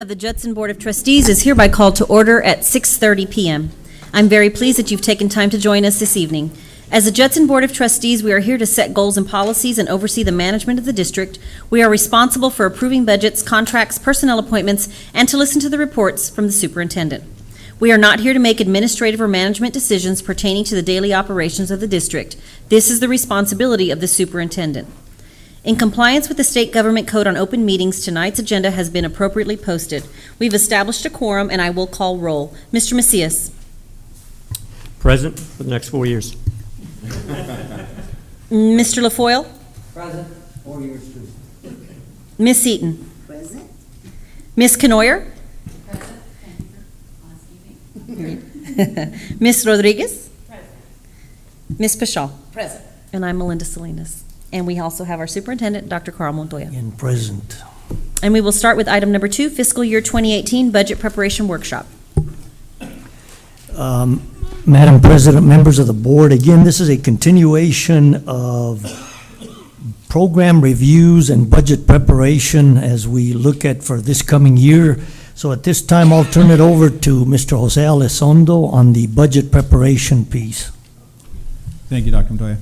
Of the Judson Board of Trustees is hereby called to order at 6:30 p.m. I'm very pleased that you've taken time to join us this evening. As the Judson Board of Trustees, we are here to set goals and policies and oversee the management of the district. We are responsible for approving budgets, contracts, personnel appointments, and to listen to the reports from the superintendent. We are not here to make administrative or management decisions pertaining to the daily operations of the district. This is the responsibility of the superintendent. In compliance with the State Government Code on Open Meetings, tonight's agenda has been appropriately posted. We've established a quorum, and I will call roll. Mr. Macias. Present for the next 4 years. Mr. LaFoille. Present. 4 years too. Miss Eaton. Present. Miss Canoyer. Present. Thank you for last evening. Miss Rodriguez. Present. Miss Pashal. Present. And I'm Melinda Salinas. And we also have our superintendent, Dr. Carl Montoya. And present. And we will start with item number 2, fiscal year 2018 budget preparation workshop. Madam President, members of the board, again, this is a continuation of program reviews and budget preparation as we look at for this coming year. So at this time, I'll turn it over to Mr. Jose Elizondo on the budget preparation piece. Thank you, Dr. Montoya.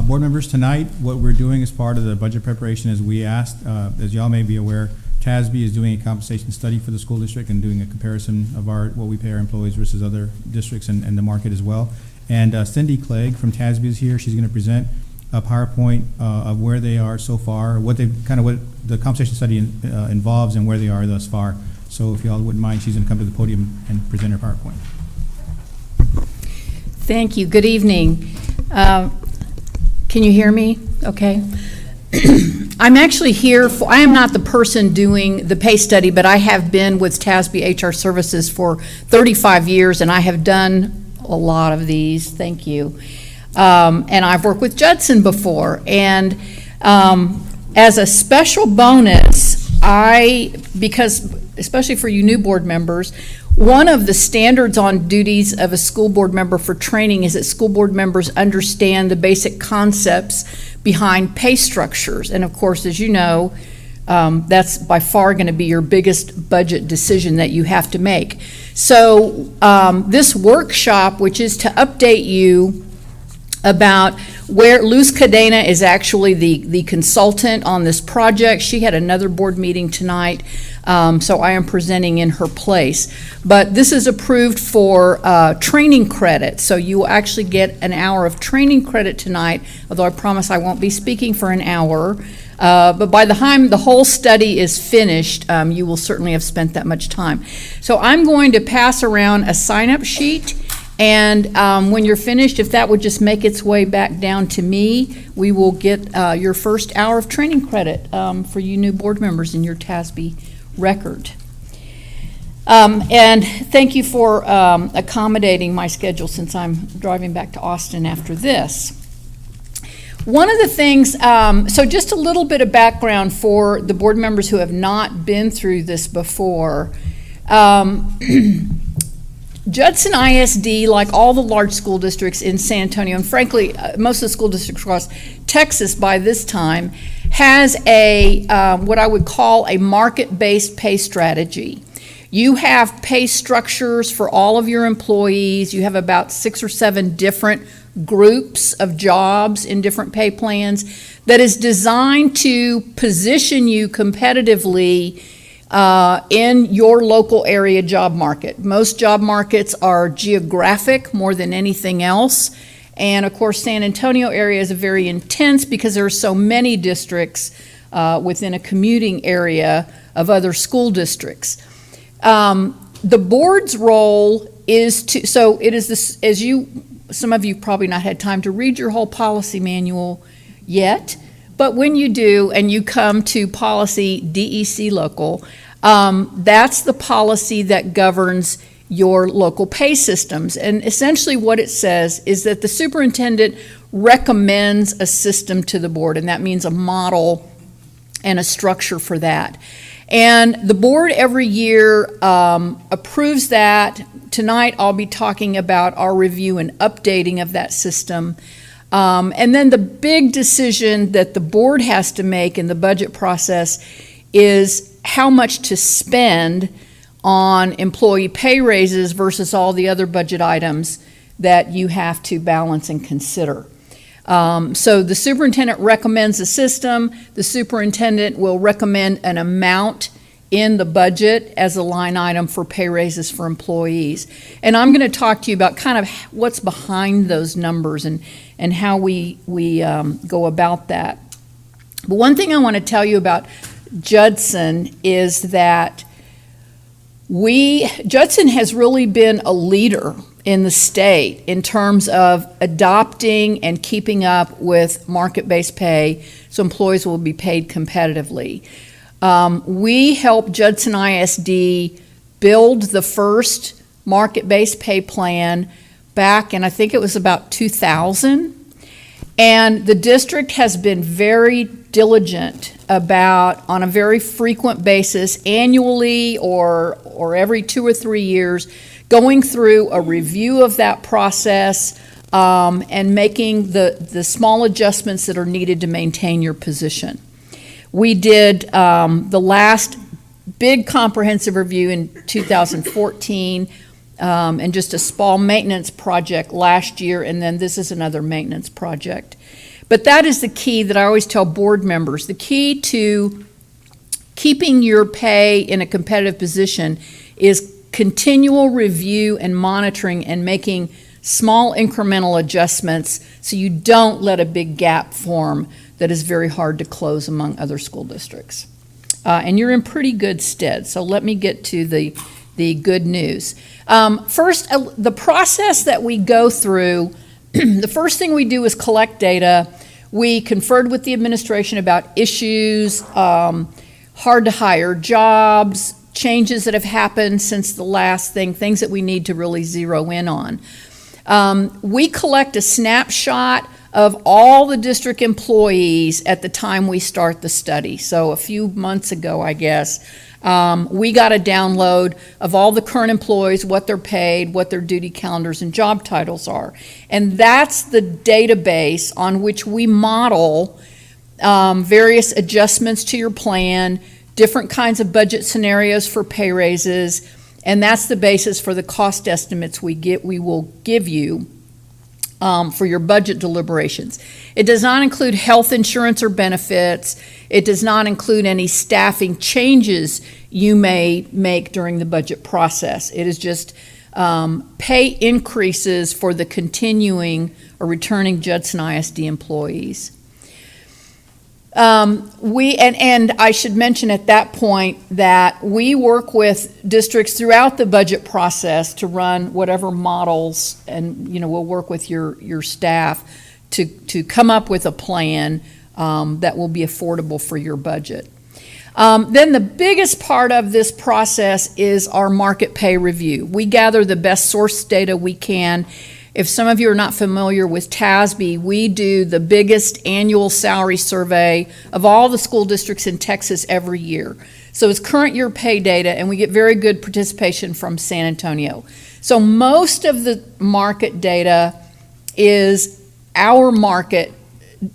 Board members, tonight, what we're doing as part of the budget preparation is we asked, as y'all may be aware, TASB is doing a compensation study for the school district and doing a comparison of what we pay our employees versus other districts and the market as well. And Cindy Clegg from TASB is here. She's going to present a PowerPoint of where they are so far, what the compensation study involves and where they are thus far. So if y'all wouldn't mind, she's going to come to the podium and present her PowerPoint. Thank you. Good evening. Can you hear me? Okay. I'm actually here I am not the person doing the pay study, but I have been with TASB HR Services for 35 years, and I have done a lot of these. Thank you. And I've worked with Judson before. And as a special bonus, because especially for you new board members, one of the standards on duties of a school board member for training is that school board members understand the basic concepts behind pay structures. And of course, as you know, that's by far going to be your biggest budget decision that you have to make. So this workshop, which is to update you about where Luz Cadena is actually the consultant on this project. She had another board meeting tonight, so I am presenting in her place. But this is approved for training credit, so you will actually get an hour of training credit tonight, although I promise I won't be speaking for an hour. But by the time the whole study is finished, you will certainly have spent that much time. So I'm going to pass around a sign-up sheet. And when you're finished, if that would just make its way back down to me, we will get your first hour of training credit for you new board members in your TASB record. And thank you for accommodating my schedule since I'm driving back to Austin after this. One of the things, so just a little bit of background for the board members who have not been through this before. Judson ISD, like all the large school districts in San Antonio, and frankly, most of the school districts across Texas by this time, has a what I would call a market-based pay strategy. You have pay structures for all of your employees. You have about 6 or 7 different groups of jobs in different pay plans that is designed to position you competitively in your local area job market. Most job markets are geographic more than anything else. And of course, San Antonio area is very intense because there are so many districts within a commuting area of other school districts. The board's role is to, so it is this, some of you probably not had time to read your whole policy manual yet, but when you do and you come to policy DEC local, that's the policy that governs your local pay systems. And essentially what it says is that the superintendent recommends a system to the board, and that means a model and a structure for that. And the board every year approves that. Tonight I'll be talking about our review and updating of that system. And then the big decision that the board has to make in the budget process is how much to spend on employee pay raises versus all the other budget items that you have to balance and consider. So the superintendent recommends a system. The superintendent will recommend an amount in the budget as a line item for pay raises for employees. And I'm going to talk to you about kind of what's behind those numbers and how we go about that. But one thing I want to tell you about Judson is that Judson has really been a leader in the state in terms of adopting and keeping up with market-based pay so employees will be paid competitively. We helped Judson ISD build the first market-based pay plan back in, I think it was about 2000. And the district has been very diligent about, on a very frequent basis, annually or every 2 or 3 years, going through a review of that process and making the small adjustments that are needed to maintain your position. We did the last big comprehensive review in 2014 and just a small maintenance project last year, and then this is another maintenance project. But that is the key that I always tell board members. The key to keeping your pay in a competitive position is continual review and monitoring and making small incremental adjustments so you don't let a big gap form that is very hard to close among other school districts. And you're in pretty good stead. So let me get to the good news. First, the process that we go through, the first thing we do is collect data. We conferred with the administration about issues, hard to hire jobs, changes that have happened since the last thing, things that we need to really zero in on. We collect a snapshot of all the district employees at the time we start the study. So a few months ago, I guess, we got a download of all the current employees, what they're paid, what their duty calendars and job titles are. And that's the database on which we model various adjustments to your plan, different kinds of budget scenarios for pay raises, and that's the basis for the cost estimates we will give you for your budget deliberations. It does not include health insurance or benefits. It does not include any staffing changes you may make during the budget process. It is just pay increases for the continuing or returning Judson ISD employees. And I should mention at that point that we work with districts throughout the budget process to run whatever models, and we'll work with your staff to come up with a plan that will be affordable for your budget. Then the biggest part of this process is our market pay review. We gather the best source data we can. If some of you are not familiar with TASB, we do the biggest annual salary survey of all the school districts in Texas every year. So it's current year pay data, and we get very good participation from San Antonio. So most of the market data is our market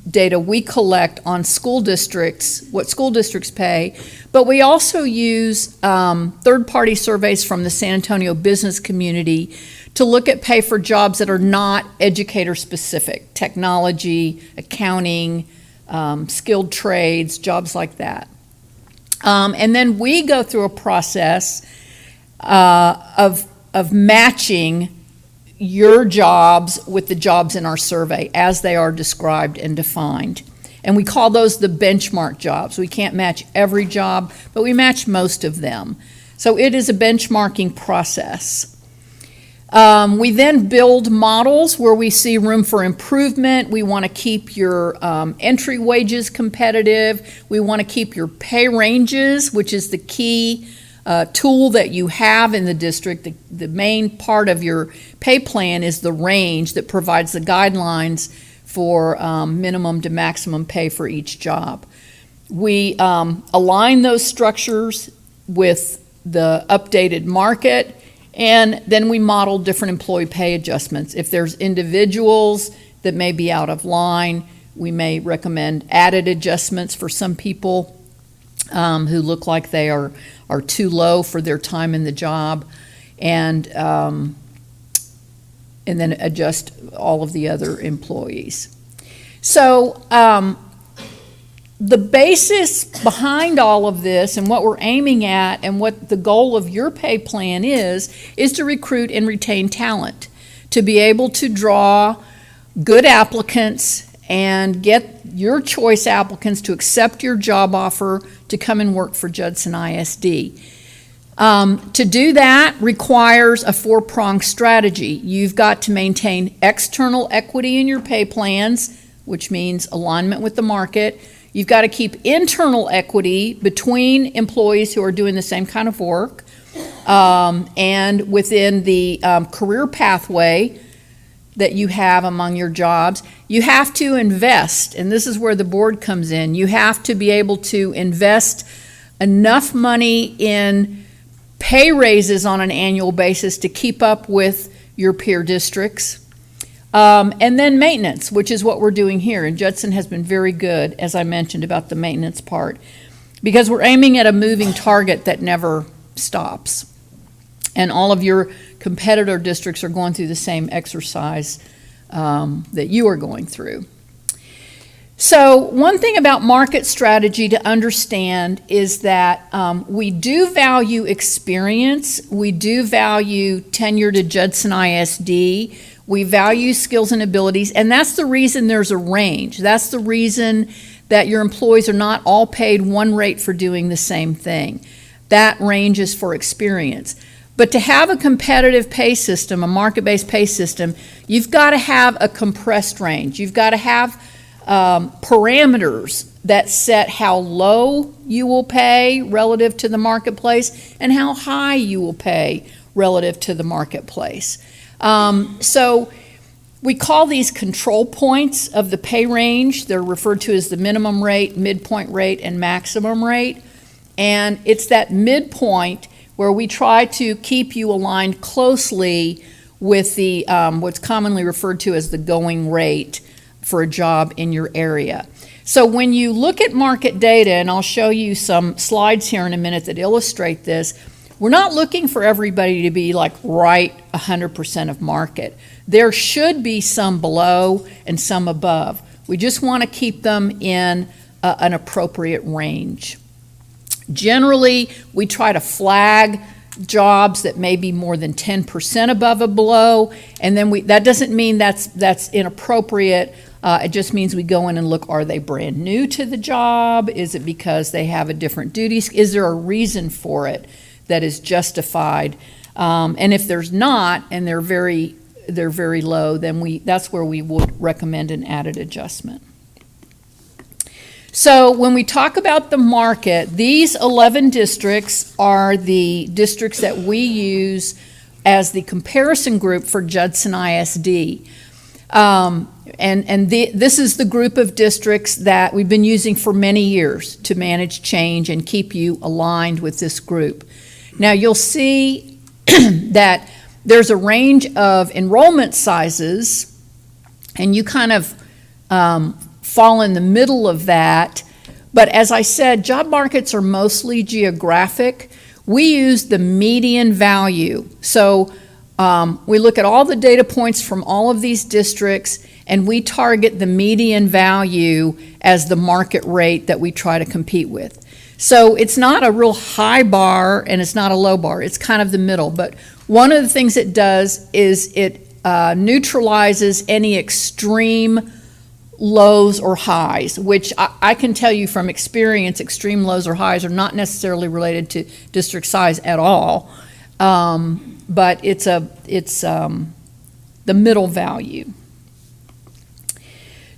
data we collect on school districts, what school districts pay, but we also use third-party surveys from the San Antonio business community to look at pay for jobs that are not educator-specific, technology, accounting, skilled trades, jobs like that. And then we go through a process of matching your jobs with the jobs in our survey as they are described and defined. And we call those the benchmark jobs. We can't match every job, but we match most of them. So it is a benchmarking process. We then build models where we see room for improvement. We want to keep your entry wages competitive. We want to keep your pay ranges, which is the key tool that you have in the district. The main part of your pay plan is the range that provides the guidelines for minimum to maximum pay for each job. We align those structures with the updated market, and then we model different employee pay adjustments. If there's individuals that may be out of line, we may recommend added adjustments for some people. who look like they are too low for their time in the job, and then adjust all of the other employees. So the basis behind all of this and what we're aiming at and what the goal of your pay plan is to recruit and retain talent, to be able to draw good applicants and get your choice applicants to accept your job offer to come and work for Judson ISD. To do that requires a four-pronged strategy. You've got to maintain external equity in your pay plans, which means alignment with the market. You've got to keep internal equity between employees who are doing the same kind of work, and within the career pathway that you have among your jobs. You have to invest, and this is where the board comes in. You have to be able to invest enough money in pay raises on an annual basis to keep up with your peer districts. And then maintenance, which is what we're doing here. And Judson has been very good, as I mentioned, about the maintenance part, because we're aiming at a moving target that never stops. And all of your competitor districts are going through the same exercise that you are going through. So one thing about market strategy to understand is that we do value experience. We do value tenure to Judson ISD. We value skills and abilities, and that's the reason there's a range. That's the reason that your employees are not all paid one rate for doing the same thing. That range is for experience. But to have a competitive pay system, a market-based pay system, you've got to have a compressed range. You've got to have parameters that set how low you will pay relative to the marketplace and how high you will pay relative to the marketplace. So we call these control points of the pay range. They're referred to as the minimum rate, midpoint rate, and maximum rate. And it's that midpoint where we try to keep you aligned closely with the what's commonly referred to as the going rate for a job in your area. So when you look at market data, and I'll show you some slides here in a minute that illustrate this, we're not looking for everybody to be like right 100% of market. There should be some below and some above. We just want to keep them in an appropriate range. Generally, we try to flag jobs that may be more than 10% above or below, and then that doesn't mean that's inappropriate. It just means we go in and look, are they brand new to the job? Is it because they have a different duty? Is there a reason for it that is justified? And if there's not, and they're very low, then that's where we would recommend an added adjustment. So when we talk about the market, these 11 districts are the districts that we use as the comparison group for Judson ISD. This is the group of districts that we've been using for many years to manage change and keep you aligned with this group. Now you'll see that there's a range of enrollment sizes, and you kind of fall in the middle of that. But as I said, job markets are mostly geographic. We use the median value. So we look at all the data points from all of these districts, and we target the median value as the market rate that we try to compete with. So it's not a real high bar and it's not a low bar. It's kind of the middle. But one of the things it does is it neutralizes any extreme lows or highs, which I can tell you from experience, extreme lows or highs are not necessarily related to district size at all. But it's the middle value.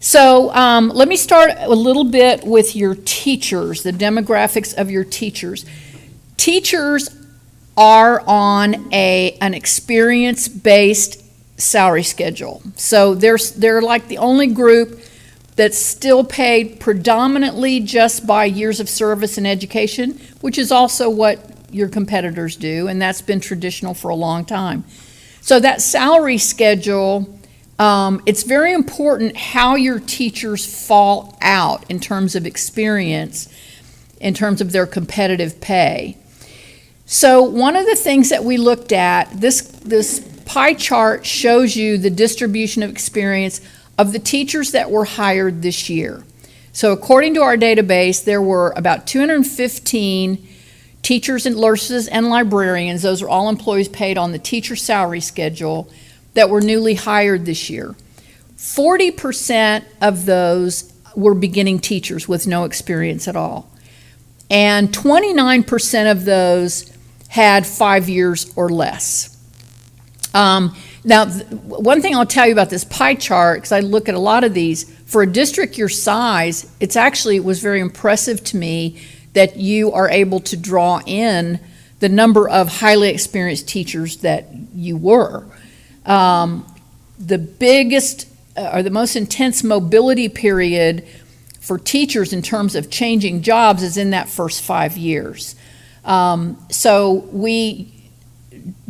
So let me start a little bit with your teachers, the demographics of your teachers. Teachers are on an experience-based salary schedule. So they're like the only group that's still paid predominantly just by years of service and education, which is also what your competitors do, and that's been traditional for a long time. So that salary schedule, it's very important how your teachers fall out in terms of experience. in terms of their competitive pay. So one of the things that we looked at, this pie chart shows you the distribution of experience of the teachers that were hired this year. So according to our database, there were about 215 teachers and nurses and librarians, those are all employees paid on the teacher salary schedule, that were newly hired this year. 40% of those were beginning teachers with no experience at all. And 29% of those had 5 years or less. Now, one thing I'll tell you about this pie chart, because I look at a lot of these, for a district your size, it was very impressive to me that you are able to draw in the number of highly experienced teachers that you were. The biggest or the most intense mobility period for teachers in terms of changing jobs is in that first 5 years. So we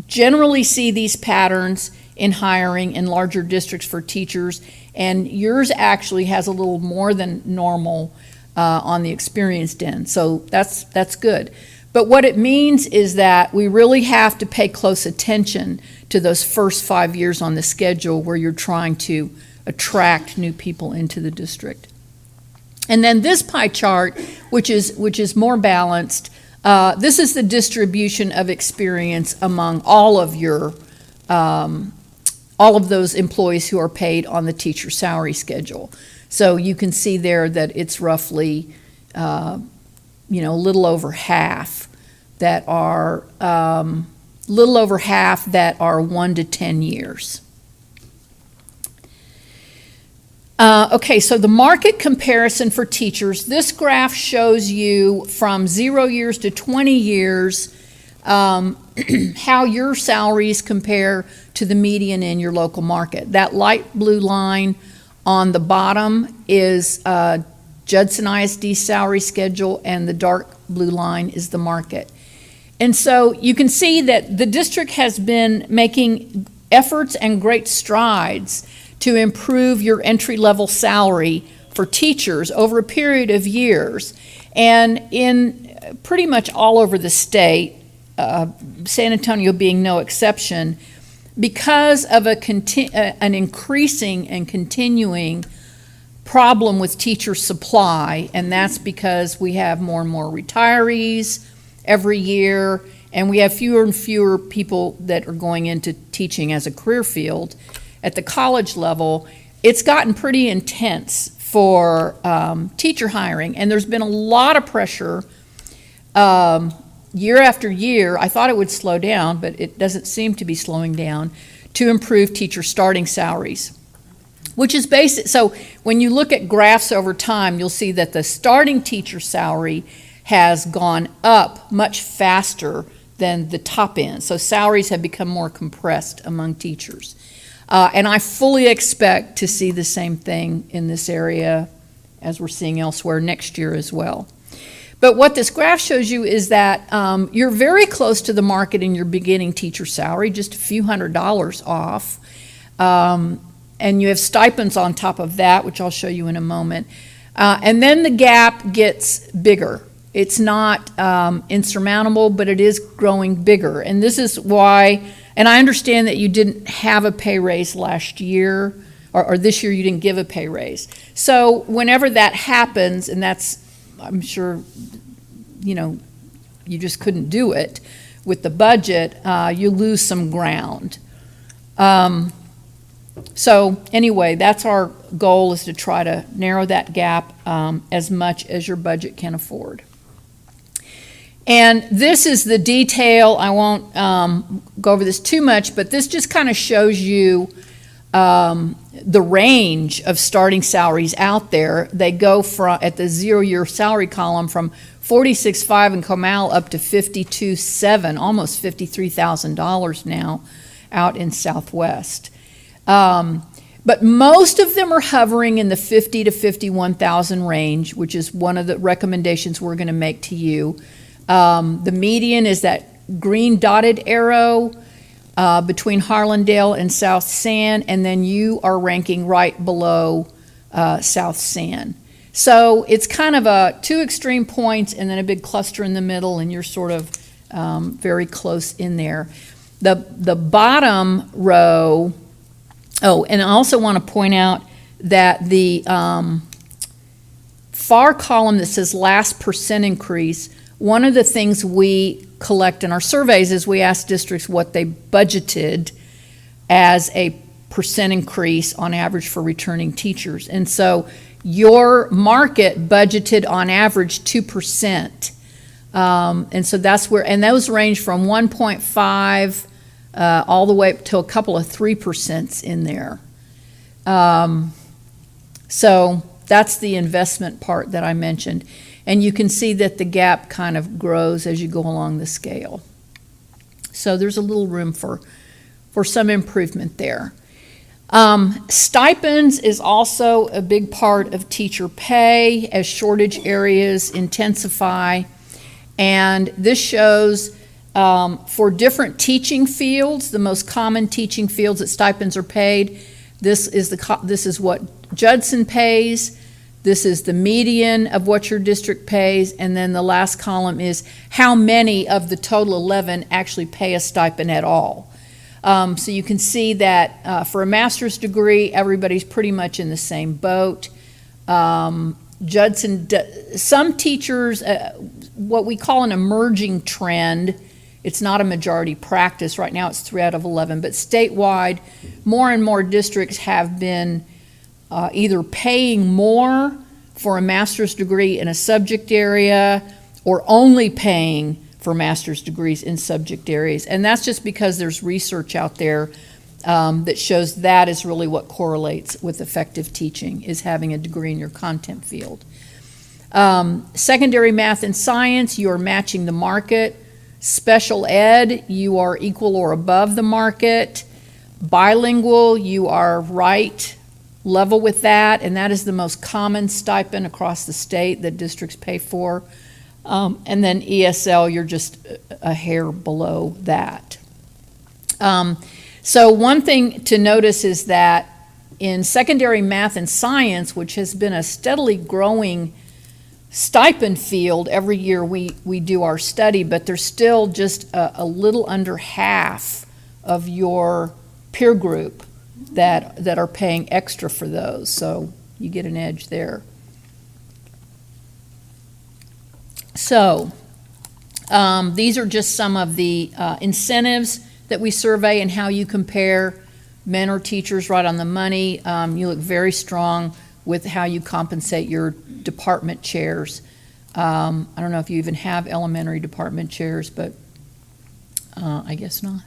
generally see these patterns in hiring in larger districts for teachers, and yours actually has a little more than normal on the experienced end. So that's good. But what it means is that we really have to pay close attention to those first 5 years on the schedule where you're trying to attract new people into the district. And then this pie chart, which is more balanced, this is the distribution of experience among all of those employees who are paid on the teacher salary schedule. So you can see there that it's roughly, a little over half that are 1 to 10 years. Okay, so the market comparison for teachers, this graph shows you from 0 years to 20 years how your salaries compare to the median in your local market. That light blue line on the bottom is Judson ISD salary schedule, and the dark blue line is the market. And so you can see that the district has been making efforts and great strides to improve your entry-level salary for teachers over a period of years. And in pretty much all over the state, San Antonio being no exception, because of an increasing and continuing problem with teacher supply, and that's because we have more and more retirees every year, and we have fewer and fewer people that are going into teaching as a career field. At the college level, it's gotten pretty intense for teacher hiring, and there's been a lot of pressure year after year. I thought it would slow down, but it doesn't seem to be slowing down, to improve teacher starting salaries, which is basic. So when you look at graphs over time, you'll see that the starting teacher salary has gone up much faster than the top end. So salaries have become more compressed among teachers. And I fully expect to see the same thing in this area as we're seeing elsewhere next year as well. But what this graph shows you is that you're very close to the market in your beginning teacher salary, just a few $100s off. And you have stipends on top of that, which I'll show you in a moment. And then the gap gets bigger. It's not insurmountable, but it is growing bigger. And this is why, and I understand that you didn't have a pay raise last year, or this year you didn't give a pay raise. So whenever that happens, and that's, I'm sure, you just couldn't do it with the budget, you lose some ground. So anyway, that's our goal, is to try to narrow that gap as much as your budget can afford. And this is the detail. I won't go over this too much, but this just kind of shows you the range of starting salaries out there. They go from, at the 0-year salary column, from $46,500 in Comal up to $52,700, almost $53,000 now out in Southwest. But most of them are hovering in the $50,000 to $51,000 range, which is one of the recommendations we're going to make to you. The median is that green dotted arrow between Harlandale and South San, and then you are ranking right below South San. So it's kind of a two extreme points and then a big cluster in the middle, and you're sort of very close in there. The bottom row, oh, and I also want to point out that the far column that says last percent increase, one of the things we collect in our surveys is we ask districts what they budgeted as a percent increase on average for returning teachers. And so your market budgeted on average 2%. And so that's where, and those range from 1.5 all the way up to a couple of 3% in there. So that's the investment part that I mentioned. And you can see that the gap kind of grows as you go along the scale. So there's a little room for some improvement there. Stipends is also a big part of teacher pay as shortage areas intensify. And this shows for different teaching fields, the most common teaching fields that stipends are paid. This is what Judson pays. This is the median of what your district pays, and then the last column is how many of the total 11 actually pay a stipend at all. So you can see that for a master's degree, everybody's pretty much in the same boat. Judson, some teachers, what we call an emerging trend, it's not a majority practice. Right now it's 3 out of 11, but statewide, more and more districts have been either paying more for a master's degree in a subject area or only paying for master's degrees in subject areas. And that's just because there's research out there that shows that is really what correlates with effective teaching, is having a degree in your content field. Secondary math and science, you're matching the market. Special ed, you are equal or above the market. Bilingual, you are right level with that, and that is the most common stipend across the state that districts pay for. And then ESL, you're just a hair below that. So one thing to notice is that in secondary math and science, which has been a steadily growing stipend field every year we do our study, but there's still just a little under half of your peer group that are paying extra for those, so you get an edge there. So these are just some of the incentives that we survey and how you compare men or teachers right on the money. You look very strong with how you compensate your department chairs. I don't know if you even have elementary department chairs, but I guess not.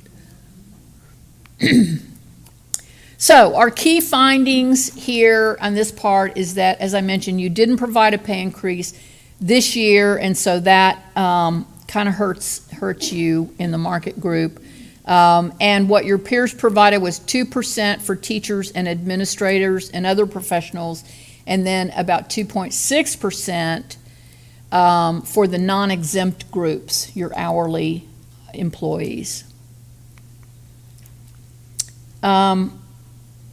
So our key findings here on this part is that, as I mentioned, you didn't provide a pay increase this year, and so that kind of hurts you in the market group. And what your peers provided was 2% for teachers and administrators and other professionals, and then about 2.6% for the non-exempt groups, your hourly employees.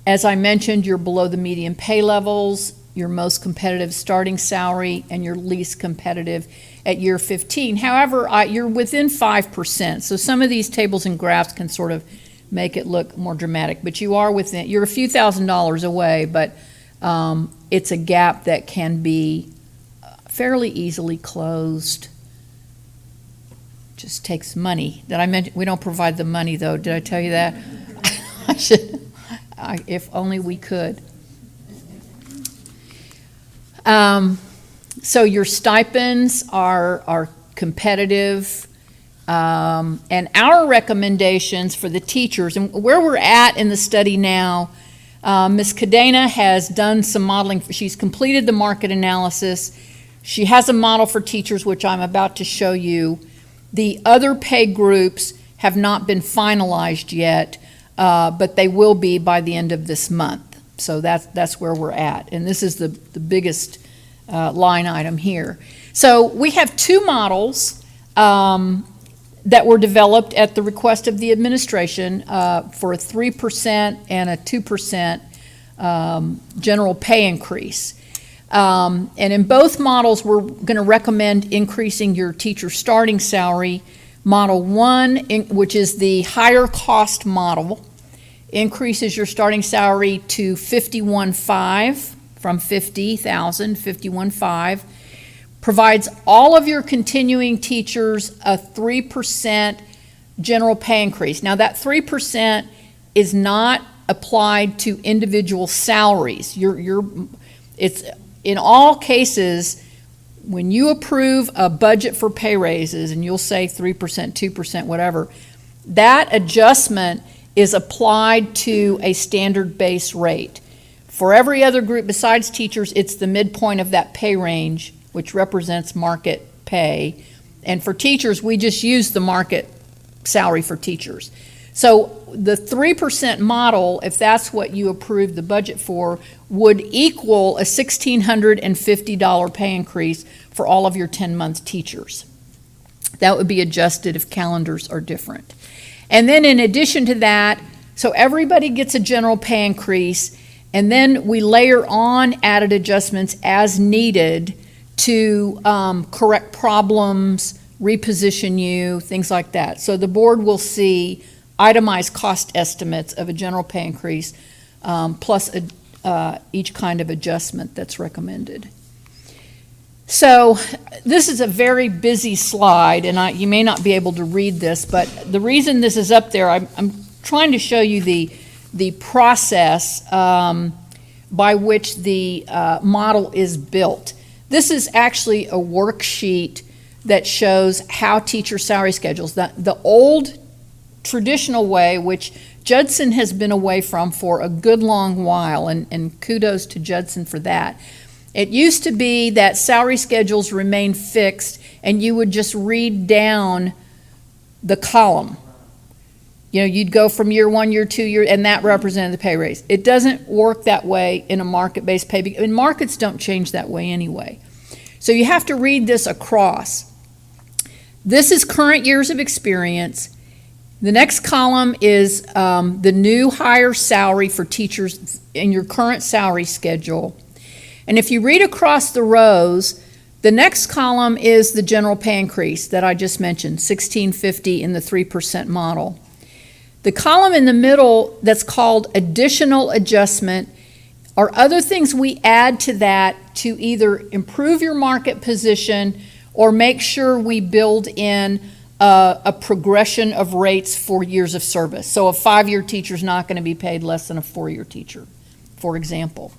As I mentioned, you're below the median pay levels, your most competitive starting salary, and your least competitive at year 15. However, you're within 5%, so some of these tables and graphs can sort of make it look more dramatic, but you're a few $1,000s away, but it's a gap that can be fairly easily closed. Just takes money. Did I mention, we don't provide the money though, did I tell you that? I should. If only we could. So your stipends are competitive, and our recommendations for the teachers, and where we're at in the study now, Ms. Cadena has done some modeling. She's completed the market analysis. She has a model for teachers, which I'm about to show you. The other pay groups have not been finalized yet, but they will be by the end of this month. So that's where we're at. And this is the biggest line item here. So we have two models that were developed at the request of the administration for a 3% and a 2% general pay increase. And in both models, we're going to recommend increasing your teacher starting salary. Model 1, which is the higher cost model, increases your starting salary to $51,500 from $50,000, $51,500. Provides all of your continuing teachers a 3% general pay increase. Now, that 3% is not applied to individual salaries. It's in all cases, when you approve a budget for pay raises, and you'll say 3%, 2%, whatever, that adjustment is applied to a standard base rate. For every other group besides teachers, it's the midpoint of that pay range, which represents market pay. And for teachers, we just use the market salary for teachers. So the 3% model, if that's what you approved the budget for, would equal a $1,650 pay increase for all of your 10-month teachers. That would be adjusted if calendars are different. And then in addition to that, so everybody gets a general pay increase, and then we layer on added adjustments as needed to correct problems, reposition you, things like that. So the board will see itemized cost estimates of a general pay increase plus each kind of adjustment that's recommended. So this is a very busy slide, and you may not be able to read this, but the reason this is up there, I'm trying to show you the process by which the model is built. This is actually a worksheet that shows how teacher salary schedules. The old traditional way, which Judson has been away from for a good long while, and kudos to Judson for that. It used to be that salary schedules remained fixed, and you would just read down the column. You know, you'd go from year 1, year 2, and that represented the pay raise. It doesn't work that way in a market-based pay, and markets don't change that way anyway. So you have to read this across. This is current years of experience. The next column is the new higher salary for teachers in your current salary schedule. And if you read across the rows, the next column is the general pay increase that I just mentioned, $1,650 in the 3% model. The column in the middle that's called additional adjustment are other things we add to that to either improve your market position or make sure we build in a progression of rates for years of service. So a 5-year teacher is not going to be paid less than a 4-year teacher, for example.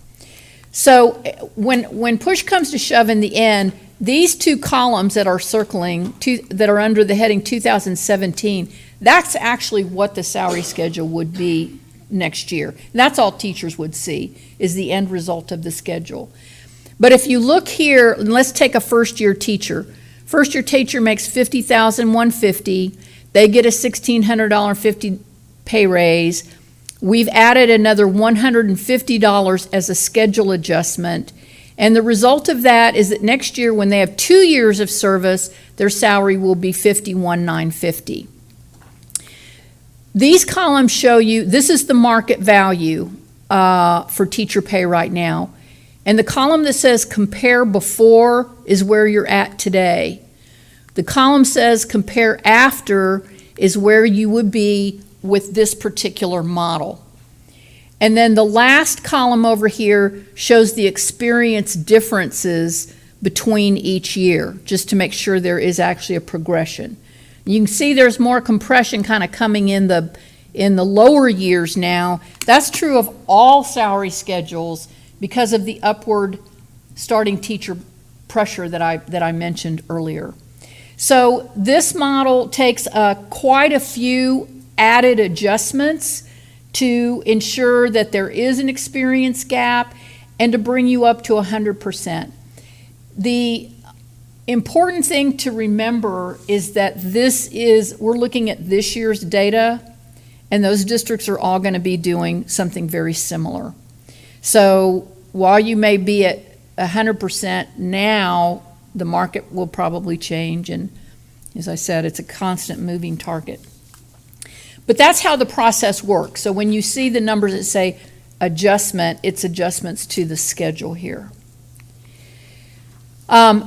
So when push comes to shove in the end, these two columns that are circling, that are under the heading 2017, that's actually what the salary schedule would be next year. And that's all teachers would see, is the end result of the schedule. But if you look here, and let's take a first-year teacher. First-year teacher makes $50,150. They get a $1,650 pay raise. We've added another $150 as a schedule adjustment. And the result of that is that next year, when they have 2 years of service, their salary will be $51,950. These columns show you, this is the market value for teacher pay right now. And the column that says compare before is where you're at today. The column says compare after is where you would be with this particular model. And then the last column over here shows the experience differences between each year, just to make sure there is actually a progression. You can see there's more compression kind of coming in the lower years now. That's true of all salary schedules because of the upward starting teacher pressure that I mentioned earlier. So this model takes quite a few added adjustments to ensure that there is an experience gap and to bring you up to 100%. The important thing to remember is that we're looking at this year's data, and those districts are all going to be doing something very similar. So while you may be at 100% now, the market will probably change, and as I said, it's a constant moving target. But that's how the process works. So when you see the numbers that say adjustment, it's adjustments to the schedule here.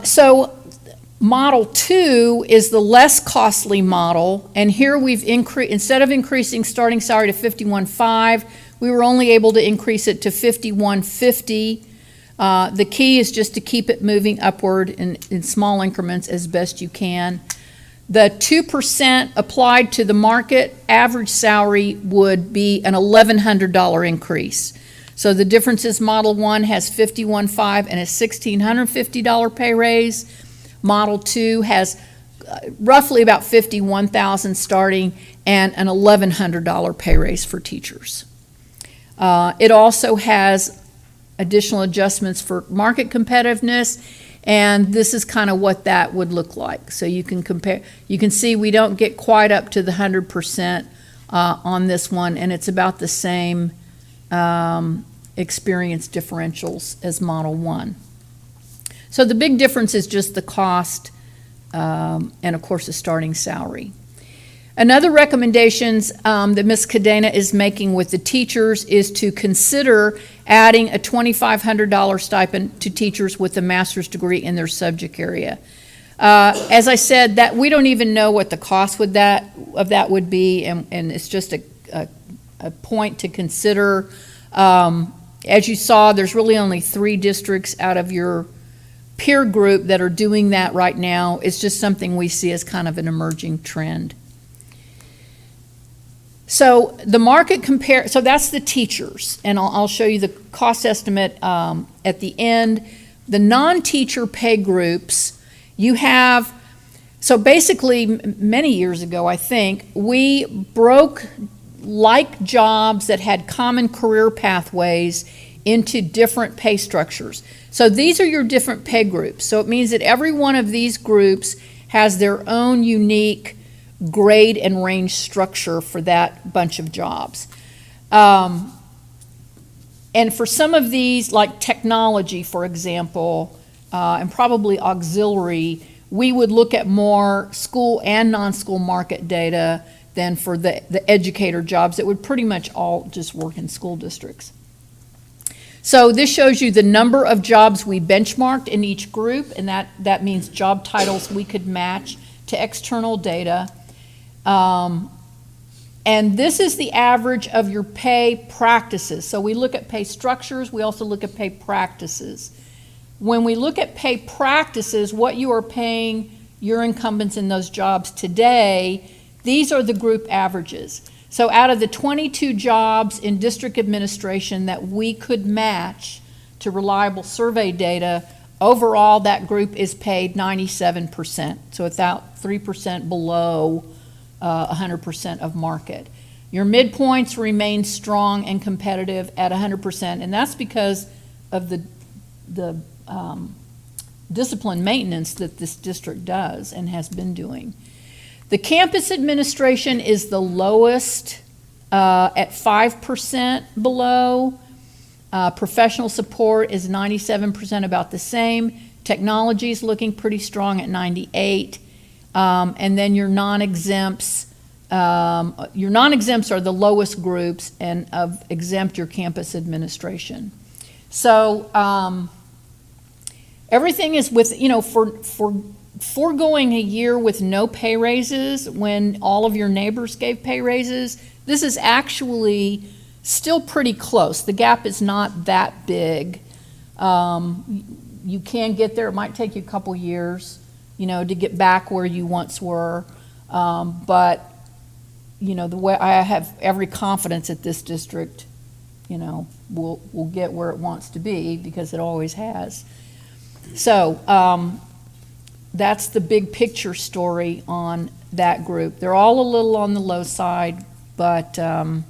So Model 2 is the less costly model, and here we've increased, instead of increasing starting salary to 51.5, we were only able to increase it to 51.50. The key is just to keep it moving upward in small increments as best you can. The 2% applied to the market average salary would be an $1,100 increase. So the difference is Model 1 has 51.5 and a $1,650 pay raise. Model 2 has roughly about 51,000 starting and an $1,100 pay raise for teachers. It also has additional adjustments for market competitiveness, and this is kind of what that would look like. So you can compare, you can see we don't get quite up to the 100% on this one, and it's about the same experience differentials as Model 1. So the big difference is just the cost and, of course, the starting salary. Another recommendations that Ms. Cadena is making with the teachers is to consider adding a $2,500 stipend to teachers with a master's degree in their subject area. As I said, that we don't even know what the cost of that would be, and it's just a point to consider. As you saw, there's really only 3 districts out of your peer group that are doing that right now. It's just something we see as kind of an emerging trend. So the market compare, so that's the teachers, and I'll show you the cost estimate at the end. The non-teacher pay groups, you have, so basically many years ago, I think, we broke like jobs that had common career pathways into different pay structures. So these are your different pay groups. So it means that every one of these groups has their own unique grade and range structure for that bunch of jobs. And for some of these, like technology, for example, and probably auxiliary, we would look at more school and non-school market data than for the educator jobs that would pretty much all just work in school districts. So this shows you the number of jobs we benchmarked in each group, and that means job titles we could match to external data. And this is the average of your pay practices. So we look at pay structures, we also look at pay practices. When we look at pay practices, what you are paying your incumbents in those jobs today, these are the group averages. So out of the 22 jobs in district administration that we could match to reliable survey data, overall that group is paid 97%. So about 3% below 100% of market. Your midpoints remain strong and competitive at 100%, and that's because of the discipline maintenance that this district does and has been doing. The campus administration is the lowest at 5% below. Professional support is 97%, about the same. Technology is looking pretty strong at 98%. And then your non-exempts are the lowest groups, and of exempt your campus administration. So everything is with, for foregoing a year with no pay raises when all of your neighbors gave pay raises, this is actually still pretty close. The gap is not that big. You can get there. It might take you a couple years, to get back where you once were. But, the way I have every confidence that this district, will get where it wants to be, because it always has. So that's the big picture story on that group. They're all a little on the low side, but, now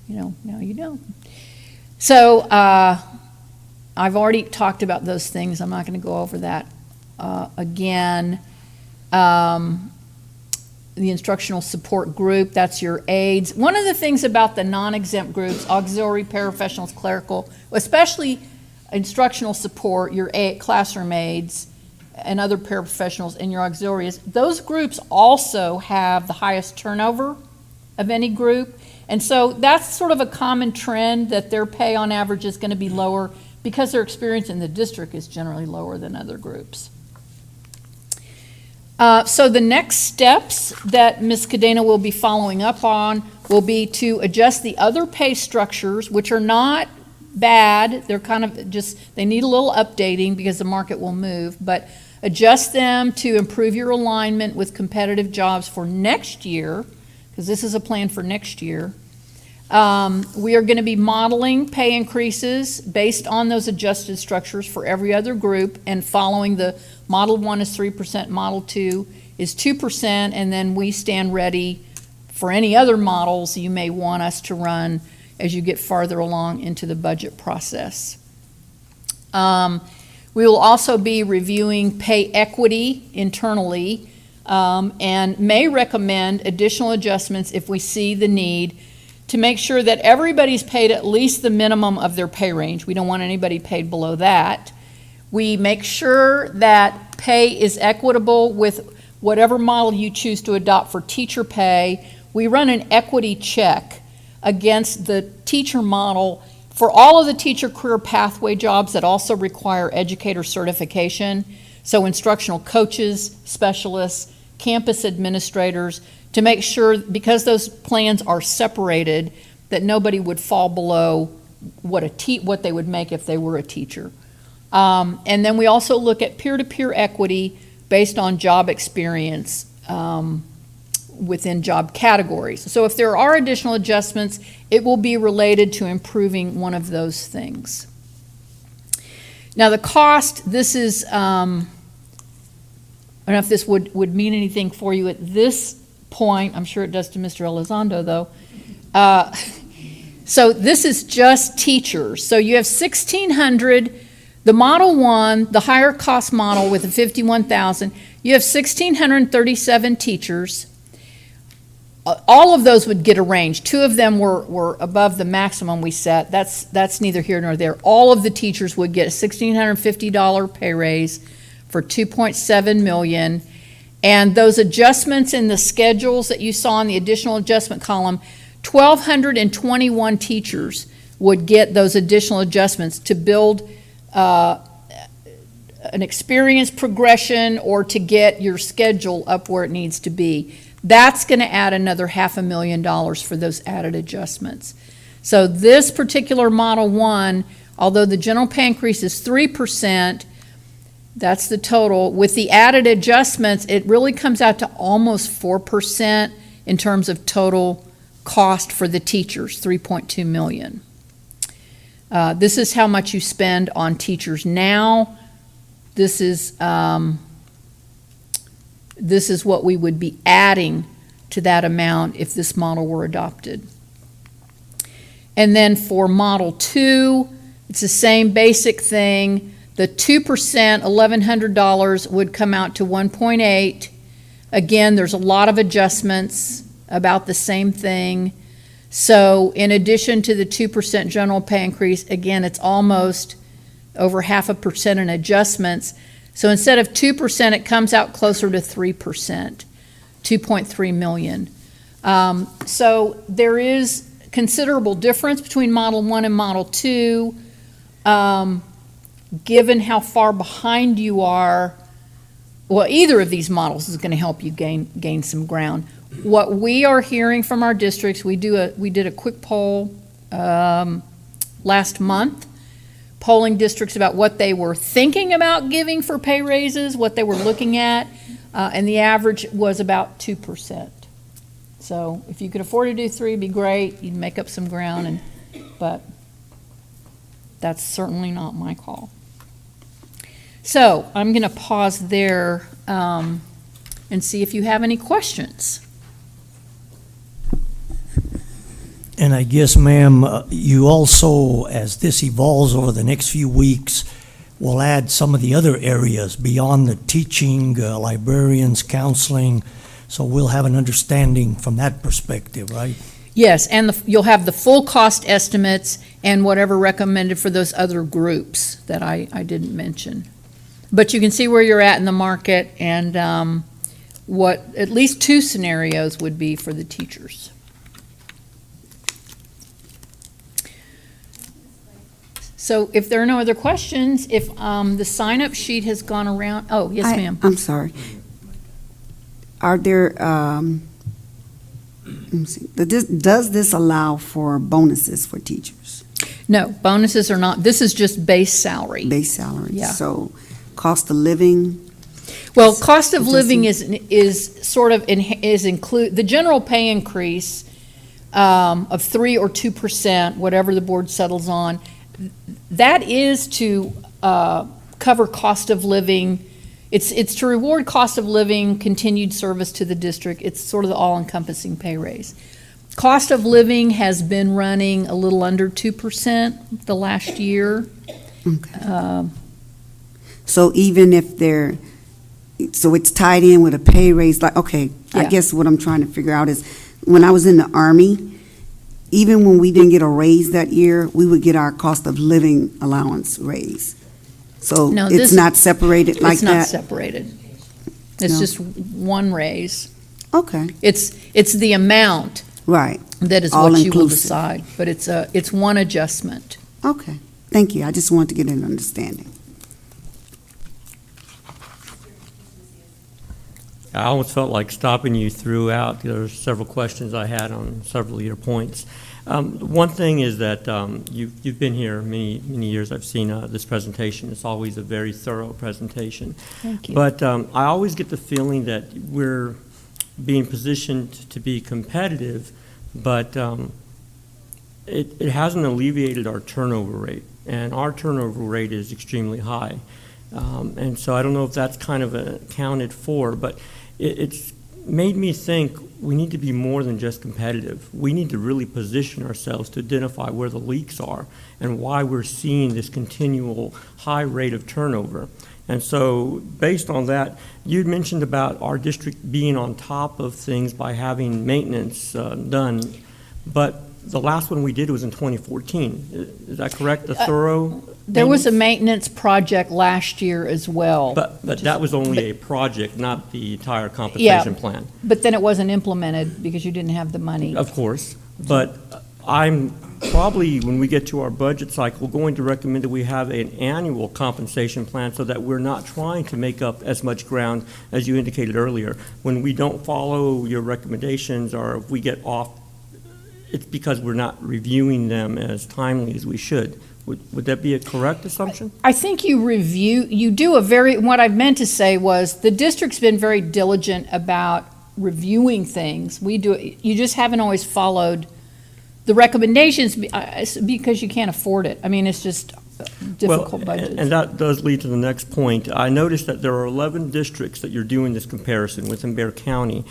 you know. So I've already talked about those things. I'm not going to go over that again. The instructional support group, that's your aides. One of the things about the non-exempt groups, auxiliary, paraprofessionals, clerical, especially instructional support, your classroom aides and other paraprofessionals in your auxiliaries, those groups also have the highest turnover of any group. And so that's sort of a common trend, that their pay on average is going to be lower because their experience in the district is generally lower than other groups. So the next steps that Ms. Cadena will be following up on will be to adjust the other pay structures, which are not bad. They're kind of just, they need a little updating because the market will move, but adjust them to improve your alignment with competitive jobs for next year, because this is a plan for next year. We are going to be modeling pay increases based on those adjusted structures for every other group, and following the Model 1 is 3%, Model 2 is 2%, and then we stand ready for any other models you may want us to run as you get farther along into the budget process. We will also be reviewing pay equity internally, and may recommend additional adjustments if we see the need, to make sure that everybody's paid at least the minimum of their pay range. We don't want anybody paid below that. We make sure that pay is equitable with whatever model you choose to adopt for teacher pay. We run an equity check against the teacher model for all of the teacher career pathway jobs that also require educator certification. So instructional coaches, specialists, campus administrators, to make sure, because those plans are separated, that nobody would fall below what they would make if they were a teacher. And then we also look at peer-to-peer equity based on job experience within job categories. So if there are additional adjustments, it will be related to improving one of those things. Now the cost, this is, I don't know if this would mean anything for you at this point. I'm sure it does to Mr. Elizondo, though. So this is just teachers. So you have 1,600, the Model 1, the higher cost model with the 51,000, you have 1,637 teachers. All of those would get a range. 2 of them were above the maximum we set. That's neither here nor there. All of the teachers would get a $1,650 pay raise for $2.7 million. And those adjustments in the schedules that you saw in the additional adjustment column, 1,221 teachers would get those additional adjustments to build an experience progression or to get your schedule up where it needs to be. That's going to add another $500,000 for those added adjustments. So this particular Model 1, although the general pay increase is 3%, that's the total. With the added adjustments, it really comes out to almost 4% in terms of total cost for the teachers, $3.2 million. This is how much you spend on teachers now. This is what we would be adding to that amount if this model were adopted. And then for Model 2, it's the same basic thing. The 2%, $1,100, would come out to 1.8. Again, there's a lot of adjustments, about the same thing. So in addition to the 2% general pay increase, again, it's almost over 0.5% in adjustments. So instead of 2%, it comes out closer to 3%, $2.3 million. So there is considerable difference between Model 1 and Model 2. Given how far behind you are, well, either of these models is going to help you gain some ground. What we are hearing from our districts, we did a quick poll last month, polling districts about what they were thinking about giving for pay raises, what they were looking at, and the average was about 2%. So if you could afford to do 3, it'd be great. You'd make up some ground, but that's certainly not my call. So I'm going to pause there and see if you have any questions. And I guess, ma'am, you also, as this evolves over the next few weeks, will add some of the other areas beyond the teaching, librarians, counseling, so we'll have an understanding from that perspective, right? Yes, and you'll have the full cost estimates and whatever recommended for those other groups that I didn't mention. But you can see where you're at in the market and what at least 2 scenarios would be for the teachers. So if there are no other questions, if the sign-up sheet has gone around, oh, yes, ma'am. I'm sorry. Are there, let me see, does this allow for bonuses for teachers, No, bonuses are not, this is just base salary. base salaries? Yeah. So cost of living, Well, cost of It living is sort of, the general pay increase of 3 or 2%, whatever the board settles on, that is to cover cost of living. It's to reward cost of living, continued service to the district. It's sort of the all-encompassing pay raise. Cost of living has been running a little under 2% the last year. okay. So even if they're, so it's tied in with a pay raise, like, okay, I Yeah. guess what I'm trying to figure out is, when I was in the Army, even when we didn't get a raise that year, we would get our cost of living allowance raise. So No, it's this- not separated like It's not that? separated. It's No. just one raise. Okay, It's the amount right, that is All what you will inclusive. decide, but it's one adjustment. okay. Thank you. I just wanted to get an understanding. I almost felt like stopping you throughout. There were several questions I had on several of your points. One thing is that you've been here many years. I've seen this presentation. It's always a very thorough presentation. Thank you. But I always get the feeling that we're being positioned to be competitive, but it hasn't alleviated our turnover rate, and our turnover rate is extremely high. And so I don't know if that's kind of accounted for, but it's made me think we need to be more than just competitive. We need to really position ourselves to identify where the leaks are and why we're seeing this continual high rate of turnover. And so based on that, you'd mentioned about our district being on top of things by having maintenance done, but the last one we did was in 2014. Is that correct? The thorough There was a maintenance? maintenance project last year as well. But that was only a project, not the entire compensation plan. But then it wasn't implemented because you didn't have the money. Of course, but I'm probably, when we get to our budget cycle, going to recommend that we have an annual compensation plan so that we're not trying to make up as much ground as you indicated earlier. When we don't follow your recommendations or if we get off, it's because we're not reviewing them as timely as we should. Would that be a correct assumption? I think what I meant to say was, the district's been very diligent about reviewing things. We do it, you just haven't always followed the recommendations because you can't afford it. I mean, it's just difficult budgets. And that does lead to the next point. I noticed that there are 11 districts that you're doing this comparison within Bexar County.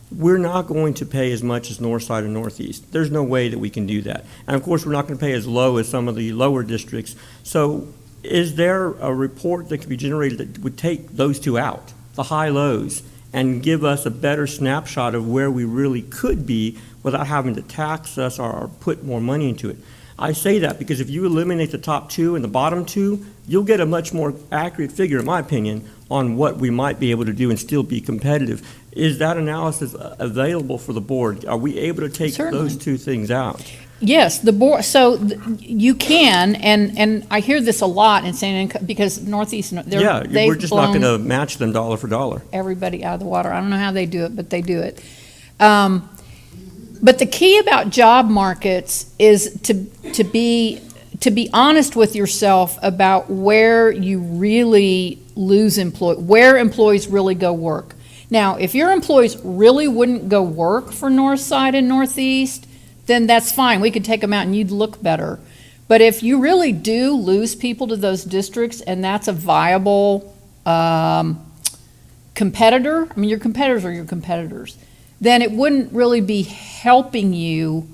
We're not going to pay as much as Northside and Northeast. There's no way that we can do that. And of course, we're not going to pay as low as some of the lower districts. So is there a report that could be generated that would take those two out, the high lows, and give us a better snapshot of where we really could be without having to tax us or put more money into it? I say that because if you eliminate the top two and the bottom two, you'll get a much more accurate figure, in my opinion, on what we might be able to do and still be competitive. Is that analysis available for the board? Are we able to take Certainly. those two things out? Yes, the board, you can, and I hear this a lot in saying, because Northeast, Yeah, we're they've just not going blown to match them dollar for dollar. everybody out of the water. I don't know how they do it, but they do it. But the key about job markets is to be honest with yourself about where you really lose where employees really go work. Now, if your employees really wouldn't go work for Northside and Northeast, then that's fine. We could take them out and you'd look better. But if you really do lose people to those districts and that's a viable competitor, I mean, your competitors are your competitors, then it wouldn't really be helping you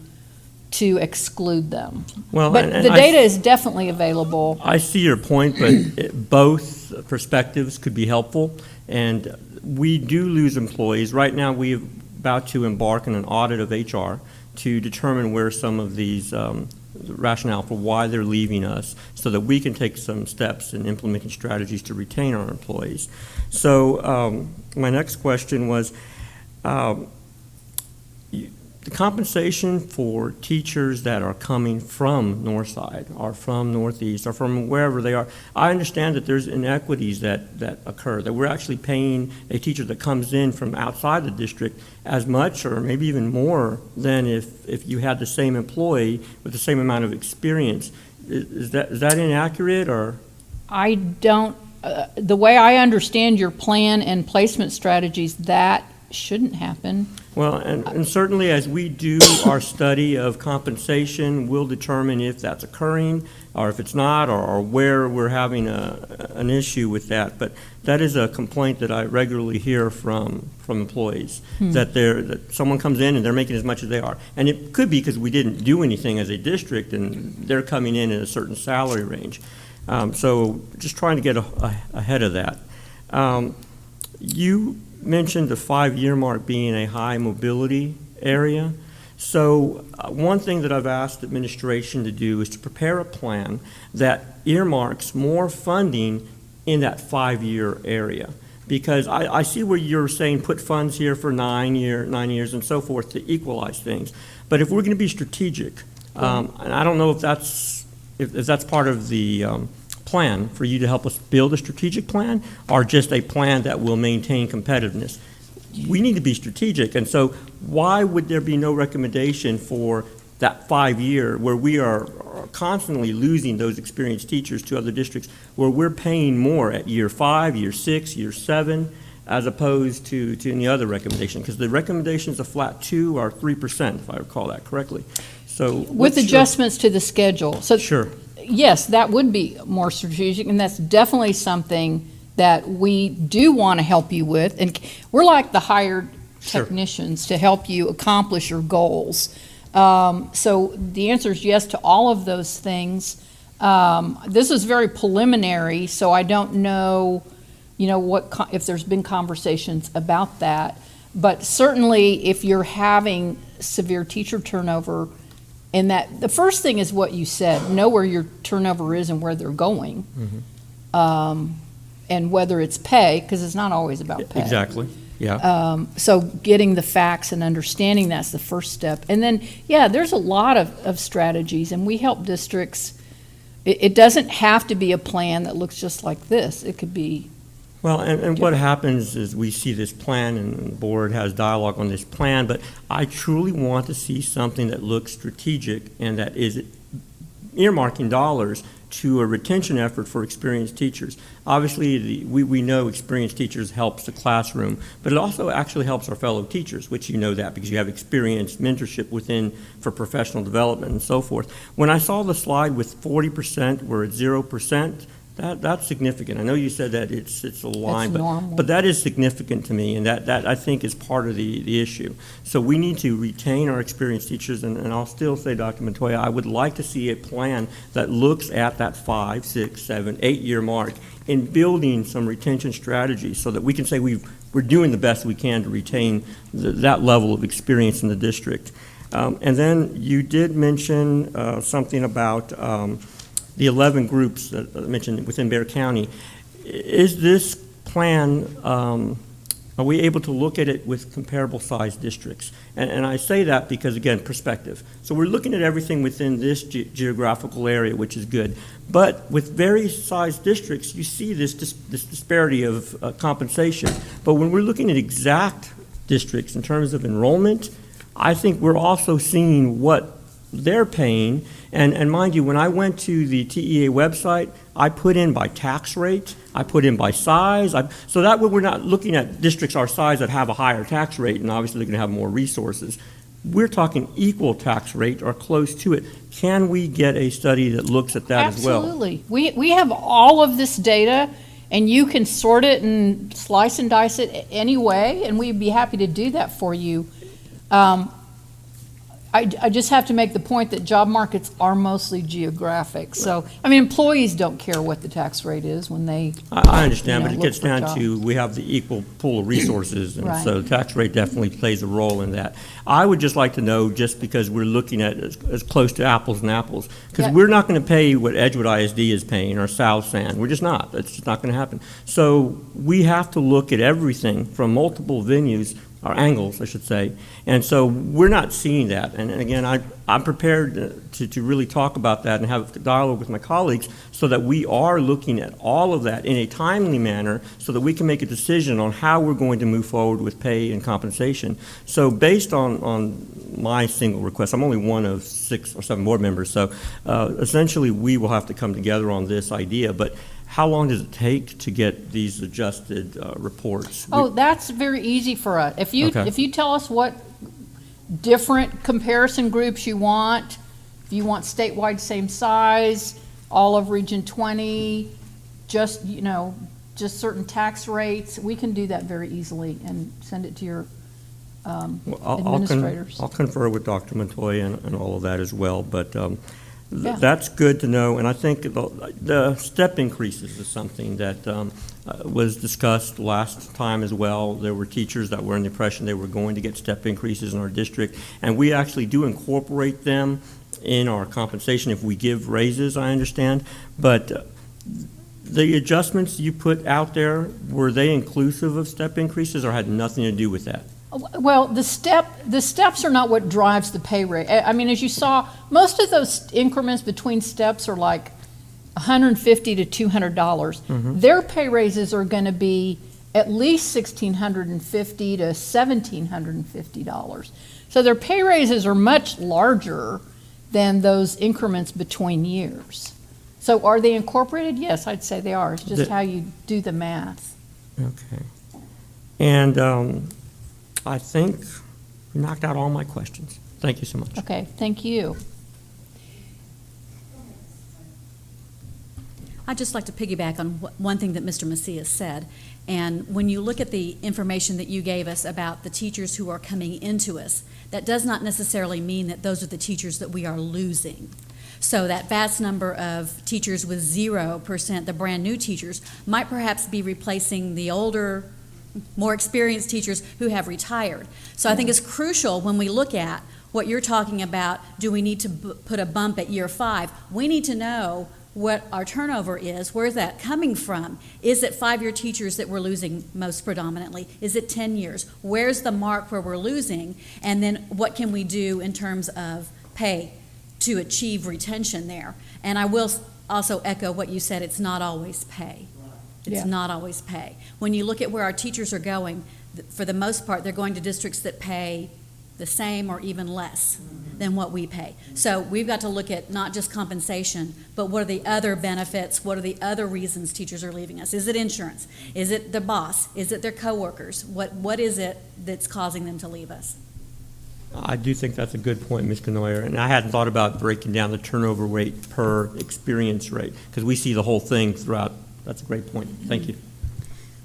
to exclude them. Well, But and the I- data is definitely available. I see your point, but both perspectives could be helpful, and we do lose employees. Right now, we're about to embark on an audit of HR to determine where some of these rationale for why they're leaving us so that we can take some steps in implementing strategies to retain our employees. So my next question was, the compensation for teachers that are coming from Northside, or from Northeast, or from wherever they are, I understand that there's inequities that occur, that we're actually paying a teacher that comes in from outside the district as much or maybe even more than if you had the same employee with the same amount of experience. Is that inaccurate, or? I don't, the way I understand your plan and placement strategies, that shouldn't happen. Well, and certainly as we do our study of compensation, we'll determine if that's occurring or if it's not, or where we're having an issue with that. But that is a complaint that I regularly hear from employees, that someone comes in and they're making as much as they are. And it could be because we didn't do anything as a district and they're coming in a certain salary range. So just trying to get ahead of that. You mentioned the 5-year mark being a high mobility area. So one thing that I've asked administration to do is to prepare a plan that earmarks more funding in that 5-year area. Because I see where you're saying put funds here for 9 years and so forth to equalize things. But if we're going to be strategic, and I don't know if that's part of the plan for you to help us build a strategic plan, or just a plan that will maintain competitiveness. We need to be strategic, and so why would there be no recommendation for that 5-year where we are constantly losing those experienced teachers to other districts, where we're paying more at year 5, year 6, year 7, as opposed to any other recommendation? Because the recommendation is a flat 2 or 3%, if I recall that correctly. So With adjustments to the schedule. So Sure. yes, that would be more strategic, and that's definitely something that we do want to help you with. And we're like the hired Sure. technicians to help you accomplish your goals. So the answer is yes to all of those things. This is very preliminary, so I don't know, if there's been conversations about that. But certainly, if you're having severe teacher turnover, and that the first thing is what you said, know where your turnover is and where they're going, and whether it's pay, because it's not always about pay. Exactly, yeah. So getting the facts and understanding that's the first step. And then, there's a lot of strategies, and we help districts. It doesn't have to be a plan that looks just like this. It could be. Well, and what happens is we see this plan, and the board has dialogue on this plan, but I truly want to see something that looks strategic and that is earmarking dollars to a retention effort for experienced teachers. Obviously, we know experienced teachers helps the classroom, but it also actually helps our fellow teachers, which you know that because you have experienced mentorship within for professional development and so forth. When I saw the slide with 40%, we're at 0%, that's significant. I know you said that it's a line, That's normal. but that is significant to me, and that I think is part of the issue. So we need to retain our experienced teachers, and I'll still say, Dr. Montoya, I would like to see a plan that looks at that 5, 6, 7, 8-year mark in building some retention strategies so that we can say we're doing the best we can to retain that level of experience in the district. And then you did mention something about the 11 groups that I mentioned within Bexar County. Is this plan, are we able to look at it with comparable sized districts? And I say that because, again, perspective. So we're looking at everything within this geographical area, which is good. But with various sized districts, you see this disparity of compensation. But when we're looking at exact districts in terms of enrollment, I think we're also seeing what they're paying. And mind you, when I went to the TEA website, I put in by tax rate, I put in by size. So that way we're not looking at districts our size that have a higher tax rate and obviously they're going to have more resources. We're talking equal tax rate or close to it. Can we get a study that looks at that as well? Absolutely. We have all of this data, and you can sort it and slice and dice it any way, and we'd be happy to do that for you. I just have to make the point that job markets are mostly geographic. So, employees don't care what the tax rate is when they. I understand, but it look gets for down jobs. to, we have the equal pool of resources, and Right. so the tax rate definitely plays a role in that. I would just like to know, just because we're looking at as close to apples and apples, because Yeah. we're not going to pay what Edgewood ISD is paying or South San. We're just not. That's just not going to happen. So we have to look at everything from multiple venues or angles, I should say. And so we're not seeing that. And again, I'm prepared to really talk about that and have a dialogue with my colleagues so that we are looking at all of that in a timely manner so that we can make a decision on how we're going to move forward with pay and compensation. So based on my single request, I'm only one of 6 or 7 board members, so essentially we will have to come together on this idea. But how long does it take to get these adjusted reports? Oh, that's very easy for us. If you, Okay. if you tell us what different comparison groups you want, if you want statewide same size, all of Region 20, just, just certain tax rates, we can do that very easily and send it to your Well, administrators. I'll confer with Dr. Montoya and all of that as well, but Yeah. that's good to know. And I think the step increases is something that was discussed last time as well. There were teachers that were in the impression they were going to get step increases in our district, and we actually do incorporate them in our compensation if we give raises, I understand. But the adjustments you put out there, were they inclusive of step increases or had nothing to do with that? Well, the steps are not what drives the pay rate. I mean, as you saw, most of those increments between steps are like $150 to $200. Their pay raises are going to be at least $1,650 to $1,750. So their pay raises are much larger than those increments between years. So are they incorporated? Yes, I'd say they are. It's just how you do the math. Okay. And I think we knocked out all my questions. Thank you so much. Okay, thank you. I'd just like to piggyback on one thing that Mr. Macias said. And when you look at the information that you gave us about the teachers who are coming into us, that does not necessarily mean that those are the teachers that we are losing. So that vast number of teachers with 0%, the brand new teachers, might perhaps be replacing the older, more experienced teachers who have retired. So I think it's crucial when we look at what you're talking about, do we need to put a bump at year 5? We need to know what our turnover is. Where's that coming from? Is it 5-year teachers that we're losing most predominantly? Is it 10 years? Where's the mark where we're losing? And then what can we do in terms of pay to achieve retention there? And I will also echo what you said, it's not always pay. It's Yeah. not always pay. When you look at where our teachers are going, for the most part, they're going to districts that pay the same or even less than what we pay. So we've got to look at not just compensation, but what are the other benefits? What are the other reasons teachers are leaving us? Is it insurance? Is it the boss? Is it their coworkers? What is it that's causing them to leave us? I do think that's a good point, Ms. Canoyer, and I hadn't thought about breaking down the turnover rate per experience rate, because we see the whole thing throughout. That's a great point. Thank you.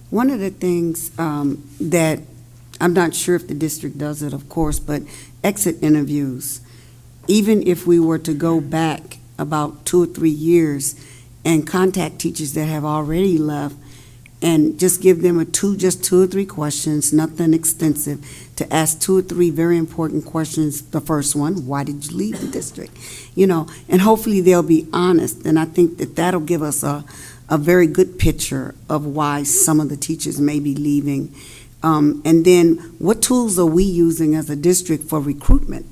One of the things that I'm not sure if the district does it, of course, but exit interviews. Even if we were to go back about 2 or 3 years and contact teachers that have already left and just give them just 2 or 3 questions, nothing extensive, to ask 2 or 3 very important questions. The first one, why did you leave the district? And hopefully they'll be honest. And I think that that'll give us a very good picture of why some of the teachers may be leaving. And then what tools are we using as a district for recruitment?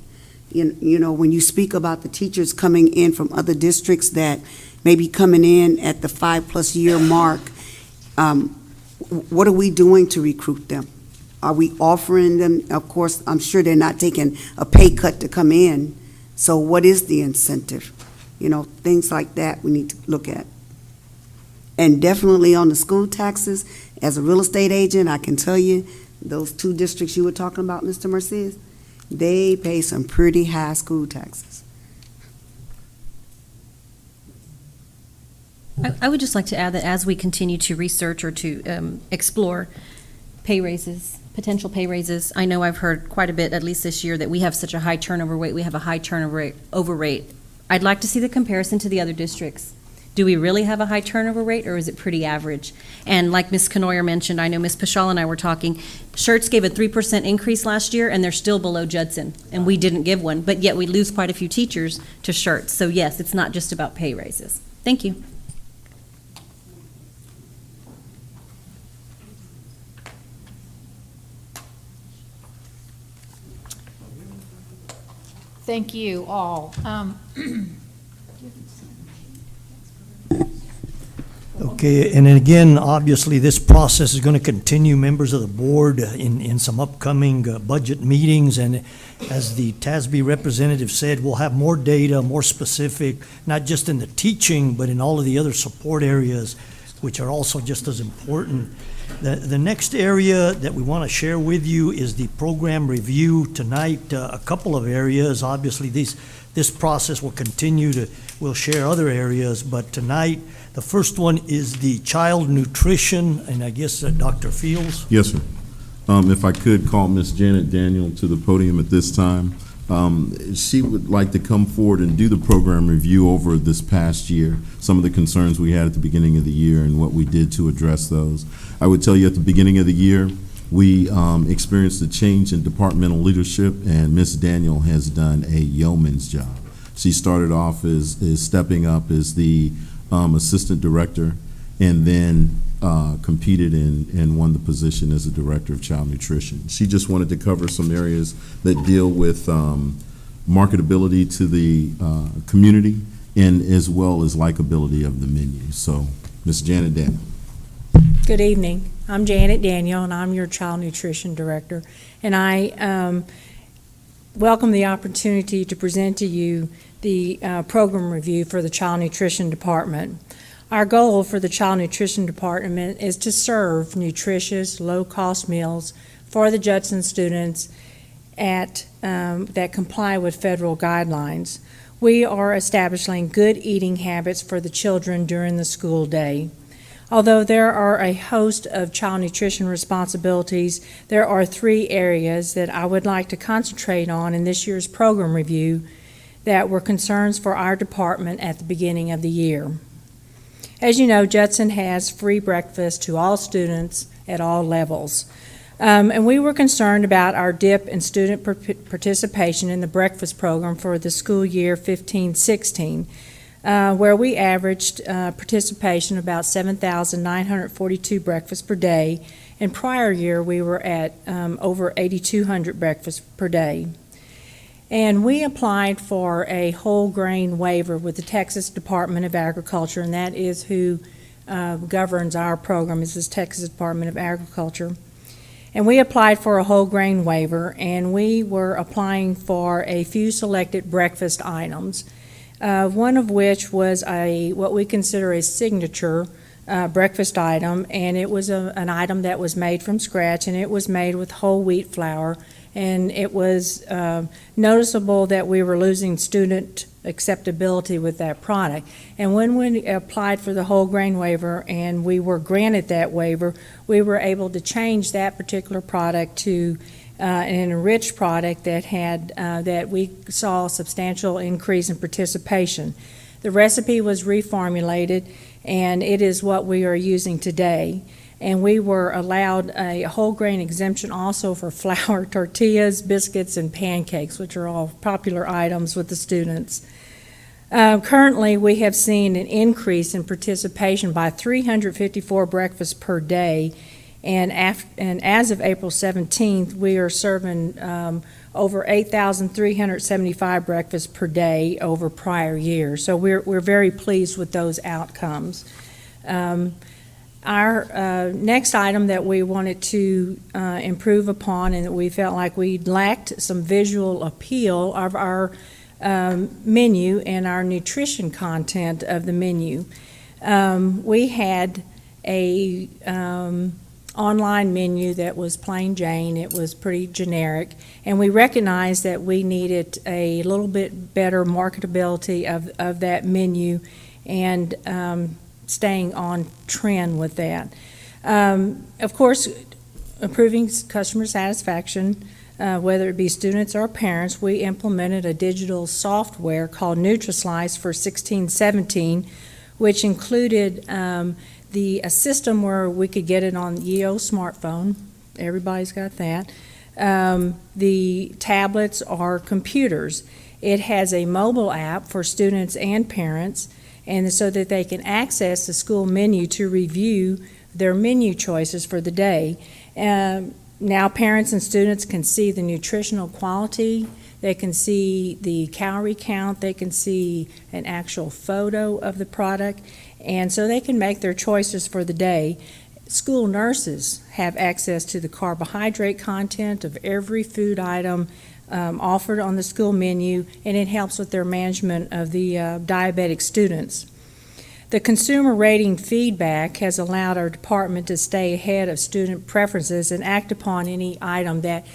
When you speak about the teachers coming in from other districts that may be coming in at the 5+ year mark, what are we doing to recruit them? Are we offering them, of course, I'm sure they're not taking a pay cut to come in, so what is the incentive? Things like that we need to look at. And definitely on the school taxes, as a real estate agent, I can tell you, those 2 districts you were talking about, Mr. Mercedes, they pay some pretty high school taxes. I would just like to add that as we continue to research or to explore pay raises, potential pay raises, I know I've heard quite a bit, at least this year, that we have such a high turnover rate, we have a high turnover rate. I'd like to see the comparison to the other districts. Do we really have a high turnover rate, or is it pretty average? And like Ms. Canoyer mentioned, I know Ms. Paschal and I were talking, Schertz gave a 3% increase last year, and they're still below Judson, and we didn't give one, but yet we lose quite a few teachers to Schertz. So yes, it's not just about pay raises. Thank you. Thank you all. Okay, and then again, obviously, this process is going to continue, members of the board, in some upcoming budget meetings. And as the TASB representative said, we'll have more data, more specific, not just in the teaching, but in all of the other support areas, which are also just as important. The next area that we want to share with you is the program review. Tonight, a couple of areas. Obviously, this process will continue we'll share other areas, but tonight, the first one is the child nutrition, and I guess Dr. Fields. Yes, sir. If I could call Miss Janet Daniel to the podium at this time. She would like to come forward and do the program review over this past year, some of the concerns we had at the beginning of the year and what we did to address those. I would tell you at the beginning of the year, we experienced a change in departmental leadership, and Miss Daniel has done a yeoman's job. She started off as stepping up as the assistant director, and then competed and won the position as a director of child nutrition. She just wanted to cover some areas that deal with marketability to the community, and as well as likability of the menu. So, Ms. Janet Daniel. Good evening. I'm Janet Daniel, and I'm your child nutrition director. And I welcome the opportunity to present to you the program review for the child nutrition department. Our goal for the child nutrition department is to serve nutritious, low-cost meals for the Judson students that comply with federal guidelines. We are establishing good eating habits for the children during the school day. Although there are a host of child nutrition responsibilities, there are 3 areas that I would like to concentrate on in this year's program review that were concerns for our department at the beginning of the year. As you know, Judson has free breakfast to all students at all levels. And we were concerned about our dip in student participation in the breakfast program for the school year 15-16, where we averaged participation about 7,942 breakfasts per day. In prior year, we were at over 8,200 breakfasts per day. And we applied for a whole grain waiver with the Texas Department of Agriculture, and that is who governs our program, is this Texas Department of Agriculture. And we applied for a whole grain waiver, and we were applying for a few selected breakfast items, one of which was what we consider a signature breakfast item, and it was an item that was made from scratch, and it was made with whole wheat flour. And it was noticeable that we were losing student acceptability with that product. And when we applied for the whole grain waiver and we were granted that waiver, we were able to change that particular product to an enriched product that had that we saw a substantial increase in participation. The recipe was reformulated, and it is what we are using today. And we were allowed a whole grain exemption also for flour, tortillas, biscuits, and pancakes, which are all popular items with the students. Currently, we have seen an increase in participation by 354 breakfasts per day, and as of April 17th, we are serving over 8,375 breakfasts per day over prior years. So we're very pleased with those outcomes. Our next item that we wanted to improve upon, and that we felt like we lacked some visual appeal of our menu and our nutrition content of the menu. We had a online menu that was plain Jane. It was pretty generic, and we recognized that we needed a little bit better marketability of that menu, and staying on trend with that. Of course, improving customer satisfaction, whether it be students or parents, we implemented a digital software called NutriSlice for 16-17, which included a system where we could get it on the EO smartphone. Everybody's got that. The tablets or computers. It has a mobile app for students and parents, and so that they can access the school menu to review their menu choices for the day. Now parents and students can see the nutritional quality, They can see the calorie count, they can see an actual photo of the product, and so they can make their choices for the day. School nurses have access to the carbohydrate content of every food item offered on the school menu, and it helps with their management of the diabetic students. The consumer rating feedback has allowed our department to stay ahead of student preferences and act upon any item that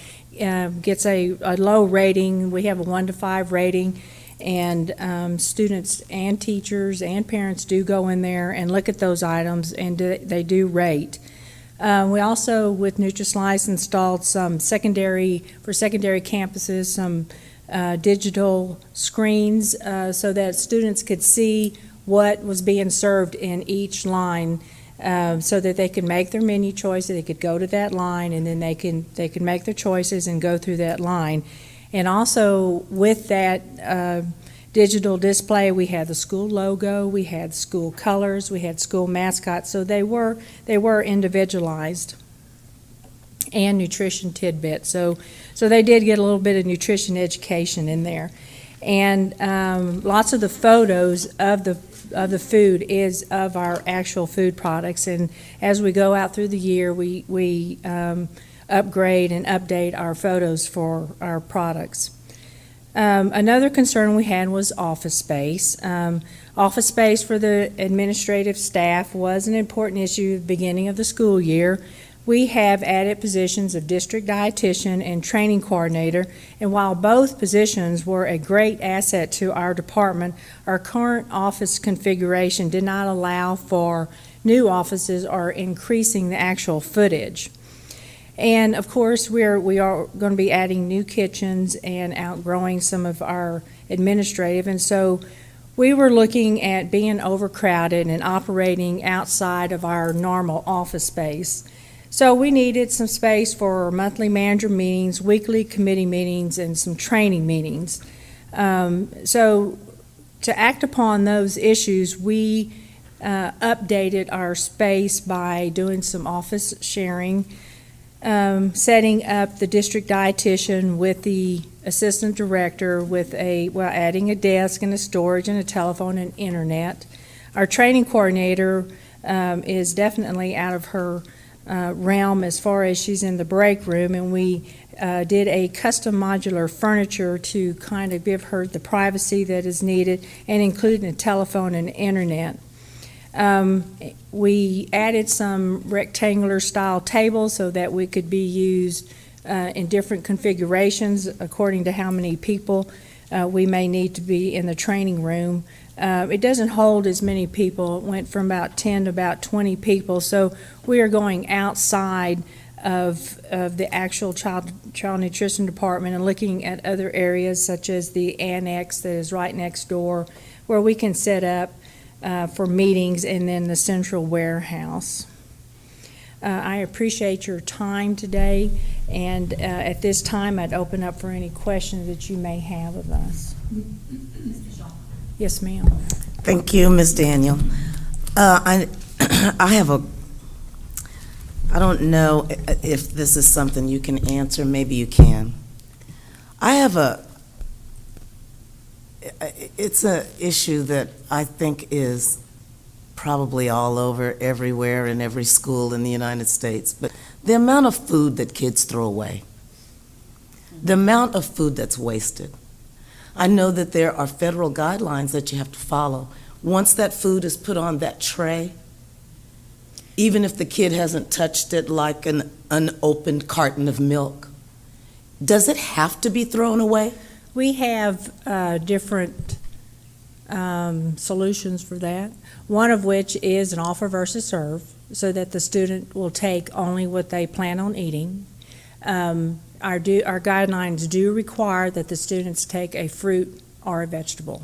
gets a low rating. We have a 1 to 5 rating, and students and teachers and parents do go in there and look at those items, and they do rate. We also, with Nutri-Slice, installed some secondary campuses, some digital screens so that students could see what was being served in each line, so that they could make their menu choices. They could go to that line, and then they could make their choices and go through that line. And also with that digital display, we had the school logo, we had school colors, we had school mascots, so they were individualized, and nutrition tidbits. So they did get a little bit of nutrition education in there. And lots of the photos of the food is of our actual food products, and as we go out through the year, we upgrade and update our photos for our products. Another concern we had was office space. Office space for the administrative staff was an important issue at the beginning of the school year. We have added positions of district dietitian and training coordinator, and while both positions were a great asset to our department, our current office configuration did not allow for new offices or increasing the actual footage. And of course, we are going to be adding new kitchens and outgrowing some of our administrative, and so we were looking at being overcrowded and operating outside of our normal office space. So we needed some space for monthly manager meetings, weekly committee meetings, and some training meetings. So to act upon those issues, we updated our space by doing some office sharing, setting up the district dietitian with the assistant director with adding a desk and a storage and a telephone and internet. Our training coordinator is definitely out of her realm as far as she's in the break room, and we did a custom modular furniture to kind of give her the privacy that is needed, and including a telephone and internet. We added some rectangular style tables so that we could be used in different configurations according to how many people we may need to be in the training room. It doesn't hold as many people. It went from about 10 to about 20 people, so we are going outside of the actual child nutrition department and looking at other areas such as the annex that is right next door where we can set up for meetings, and then the central warehouse. I appreciate your time today, and at this time I'd open up for any questions that you may have of us. Yes, ma'am. Thank you, Ms. Daniel. I don't know if this is something you can answer, maybe you can. It's an issue that I think is probably all over, everywhere, in every school in the United States, but the amount of food that kids throw away, the amount of food that's wasted. I know that there are federal guidelines that you have to follow. Once that food is put on that tray, even if the kid hasn't touched it, like an unopened carton of milk, does it have to be thrown away? We have different solutions for that, one of which is an offer versus serve, so that the student will take only what they plan on eating. Our guidelines do require that the students take a fruit or a vegetable.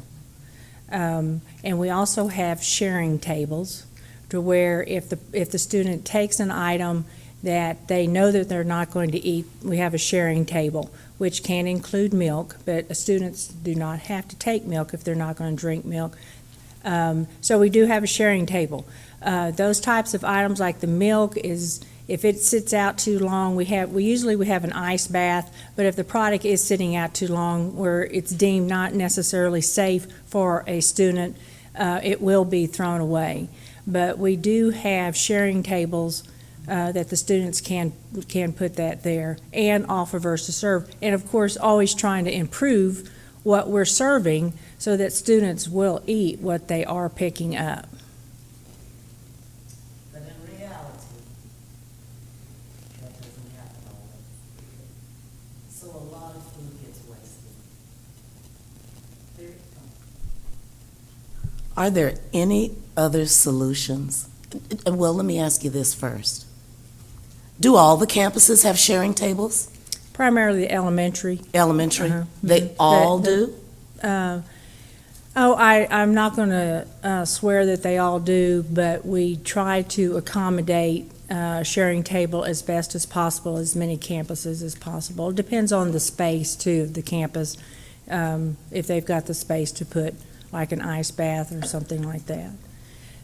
And we also have sharing tables to where if the student takes an item that they know that they're not going to eat, we have a sharing table, which can include milk, but students do not have to take milk if they're not going to drink milk. So we do have a sharing table. Those types of items like the milk is If it sits out too long, we usually have an ice bath, but if the product is sitting out too long where it's deemed not necessarily safe for a student, it will be thrown away. But we do have sharing tables that the students can put that there, and offer versus serve. And of course, always trying to improve what we're serving so that students will eat what they are picking up. But in reality, that doesn't happen always. So a lot of food gets wasted. Are there any other solutions? Well, let me ask you this first. Do all the campuses have sharing tables? Primarily the elementary. Elementary? Uh-huh. They all do? I'm not going to swear that they all do, but we try to accommodate sharing table as best as possible, as many campuses as possible. It depends on the space, too, of the campus, if they've got the space to put like an ice bath or something like that.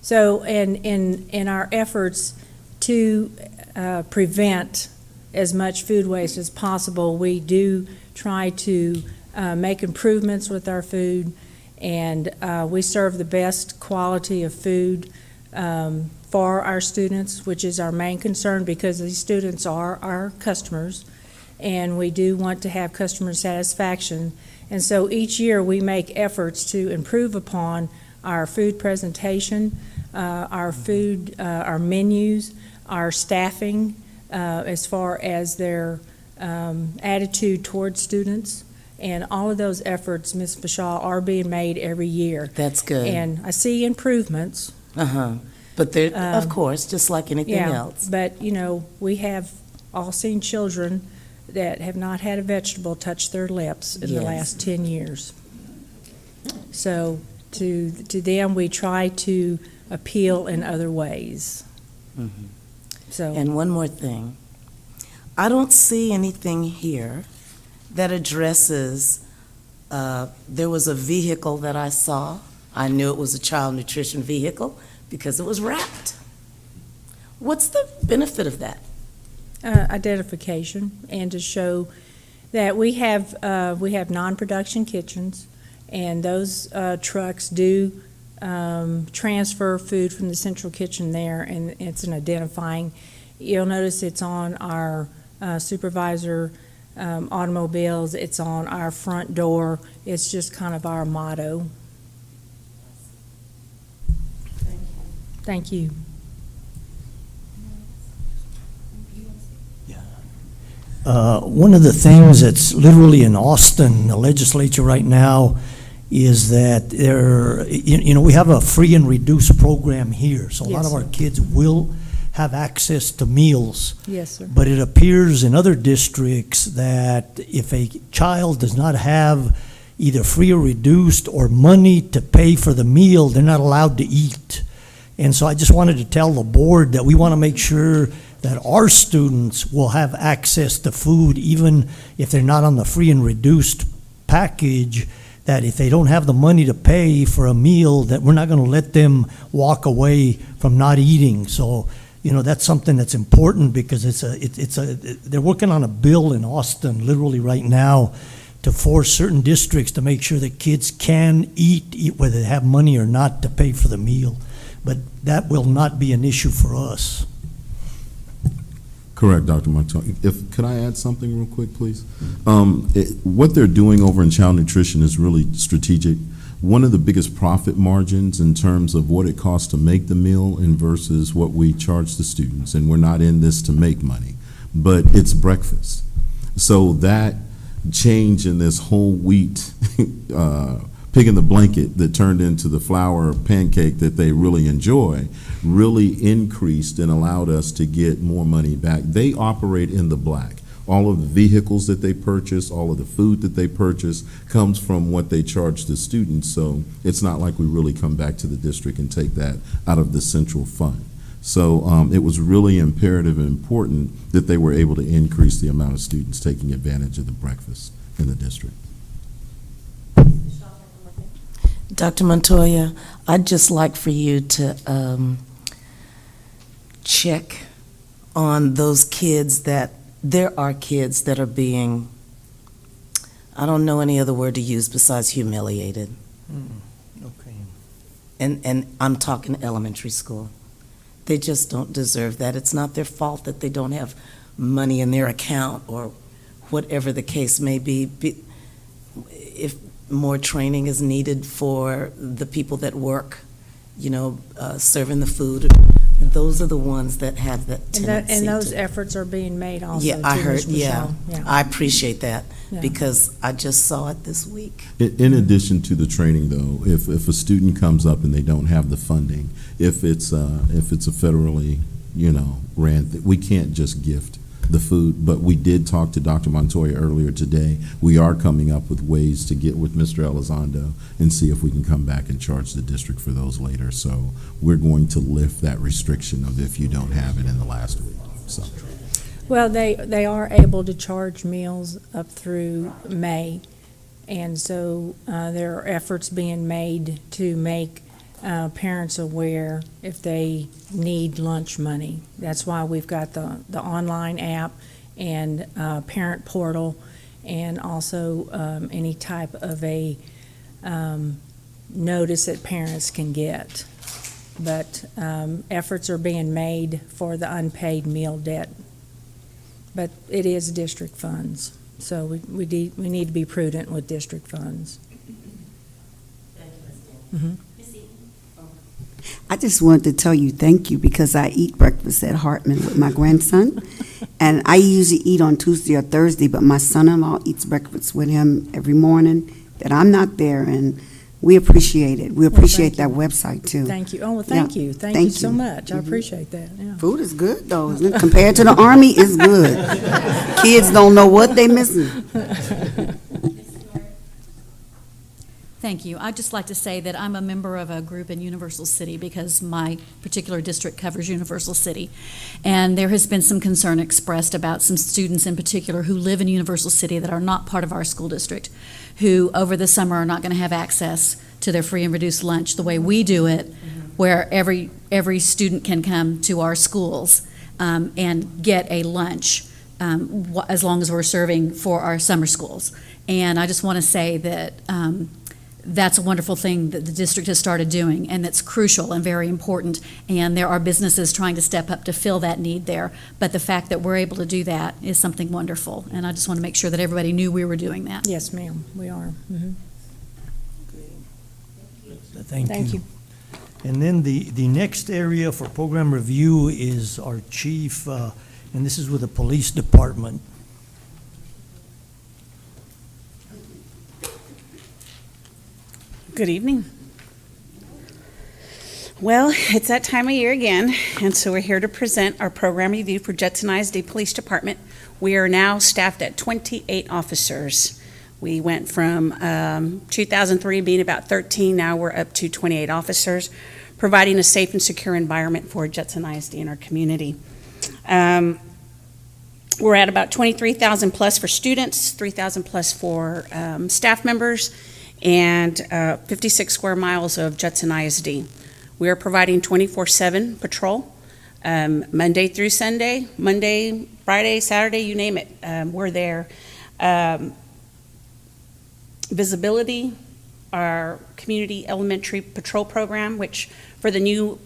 So, in our efforts to prevent as much food waste as possible, we do try to make improvements with our food, and we serve the best quality of food for our students, which is our main concern because these students are our customers, and we do want to have customer satisfaction. And so each year we make efforts to improve upon our food presentation, our food, our menus, our staffing, as far as their attitude towards students. And all of those efforts, Ms. Bashaw, are being made every year. That's good. And I see improvements. Uh-huh. But they're, of course, just like anything Yeah, else. but, you know, we have all seen children that have not had a vegetable touch their lips in the Yes. last 10 years. So to them, we try to appeal in other ways. Mhm. So, And one more thing. I don't see anything here that addresses, there was a vehicle that I saw. I knew it was a child nutrition vehicle because it was wrapped. What's the benefit of that? identification and to show that we have non-production kitchens, and those trucks do transfer food from the central kitchen there, and it's an identifying. You'll notice it's on our supervisor automobiles, it's on our front door. It's just kind of our motto. Thank you. One of the things that's literally in Austin, the legislature right now, is that we have a free and reduced program here. So a lot Yes, of our sir. kids will have access to meals. Yes, sir. But it appears in other districts that if a child does not have either free or reduced or money to pay for the meal, they're not allowed to eat. And so I just wanted to tell the board that we want to make sure that our students will have access to food, even if they're not on the free and reduced package, that if they don't have the money to pay for a meal, that we're not going to let them walk away from not eating. So, that's something that's important because they're working on a bill in Austin literally right now to force certain districts to make sure that kids can eat whether they have money or not to pay for the meal. But that will not be an issue for us. Correct, Dr. Montoya. Could I add something real quick, please? What they're doing over in child nutrition is really strategic. One of the biggest profit margins in terms of what it costs to make the meal and versus what we charge the students, and we're not in this to make money, but it's breakfast. So that change in this whole wheat pig in the blanket that turned into the flour pancake that they really enjoy really increased and allowed us to get more money back. They operate in the black. All of the vehicles that they purchase, all of the food that they purchase comes from what they charge the students. So it's not like we really come back to the district and take that out of the central fund. So it was really imperative and important that they were able to increase the amount of students taking advantage of the breakfast in the district. Dr. Montoya, I'd just like for you to check on those kids that, there are kids that are being, I don't know any other word to use besides humiliated. Okay. And I'm talking elementary school. They just don't deserve that. It's not their fault that they don't have money in their account or whatever the case may be. If more training is needed for the people that work, serving the food, those are the ones that have that tendency. And those to- efforts are being made also, Yeah, too, I heard, Ms. Michelle. I appreciate that Yeah. because I just saw it this week. In addition to the training, though, if a student comes up and they don't have the funding, if it's a federally, ran, we can't just gift the food. But we did talk to Dr. Montoya earlier today. We are coming up with ways to get with Mr. Elizondo and see if we can come back and charge the district for those later. So we're going to lift that restriction of if you don't have it in the last week. So. Well, they are able to charge meals up through May, and so there are efforts being made to make parents aware if they need lunch money. That's why we've got the online app and parent portal, and also any type of a notice that parents can get. But efforts are being made for the unpaid meal debt. But it is district funds, so we need to be prudent with district funds. Mhm. I just wanted to tell you thank you because I eat breakfast at Hartman with my grandson. And I usually eat on Tuesday or Thursday, but my son-in-law eats breakfast with him every morning that I'm not there, and we appreciate it. We appreciate that website, too. Thank you. Oh, well, thank Yeah. you. Thank you Thank so you. much. I Mhm. appreciate that, yeah. Food is good, though, isn't it? Compared to the Army, it's good. Kids don't know what they missing. Thank you. I'd just like to say that I'm a member of a group in Universal City because my particular district covers Universal City. And there has been some concern expressed about some students in particular who live in Universal City that are not part of our school district, who over the summer are not going to have access to their free and reduced lunch the way we do it, where every student can come to our schools and get a lunch as long as we're serving for our summer schools. And I just want to say that that's a wonderful thing that the district has started doing, and that's crucial and very important. And there are businesses trying to step up to fill that need there. But the fact that we're able to do that is something wonderful. And I just want to make sure that everybody knew we were doing that. Yes, ma'am, we are. Mhm. Thank you. And then the next area for program review is our chief, and this is with the police department. Good evening. Well, it's that time of year again, and so we're here to present our program review for Judson ISD Police Department. We are now staffed at 28 officers. We went from 2003 being about 13, now we're up to 28 officers, providing a safe and secure environment for Judson ISD in our community. We're at about 23,000 plus for students, 3,000 plus for staff members, and 56 square miles of Judson ISD. We are providing 24/7 patrol, Monday through Sunday, Monday, Friday, Saturday, you name it. We're there. Visibility, our community elementary patrol program, which for the new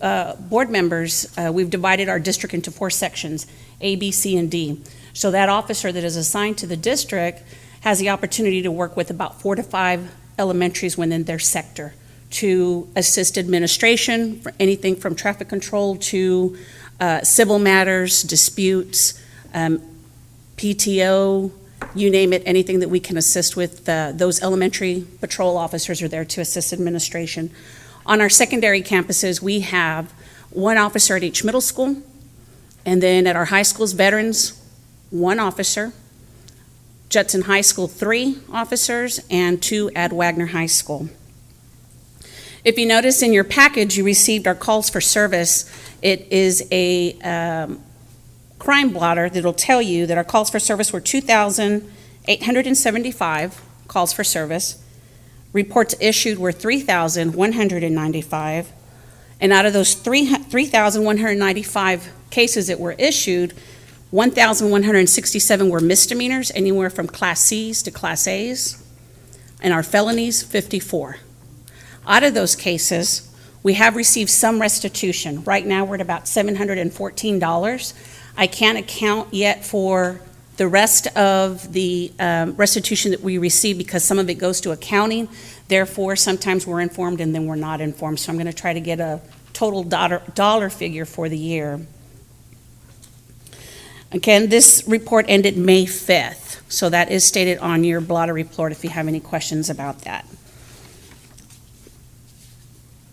board members, we've divided our district into 4 sections, A, B, C, and D. So that officer that is assigned to the district has the opportunity to work with about 4 to 5 elementaries within their sector to assist administration, for anything from traffic control to civil matters, disputes, PTO, you name it, anything that we can assist with. Those elementary patrol officers are there to assist administration. On our secondary campuses, we have 1 officer at each middle school, and then at our high schools, veterans, 1 officer. Judson High School, 3 officers, and 2 at Wagner High School. If you notice in your package, you received our calls for service. It is a crime blotter that'll tell you that our calls for service were 2,875 calls for service. Reports issued were 3,195. And out of those 3,195 cases that were issued, 1,167 were misdemeanors, anywhere from Class Cs to Class As, and our felonies, 54. Out of those cases, we have received some restitution. Right now, we're at about $714. I can't account yet for the rest of the restitution that we receive because some of it goes to accounting. Therefore, sometimes we're informed and then we're not informed. So I'm going to try to get a total dollar figure for the year. Again, this report ended May 5th, so that is stated on your blotter report if you have any questions about that.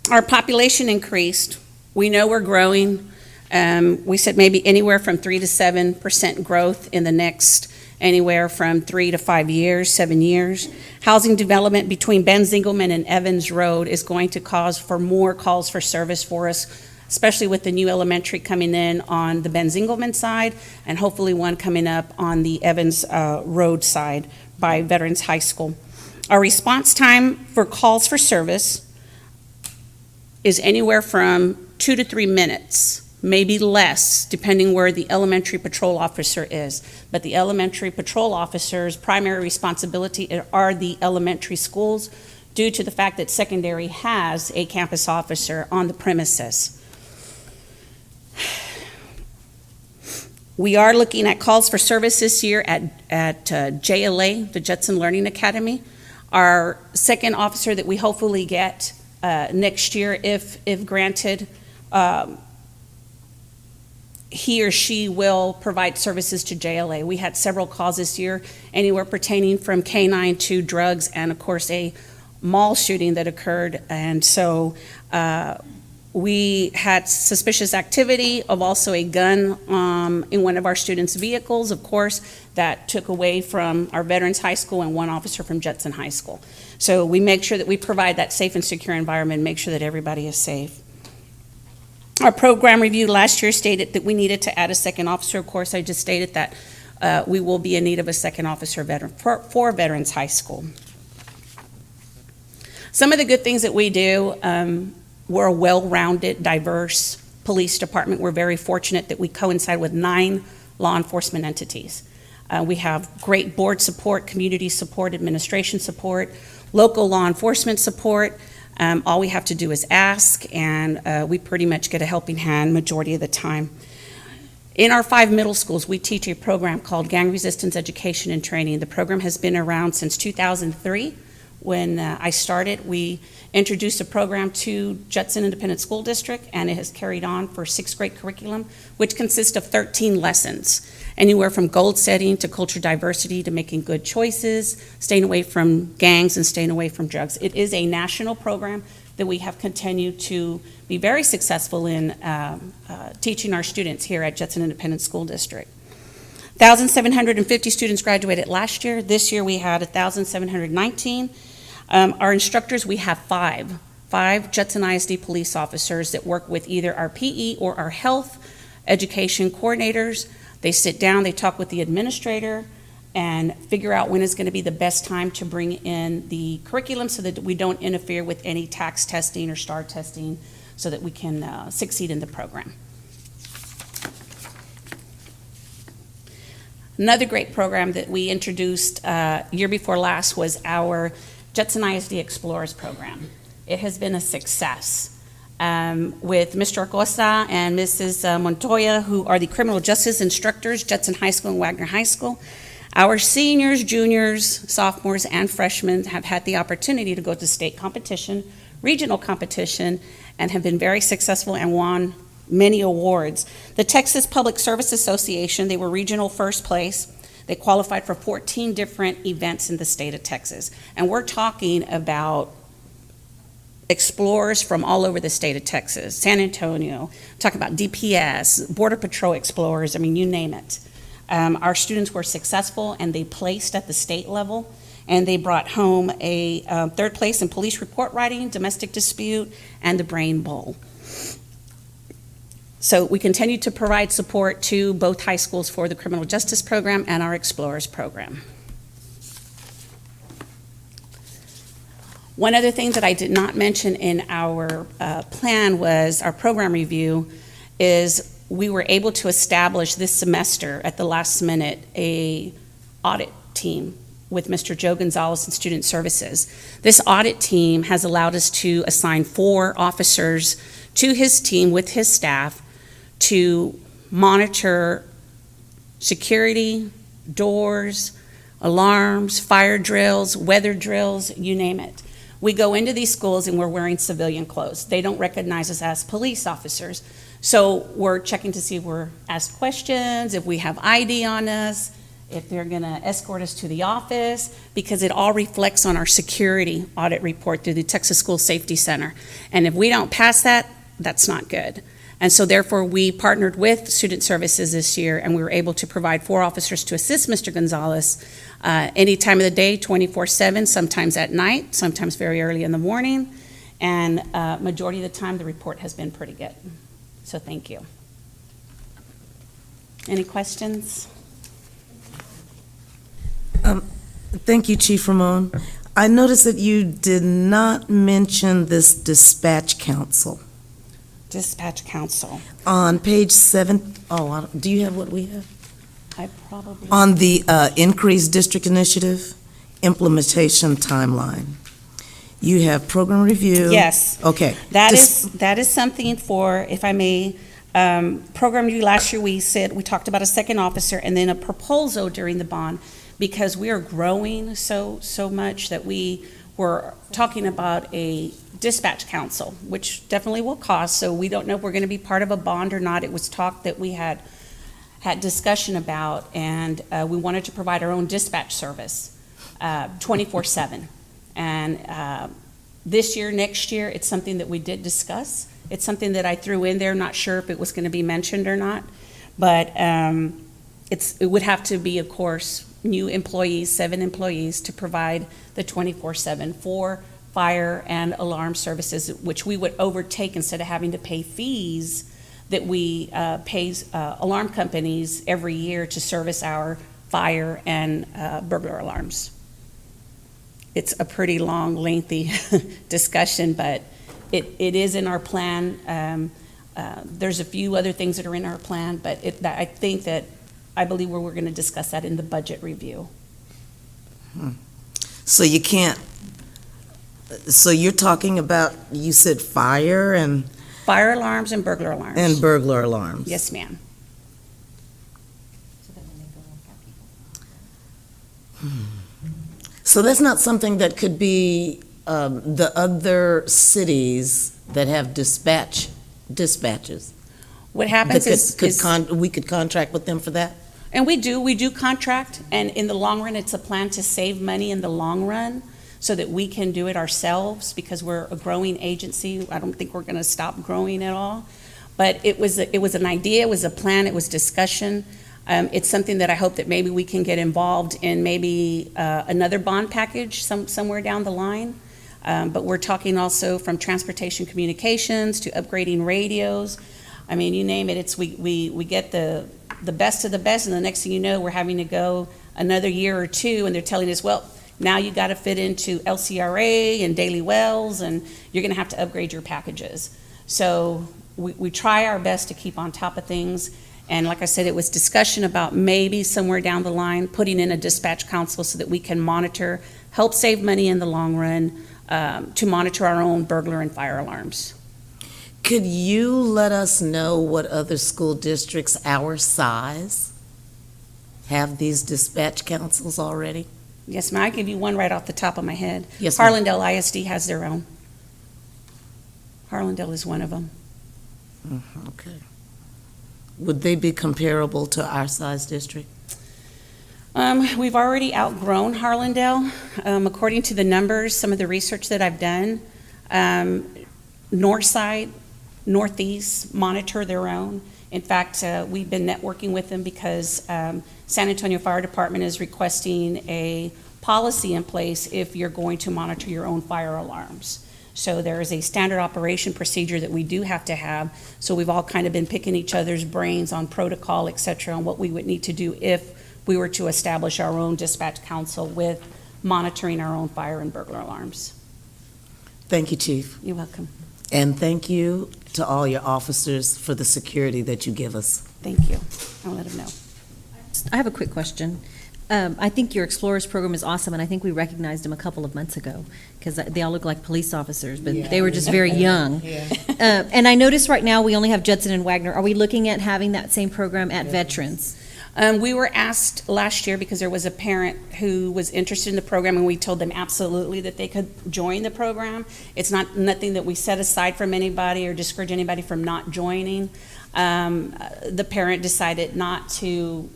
Our population increased. We know we're growing. We said maybe anywhere from 3 to 7% growth in the next anywhere from 3 to 5 years, 7 years. Housing development between Ben Zingelman and Evans Road is going to cause for more calls for service for us, especially with the new elementary coming in on the Ben Zingelman side, and hopefully one coming up on the Evans Road side by Veterans High School. Our response time for calls for service is anywhere from 2 to 3 minutes, maybe less, depending where the elementary patrol officer is. But the elementary patrol officer's primary responsibility are the elementary schools due to the fact that secondary has a campus officer on the premises. We are looking at calls for service this year at JLA, the Judson Learning Academy. Our second officer that we hopefully get next year, if granted, he or she will provide services to JLA. We had several calls this year, anywhere pertaining from canine to drugs, and of course a mall shooting that occurred. And so we had suspicious activity of also a gun in one of our students' vehicles, of course, that took away from our Veterans High School and one officer from Judson High School. So we make sure that we provide that safe and secure environment, make sure that everybody is safe. Our program review last year stated that we needed to add a second officer. Of course, I just stated that we will be in need of a second officer for Veterans High School. Some of the good things that we do, we're a well-rounded, diverse police department. We're very fortunate that we coincide with 9 law enforcement entities. We have great board support, community support, administration support, local law enforcement support. All we have to do is ask, and we pretty much get a helping hand majority of the time. In our 5 middle schools, we teach a program called Gang Resistance Education and Training. The program has been around since 2003. When I started, we introduced a program to Judson Independent School District, and it has carried on for 6th grade curriculum, which consists of 13 lessons, anywhere from goal setting to culture diversity to making good choices, staying away from gangs and staying away from drugs. It is a national program that we have continued to be very successful in teaching our students here at Judson Independent School District. 1,750 students graduated last year. This year we had 1,719. Our instructors, we have 5 Judson ISD police officers that work with either our PE or our health education coordinators. They sit down, they talk with the administrator, and figure out when is going to be the best time to bring in the curriculum so that we don't interfere with any tax testing or STAR testing so that we can succeed in the program. Another great program that we introduced year before last was our Judson ISD Explorers program. It has been a success. With Mr. Acosta and Mrs. Montoya, who are the criminal justice instructors, Judson High School and Wagner High School. Our seniors, juniors, sophomores, and freshmen have had the opportunity to go to state competition, regional competition, and have been very successful and won many awards. The Texas Public Service Association, they were regional first place. They qualified for 14 different events in the state of Texas. And we're talking about explorers from all over the state of Texas, San Antonio, talking about DPS, Border Patrol explorers, I mean, you name it. Our students were successful and they placed at the state level, and they brought home a 3rd place in police report writing, domestic dispute, and the Brain Bowl. So we continue to provide support to both high schools for the criminal justice program and our Explorers program. One other thing that I did not mention in our plan was our program review is we were able to establish this semester at the last minute a audit team with Mr. Joe Gonzalez in Student Services. This audit team has allowed us to assign 4 officers to his team with his staff to monitor security, doors, alarms, fire drills, weather drills, you name it. We go into these schools and we're wearing civilian clothes. They don't recognize us as police officers. So we're checking to see if we're asked questions, if we have ID on us, if they're gonna escort us to the office, because it all reflects on our security audit report through the Texas School Safety Center. And if we don't pass that, that's not good. And so therefore, we partnered with Student Services this year, and we were able to provide 4 officers to assist Mr. Gonzalez any time of the day, 24/7, sometimes at night, sometimes very early in the morning. And majority of the time, the report has been pretty good. So thank you. Any questions? Thank you, Chief Ramon. I noticed that you did not mention this dispatch council. Dispatch council. On page 7, do you have what we have? I probably. On the increased district initiative implementation timeline. You have program review. Yes. Okay. That is something for, if I may, program review. Last year, we talked about a second officer and then a proposal during the bond, because we are growing so much that we were talking about a dispatch council, which definitely will cost, so we don't know if we're gonna be part of a bond or not. It was talk that we had discussion about, and we wanted to provide our own dispatch service, 24/7. And this year, next year, it's something that we did discuss. It's something that I threw in there, not sure if it was gonna be mentioned or not, but it would have to be, of course, new employees, 7 employees, to provide the 24/7 for fire and alarm services, which we would overtake instead of having to pay fees that we pay alarm companies every year to service our fire and burglar alarms. It's a pretty long, lengthy discussion, but it is in our plan. There's a few other things that are in our plan, but I believe we're going to discuss that in the budget review. So you can't, so you're talking about, you said fire and Fire alarms and burglar alarms. burglar alarms? Yes, ma'am. So that's not something that could be the other cities that have dispatches? What happens We could contract with them for that? and we do contract, and in the long run, it's a plan to save money in the long run so that we can do it ourselves, because we're a growing agency. I don't think we're going to stop growing at all. But it was an idea, it was a plan, it was discussion. It's something that I hope that maybe we can get involved in, maybe another bond package somewhere down the line. But we're talking also from transportation communications to upgrading radios. I mean, you name it, we get the best of the best, and the next thing you know, we're having to go another year or two, and they're telling us, well, now you got to fit into LCRA and Daily Wells, and you're going to have to upgrade your packages. So we try our best to keep on top of things. And like I said, it was discussion about maybe somewhere down the line, putting in a dispatch council so that we can monitor, help save money in the long run, to monitor our own burglar and fire alarms. Could you let us know what other school districts our size have these dispatch councils already? Yes, ma'am. I give you one right off the top of my head. Yes, ma'am. Harlandale ISD has their own. Harlandale is one of them. Okay. Would they be comparable to our size district? We've already outgrown Harlandale. According to the numbers, some of the research that I've done, Northside, Northeast monitor their own. In fact, we've been networking with them because San Antonio Fire Department is requesting a policy in place if you're going to monitor your own fire alarms. So there is a standard operation procedure that we do have to have. So we've all kind of been picking each other's brains on protocol, et cetera, on what we would need to do if we were to establish our own dispatch council with monitoring our own fire and burglar alarms. Thank you, Chief. You're welcome. And thank you to all your officers for the security that you give us. Thank you. I'll let them know. I have a quick question. I think your Explorers program is awesome, and I think we recognized them a couple of months ago, because they all look like police officers, but they were just very young. And I noticed right now we only have Judson and Wagner. Are we looking at having that same program at Veterans? We were asked last year because there was a parent who was interested in the program, and we told them absolutely that they could join the program. It's nothing that we set aside from anybody or discourage anybody from not joining. The parent decided not to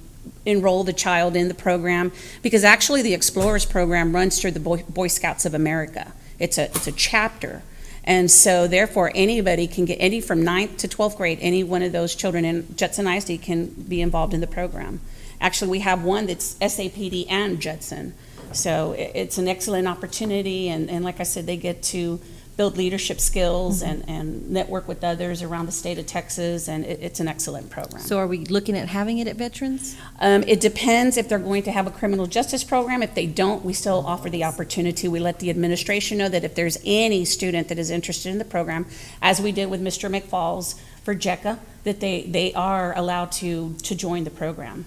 enroll the child in the program because actually the Explorers program runs through the Boy Scouts of America. It's a chapter. And so therefore, anybody can get, any from 9th to 12th grade, any one of those children in Judson ISD can be involved in the program. Actually, we have one that's SAPD and Judson. So it's an excellent opportunity, and like I said, they get to build leadership skills and network with others around the state of Texas, and it's an excellent program. So are we looking at having it at Veterans? It depends if they're going to have a criminal justice program. If they don't, we still offer the opportunity. We let the administration know that if there's any student that is interested in the program, as we did with Mr. McFalls for JECA, that they are allowed to join the program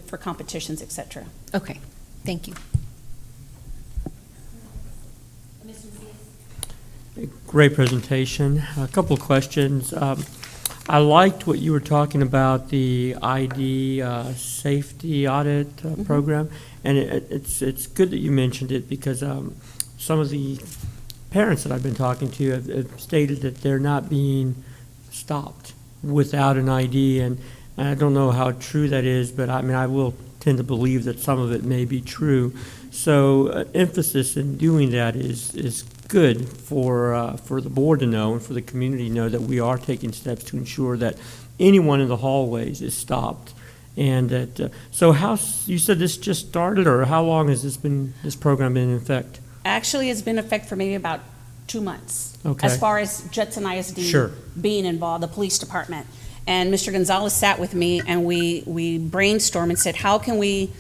for competitions, et cetera. Okay, thank you. Great presentation. A couple of questions. I liked what you were talking about, the ID safety audit program, and it's good that you mentioned it because some of the parents that I've been talking to have stated that they're not being stopped without an ID, and I don't know how true that is, but I mean, I will tend to believe that some of it may be true. So emphasis in doing that is good for the board to know and for the community to know that we are taking steps to ensure that anyone in the hallways is stopped. And that so how, you said this just started, or how long has this program been in effect? Actually, it's been in effect for maybe about 2 months. Okay. As far as Judson ISD Sure. being involved, the police department. And Mr. Gonzalez sat with me and we brainstormed and said, how can we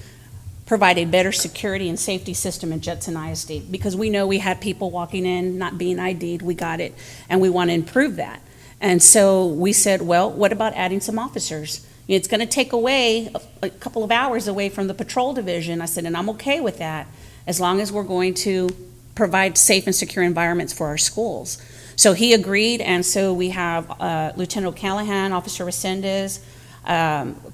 provide a better security and safety system in Judson ISD? Because we know we had people walking in not being ID'd, we got it, and we want to improve that. And so we said, well, what about adding some officers? It's going to take away a couple of hours away from the patrol division. I said, and I'm okay with that as long as we're going to provide safe and secure environments for our schools. So he agreed, and so we have Lieutenant O'Callahan, Officer Resendez,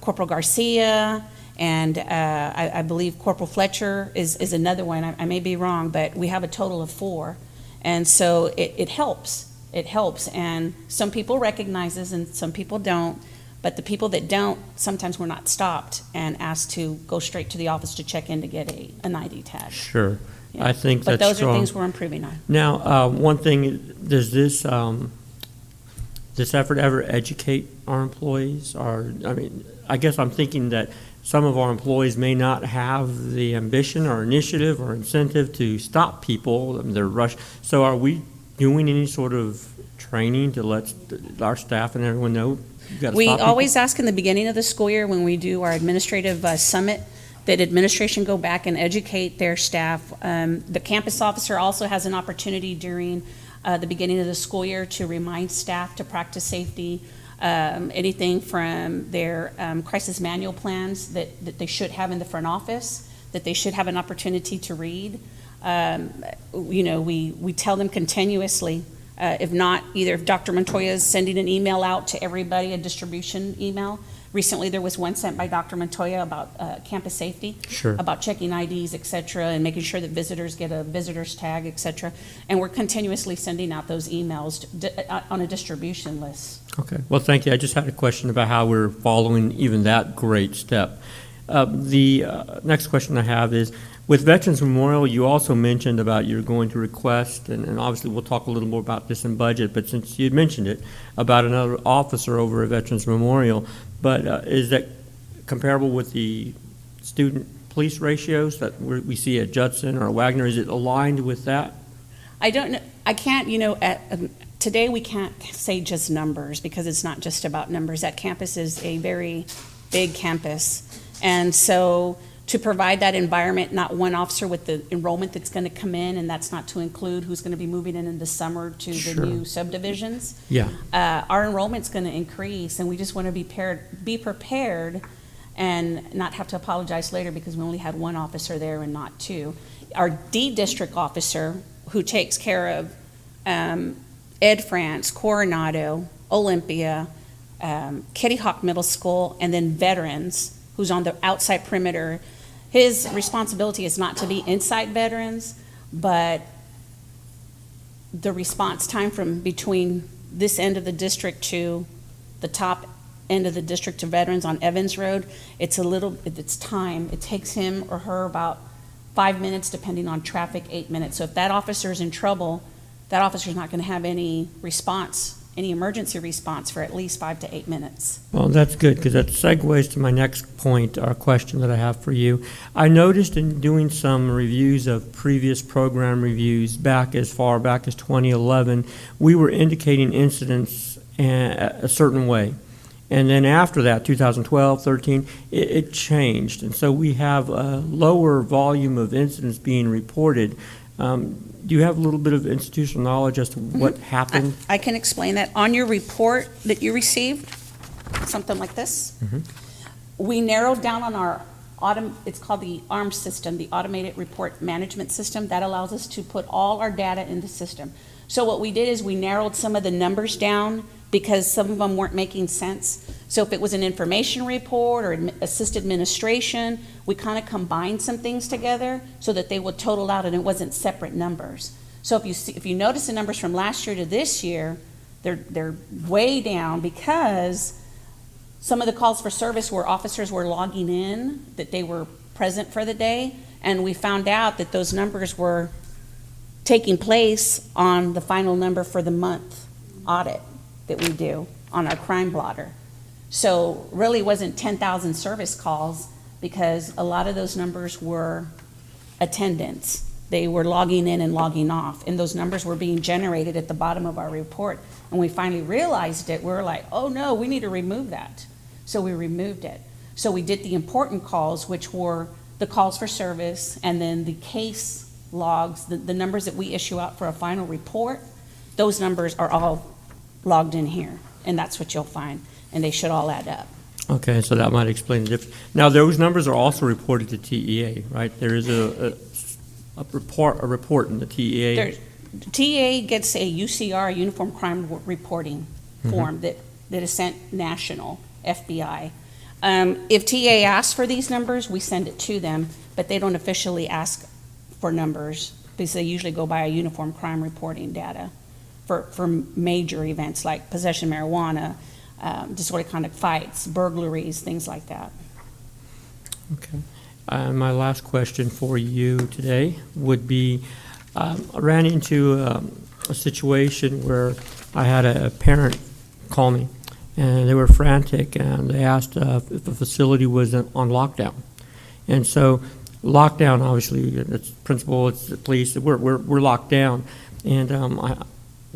Corporal Garcia, and I believe Corporal Fletcher is another one. I may be wrong, but we have a total of 4. And so it helps. It helps. And some people recognize this and some people don't. But the people that don't, sometimes we're not stopped and asked to go straight to the office to check in to get an ID tag. Sure. Yeah. I think But that's those strong. are things we're improving on. Now, one thing, does this effort ever educate our employees? Or, I mean, I guess I'm thinking that some of our employees may not have the ambition or initiative or incentive to stop people. I mean, they're rushed. So are we doing any sort of training to let our staff and everyone know you got to We stop people? always ask in the beginning of the school year when we do our administrative summit that administration go back and educate their staff. The campus officer also has an opportunity during the beginning of the school year to remind staff to practice safety, anything from their crisis manual plans that they should have in the front office, that they should have an opportunity to read. You know, we tell them continuously, if not, either if Dr. Montoya is sending an email out to everybody, a distribution email. Recently, there was one sent by Dr. Montoya about campus safety, Sure. about checking IDs, et cetera, and making sure that visitors get a visitor's tag, et cetera. And we're continuously sending out those emails on a distribution list. Okay, well, thank you. I just had a question about how we're following even that great step. The next question I have is, with Veterans Memorial, you also mentioned about you're going to request, and obviously we'll talk a little more about this in budget, but since you had mentioned it, about another officer over at Veterans Memorial, but is that comparable with the student police ratios that we see at Judson or Wagner? Is it aligned with that? I don't know, I can't, you know, today we can't say just numbers because it's not just about numbers. That campus is a very big campus. And so to provide that environment, not one officer with the enrollment that's going to come in, and that's not to include who's going to be moving in the summer to the Sure. new subdivisions. Yeah. Our enrollment's going to increase, and we just want to be prepared and not have to apologize later because we only had one officer there and not two. Our D district officer, who takes care of Ed France, Coronado, Olympia, Kitty Hawk Middle School, and then veterans, who's on the outside perimeter. His responsibility is not to be inside veterans, but the response time from between this end of the district to the top end of the district to veterans on Evans Road, it's time. It takes him or her about 5 minutes, depending on traffic, 8 minutes. So if that officer's in trouble, that officer's not going to have any response, any emergency response for at least 5 to 8 minutes. Well, that's good, because that segues to my next point, or question that I have for you. I noticed in doing some reviews of previous program reviews back as far back as 2011, we were indicating incidents a certain way. And then after that, 2012, 13, it changed. And so we have a lower volume of incidents being reported. Do you have a little bit of institutional knowledge as to what happened? I can explain that. On your report that you received, something like this, we narrowed down on our it's called the ARM system, the Automated Report Management System. That allows us to put all our data in the system. So what we did is we narrowed some of the numbers down because some of them weren't making sense. So if it was an information report or assisted administration, we kind of combined some things together so that they would total out and it wasn't separate numbers. So if you notice the numbers from last year to this year, they're way down because some of the calls for service where officers were logging in, that they were present for the day, and we found out that those numbers were taking place on the final number for the month audit that we do on our crime blotter. So really wasn't 10,000 service calls because a lot of those numbers were attendance. They were logging in and logging off, and those numbers were being generated at the bottom of our report. And we finally realized it. We were like, oh no, we need to remove that. So we removed it. So we did the important calls, which were the calls for service, and then the case logs, the numbers that we issue out for a final report. Those numbers are all logged in here, and that's what you'll find, and they should all add up. Okay, so that might explain the difference. Now, those numbers are also reported to TEA, right? There is a report in the TEA. TEA gets a UCR, Uniform Crime Reporting form that is sent national, FBI. If TEA asks for these numbers, we send it to them, but they don't officially ask for numbers because they usually go by a Uniform Crime Reporting data for major events like possession of marijuana, disorderly conduct fights, burglaries, things like that. Okay. My last question for you today would be, I ran into a situation where I had a parent call me, and they were frantic, and they asked if the facility was on lockdown. And so lockdown, obviously, it's principal, it's the police, we're locked down. And I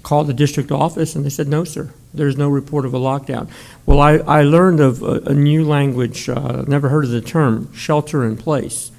called the district office, and they said, no, sir, there's no report of a lockdown. Well, I learned of a new language, never heard of the term, shelter in place,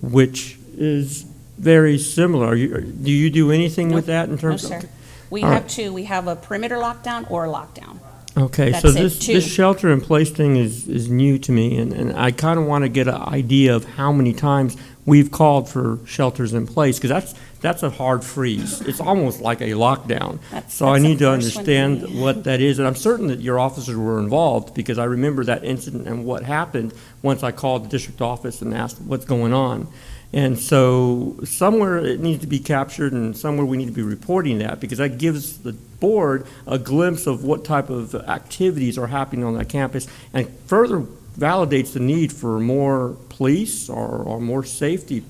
which is very similar. Do you do anything with that in terms No, of? sir. We All have right. two. We have a perimeter lockdown or a lockdown. Okay, That's so it, this two. shelter in place thing is new to me, and I kind of want to get an idea of how many times we've called for shelters in place, because that's a hard freeze. It's almost like a lockdown. So I That's the need to first one to understand me. what that is, and I'm certain that your officers were involved, because I remember that incident and what happened once I called the district office and asked what's going on. And so somewhere it needs to be captured, and somewhere we need to be reporting that, because that gives the board a glimpse of what type of activities are happening on that campus, and further validates the need for more police or more safety.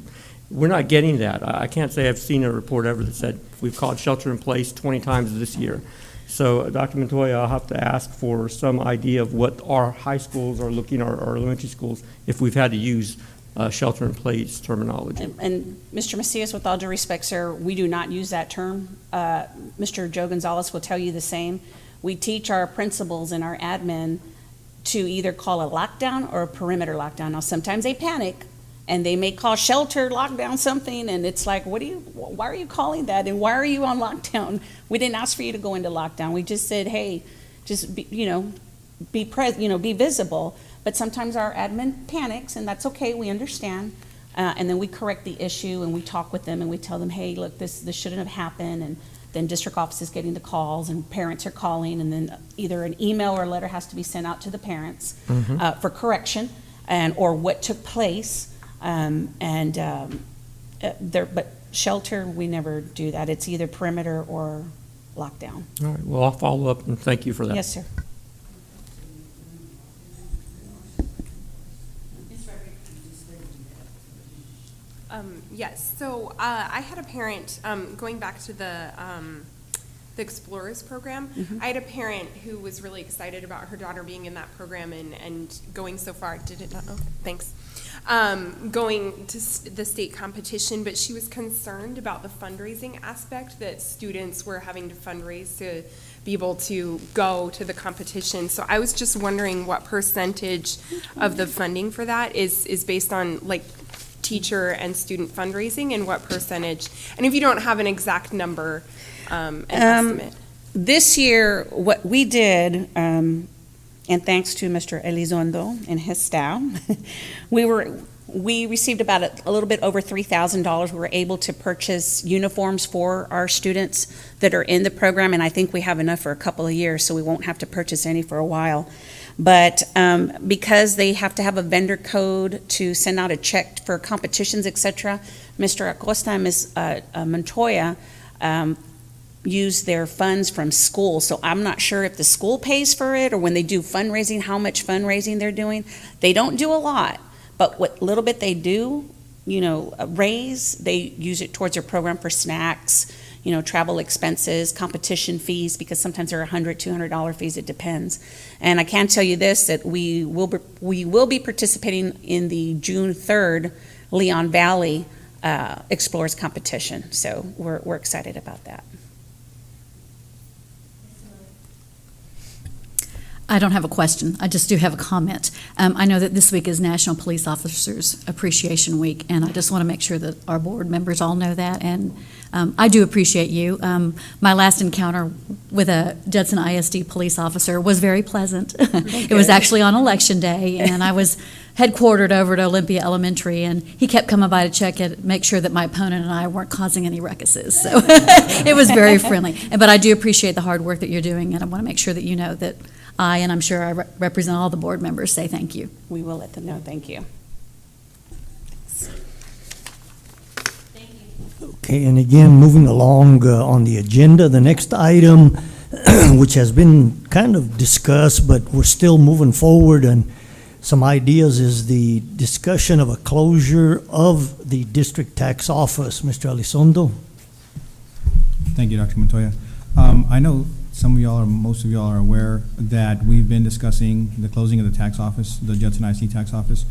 We're not getting that. I can't say I've seen a report ever that said we've called shelter in place 20 times this year. So, Dr. Montoya, I'll have to ask for some idea of what our high schools are looking, our elementary schools, if we've had to use shelter-in-place terminology. And Mr. Macias, with all due respect, sir, we do not use that term. Mr. Joe Gonzalez will tell you the same. We teach our principals and our admin to either call a lockdown or a perimeter lockdown. Now, sometimes they panic and they may call shelter, lockdown, something, and it's like, why are you calling that? And why are you on lockdown? We didn't ask for you to go into lockdown. We just said, hey, just be, be visible. But sometimes our admin panics, and that's okay, we understand. And then we correct the issue, and we talk with them, and we tell them, hey, look, this shouldn't have happened, and then district office is getting the calls, and parents are calling, and then either an email or a letter has to be sent out to the parents for correction, or what took place. But shelter, we never do that. It's either perimeter or lockdown. All right, well, I'll follow up, and thank you for that. Yes, sir. Yes, so I had a parent, going back to the Explorers program, I had a parent who was really excited about her daughter being in that program and going so far, did it not? Oh, thanks. Going to the state competition, but she was concerned about the fundraising aspect, that students were having to fundraise to be able to go to the competition. So I was just wondering what percentage of the funding for that is based on like teacher and student fundraising, and what percentage, and if you don't have an exact number, an estimate. This year, what we did, and thanks to Mr. Elizondo and his staff, we received about a little bit over $3,000. We were able to purchase uniforms for our students that are in the program, and I think we have enough for a couple of years, so we won't have to purchase any for a while. But because they have to have a vendor code to send out a check for competitions, etc., Mr. Acosta and Ms. Montoya use their funds from school. So I'm not sure if the school pays for it, or when they do fundraising, how much fundraising they're doing. They don't do a lot, but what little bit they do, raise, they use it towards their program for snacks, travel expenses, competition fees, because sometimes there are $100, $200 fees, it depends. And I can tell you this, that we will be participating in the June 3rd Leon Valley Explorers competition. So we're excited about that. I don't have a question. I just do have a comment. I know that this week is National Police Officers Appreciation Week, and I just want to make sure that our board members all know that. And I do appreciate you. My last encounter with a Judson ISD police officer was very pleasant. It was actually on Election Day, and I was headquartered over at Olympia Elementary, and he kept coming by to check it, make sure that my opponent and I weren't causing any ruckuses. So it was very friendly. But I do appreciate the hard work that you're doing, and I want to make sure that you know that I, and I'm sure I represent all the board members, say thank you. We will let them know. Thank you. Okay, and again, moving along on the agenda, the next item, which has been kind of discussed, but we're still moving forward, and some ideas, is the discussion of a closure of the district tax office. Mr. Elizondo? Thank you, Dr. Montoya. I know some of y'all, or most of y'all, are aware that we've been discussing the closing of the tax office, the Judson ISD tax office,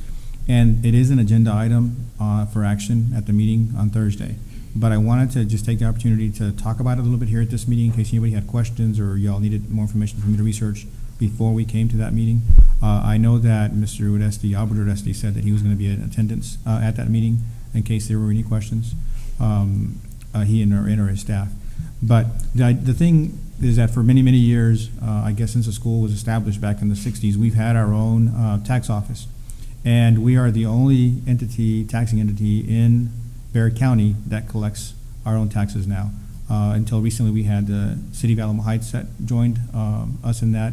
and it is an agenda item for action at the meeting on Thursday. But I wanted to just take the opportunity to talk about it a little bit here at this meeting in case anybody had questions or y'all needed more information for me to research before we came to that meeting. I know that Mr. Uresti, Albert Uresti, said that he was going to be in attendance at that meeting in case there were any questions, he and or his staff. But the thing is that for many, many years, I guess since the school was established back in the 60s, we've had our own tax office. And we are the only taxing entity in Bexar County that collects our own taxes now. Until recently, we had the City of Alamo Heights that joined us in that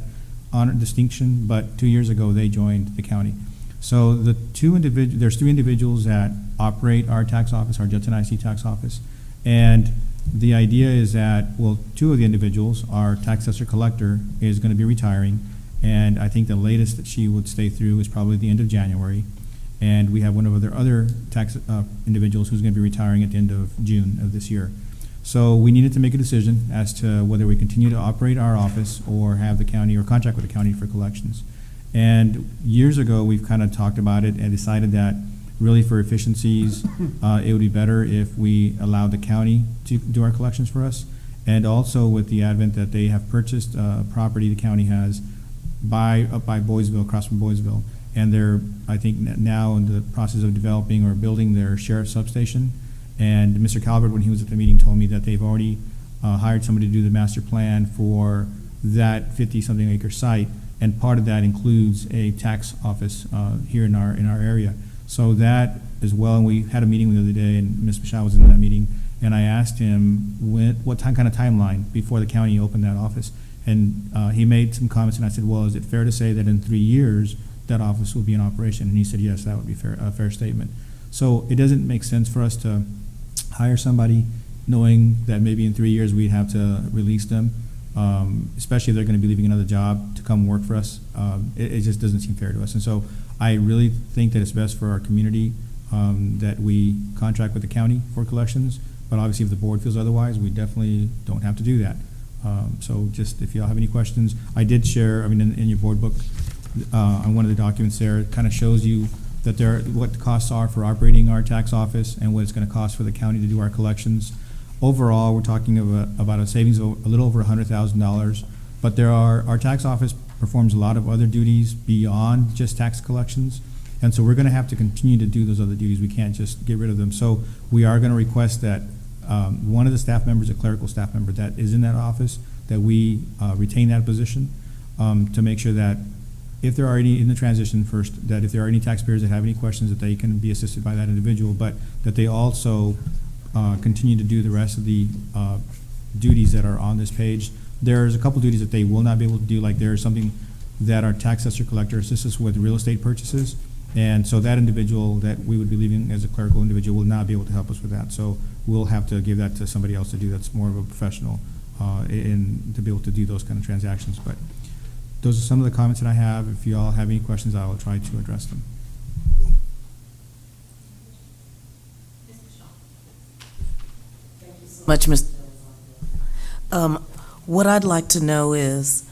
honor distinction, but 2 years ago, they joined the county. So there's three individuals that operate our tax office, our Judson ISD tax office. And the idea is that, well, two of the individuals, our tax assessor collector, is going to be retiring, and I think the latest that she would stay through is probably the end of January. And we have one of our other tax individuals who's going to be retiring at the end of June of this year. So we needed to make a decision as to whether we continue to operate our office or have the county or contract with the county for collections. And years ago, we've kind of talked about it and decided that really for efficiencies, it would be better if we allowed the county to do our collections for us. And also with the advent that they have purchased property the county has up by Boysville, across from Boysville. and they're, I think, now in the process of developing or building their sheriff's substation. And Mr. Calvert, when he was at the meeting, told me that they've already hired somebody to do the master plan for that 50-something acre site, and part of that includes a tax office here in our area. So that as well, and we had a meeting the other day, and Ms. Michelle was in that meeting, and I asked him what kind of timeline before the county opened that office. And he made some comments, and I said, well, is it fair to say that in 3 years that office will be in operation? And he said, yes, that would be a fair statement. So it doesn't make sense for us to hire somebody knowing that maybe in 3 years we'd have to release them, especially if they're going to be leaving another job to come work for us. It just doesn't seem fair to us. And so I really think that it's best for our community that we contract with the county for collections. But obviously, if the board feels otherwise, we definitely don't have to do that. So just if y'all have any questions, I did share, in your board book, on one of the documents there, it kind of shows you that what the costs are for operating our tax office and what it's going to cost for the county to do our collections. Overall, we're talking about a savings of a little over $100,000, but our tax office performs a lot of other duties beyond just tax collections, and so we're going to have to continue to do those other duties. We can't just get rid of them. So we are going to request that one of the staff members, a clerical staff member that is in that office, that we retain that position to make sure that if there are any in the transition first, that if there are any taxpayers that have any questions, that they can be assisted by that individual, but that they also continue to do the rest of the duties that are on this page. There's a couple duties that they will not be able to do, like there's something that our tax assessor collector assists us with real estate purchases, and so that individual that we would be leaving as a clerical individual will not be able to help us with that. So we'll have to give that to somebody else to do that's more of a professional to be able to do those kind of transactions. But those are some of the comments that I have. If you all have any questions, I will try to address them. Much, Mr. What I'd like to know is,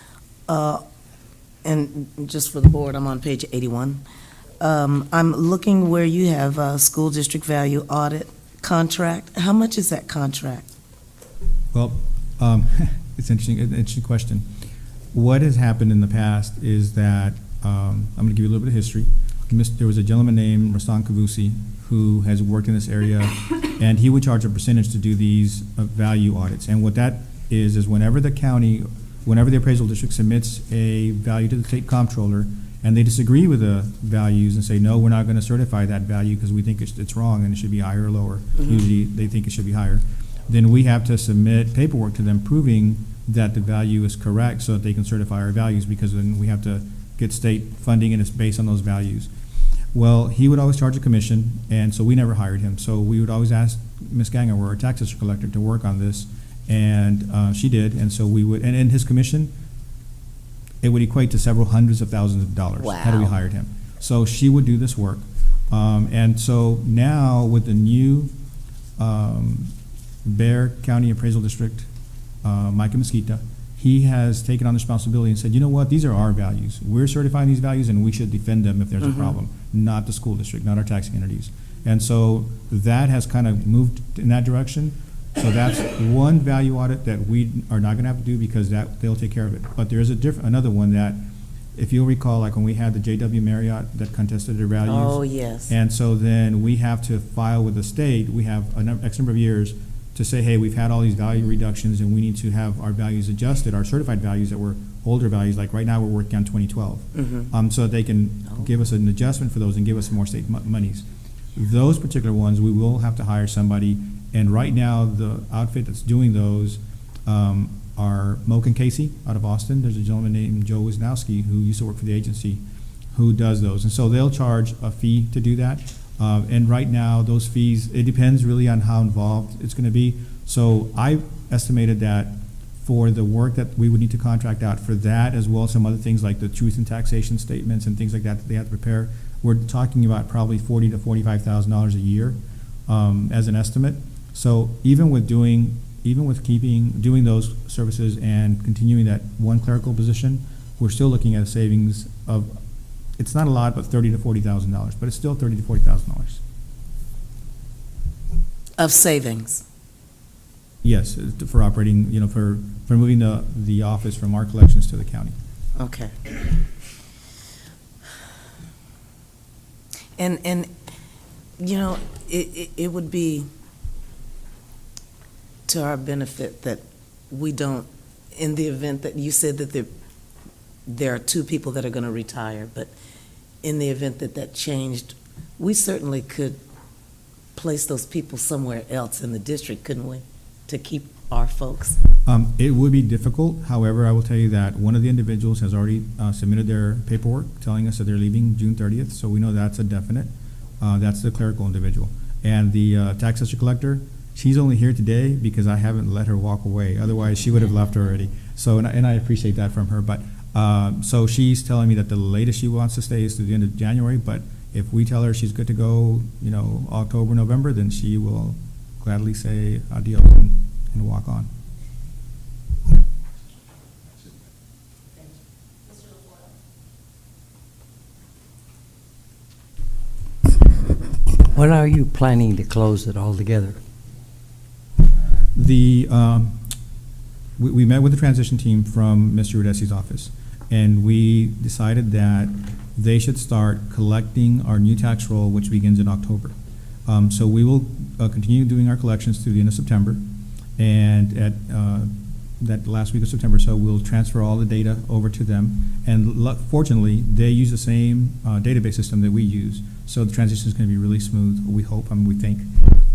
and just for the board, I'm on page 81. I'm looking where you have a school district value audit contract. How much is that contract? Well, it's an interesting question. What has happened in the past is that, I'm going to give you a little bit of history. There was a gentleman named Rastan Kavusi who has worked in this area, and he would charge a percentage to do these value audits. And what that is whenever the appraisal district submits a value to the state comptroller, and they disagree with the values and say, no, we're not going to certify that value because we think it's wrong and it should be higher or lower. Mm-hmm. Usually they think it should be higher. Then we have to submit paperwork to them proving that the value is correct so that they can certify our values, because then we have to get state funding and it's based on those values. Well, he would always charge a commission, and so we never hired him. So we would always ask Ms. Ganger, our tax assessor collector, to work on this, and she did. And so we would, and in his commission, it would equate to several hundreds of thousands of dollars. Wow. Had we hired him. So she would do this work. And so now with the new Bexar County Appraisal District, Micah Mesquita, he has taken on the responsibility and said, you know what, these are our values. We're certifying these values and we should defend them if there's a problem, not the school district, not our taxing entities. And so that has kind of moved in that direction. So that's one value audit that we are not gonna have to do because they'll take care of it. But there's another one that, if you'll recall, like when we had the JW Marriott that contested their values. Oh, yes. And so then we have to file with the state, we have X number of years to say, hey, we've had all these value reductions and we need to have our values adjusted, our certified values that were older values, like right now we're working on 2012. So that they can give us an adjustment for those and give us more state monies. Those particular ones, we will have to hire somebody, and right now the outfit that's doing those are Moak and Casey out of Austin. There's a gentleman named Joe Wisnowski who used to work for the agency who does those, and so they'll charge a fee to do that. And right now, those fees, it depends really on how involved it's going to be. So I estimated that for the work that we would need to contract out for that, as well as some other things like the truth and taxation statements and things like that they have to prepare, we're talking about probably $40,000 to $45,000 a year as an estimate. So even with doing those services and continuing that one clerical position, we're still looking at a savings of, it's not a lot, but $30,000 to $40,000, but it's still $30,000 to $40,000 Of savings? Yes, for operating, for moving the office from our collections to the county. Okay. And, you know, it would be to our benefit that we don't, in the event that you said that there are 2 people that are going to retire, but in the event that that changed, we certainly could place those people somewhere else in the district, couldn't we, to keep our folks? It would be difficult. However, I will tell you that one of the individuals has already submitted their paperwork telling us that they're leaving June 30th, so we know that's a definite. That's the clerical individual. And the tax assessor collector, she's only here today because I haven't let her walk away. Otherwise, she would have left already. So, and I appreciate that from her. But so she's telling me that the latest she wants to stay is to the end of January. But if we tell her she's good to go, you know, October, November, then she will gladly say adios and walk on. When are you planning to close it altogether? We met with the transition team from Mr. Udesi's office, and we decided that they should start collecting our new tax roll, which begins in October. So we will continue doing our collections through the end of September, and at that last week of September, so we'll transfer all the data over to them. And fortunately, they use the same database system that we use, so the transition is going to be really smooth. We hope, we think.